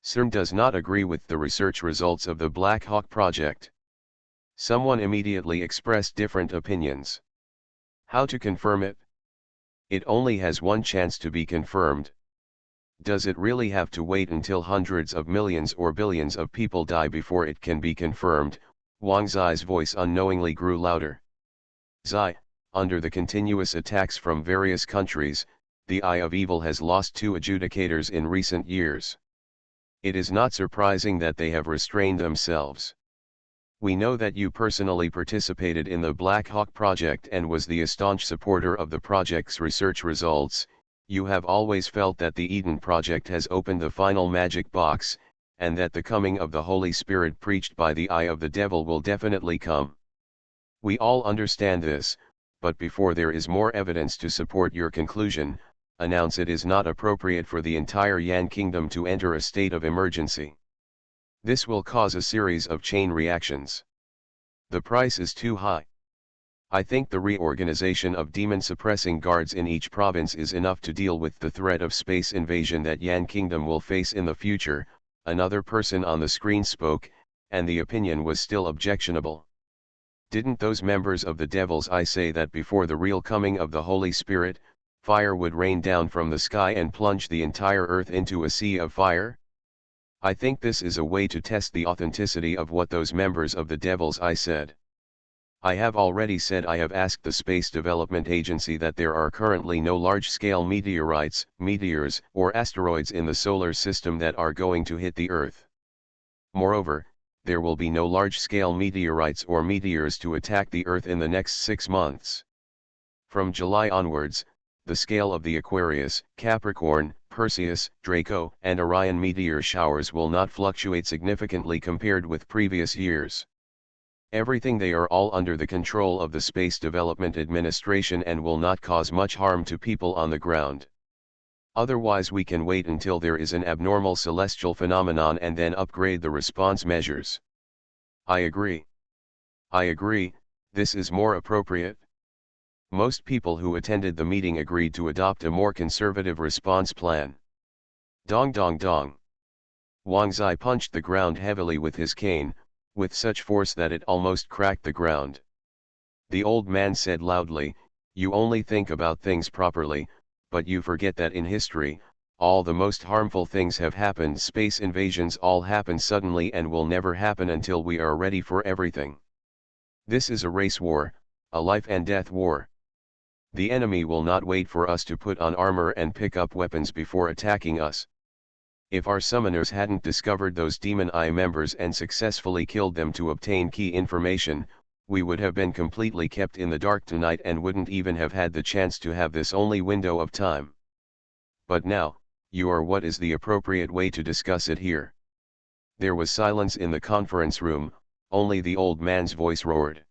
CERN does not agree with the research results of the Black Hawk project. Someone immediately expressed different opinions. How to confirm it? It only has one chance to be confirmed. Does it really have to wait until hundreds of millions or billions of people die before it can be confirmed? Wang Zai's voice unknowingly grew louder. Zai, under the continuous attacks from various countries, the Eye of Evil has lost 2 adjudicators in recent years. It is not surprising that they have restrained themselves. We know that you personally participated in the Black Hawk project and was the staunch supporter of the project's research results. You have always felt that the Eden project has opened the final magic box, and that the coming of the Holy Spirit preached by the Eye of the Devil will definitely come. We all understand this, but before there is more evidence to support your conclusion, announce it is not appropriate for the entire Yan Kingdom to enter a state of emergency. This will cause a series of chain reactions. The price is too high. I think the reorganization of demon-suppressing guards in each province is enough to deal with the threat of space invasion that Yan Kingdom will face in the future. Another person on the screen spoke, and the opinion was still objectionable. Didn't those members of the Devil's Eye say that before the real coming of the Holy Spirit, fire would rain down from the sky and plunge the entire earth into a sea of fire? I think this is a way to test the authenticity of what those members of the Devil's Eye said. I have already said I have asked the Space Development Agency that there are currently no large-scale meteorites, meteors, or asteroids in the solar system that are going to hit the Earth. Moreover, there will be no large-scale meteorites or meteors to attack the Earth in the next 6 months. From July onwards, the scale of the Aquarius, Capricorn, Perseus, Draco, and Orion meteor showers will not fluctuate significantly compared with previous years. Everything they are all under the control of the Space Development Administration and will not cause much harm to people on the ground. Otherwise we can wait until there is an abnormal celestial phenomenon and then upgrade the response measures. I agree. This is more appropriate. Most people who attended the meeting agreed to adopt a more conservative response plan. Dong dong dong. Wang Zai punched the ground heavily with his cane, with such force that it almost cracked the ground. The old man said loudly, "You only think about things properly, but you forget that in history, all the most harmful things have happened. Space invasions all happen suddenly and will never happen until we are ready for everything. This is a race war, a life and death war. The enemy will not wait for us to put on armor and pick up weapons before attacking us. If our summoners hadn't discovered those Demon Eye members and successfully killed them to obtain key information, we would have been completely kept in the dark tonight and wouldn't even have had the chance to have this only window of time. But now, you are what is the appropriate way to discuss it here." There was silence in the conference room, only the old man's voice roared.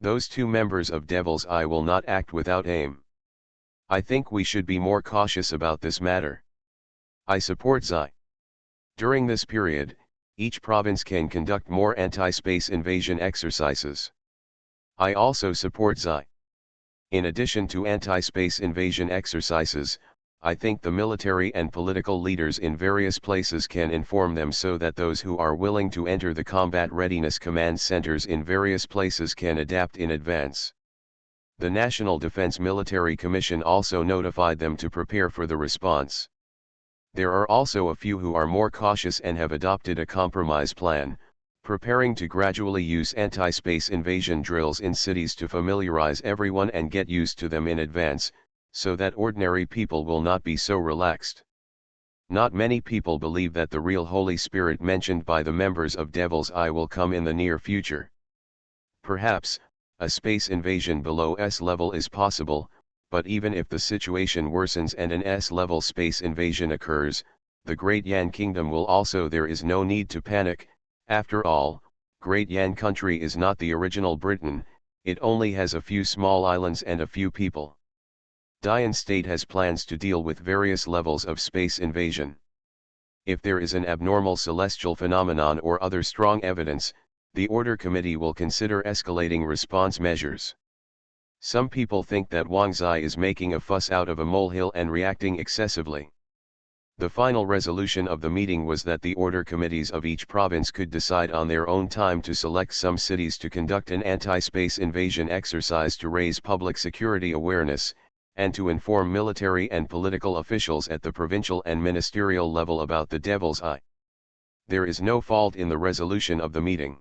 "Those 2 members of Devil's Eye will not act without aim. I think we should be more cautious about this matter. I support Zai. During this period, each province can conduct more anti-space invasion exercises. I also support Zai. In addition to anti-space invasion exercises, I think the military and political leaders in various places can inform them so that those who are willing to enter the combat readiness command centers in various places can adapt in advance. The National Defense Military Commission also notified them to prepare for the response. There are also a few who are more cautious and have adopted a compromise plan, preparing to gradually use anti-space invasion drills in cities to familiarize everyone and get used to them in advance, so that ordinary people will not be so relaxed. Not many people believe that the real Holy Spirit mentioned by the members of Devil's Eye will come in the near future. Perhaps, a space invasion below S level is possible, but even if the situation worsens and an S-level space invasion occurs, the Great Yan Kingdom will also. There is no need to panic. After all, Great Yan country is not the original Britain, it only has a few small islands and a few people. Dian State has plans to deal with various levels of space invasion. If there is an abnormal celestial phenomenon or other strong evidence, the Order Committee will consider escalating response measures. Some people think that Wang Zai is making a fuss out of a molehill and reacting excessively. The final resolution of the meeting was that the order committees of each province could decide on their own time to select some cities to conduct an anti-space invasion exercise to raise public security awareness, and to inform military and political officials at the provincial and ministerial level about the Devil's Eye. There is no fault in the resolution of the meeting.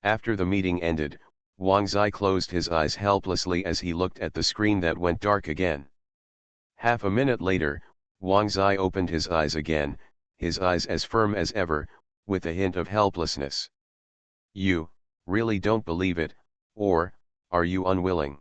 After the meeting ended, Wang Zai closed his eyes helplessly as he looked at the screen that went dark again. Half a minute later, Wang Zai opened his eyes again, his eyes as firm as ever, with a hint of helplessness. You really don't believe it, or are you unwilling?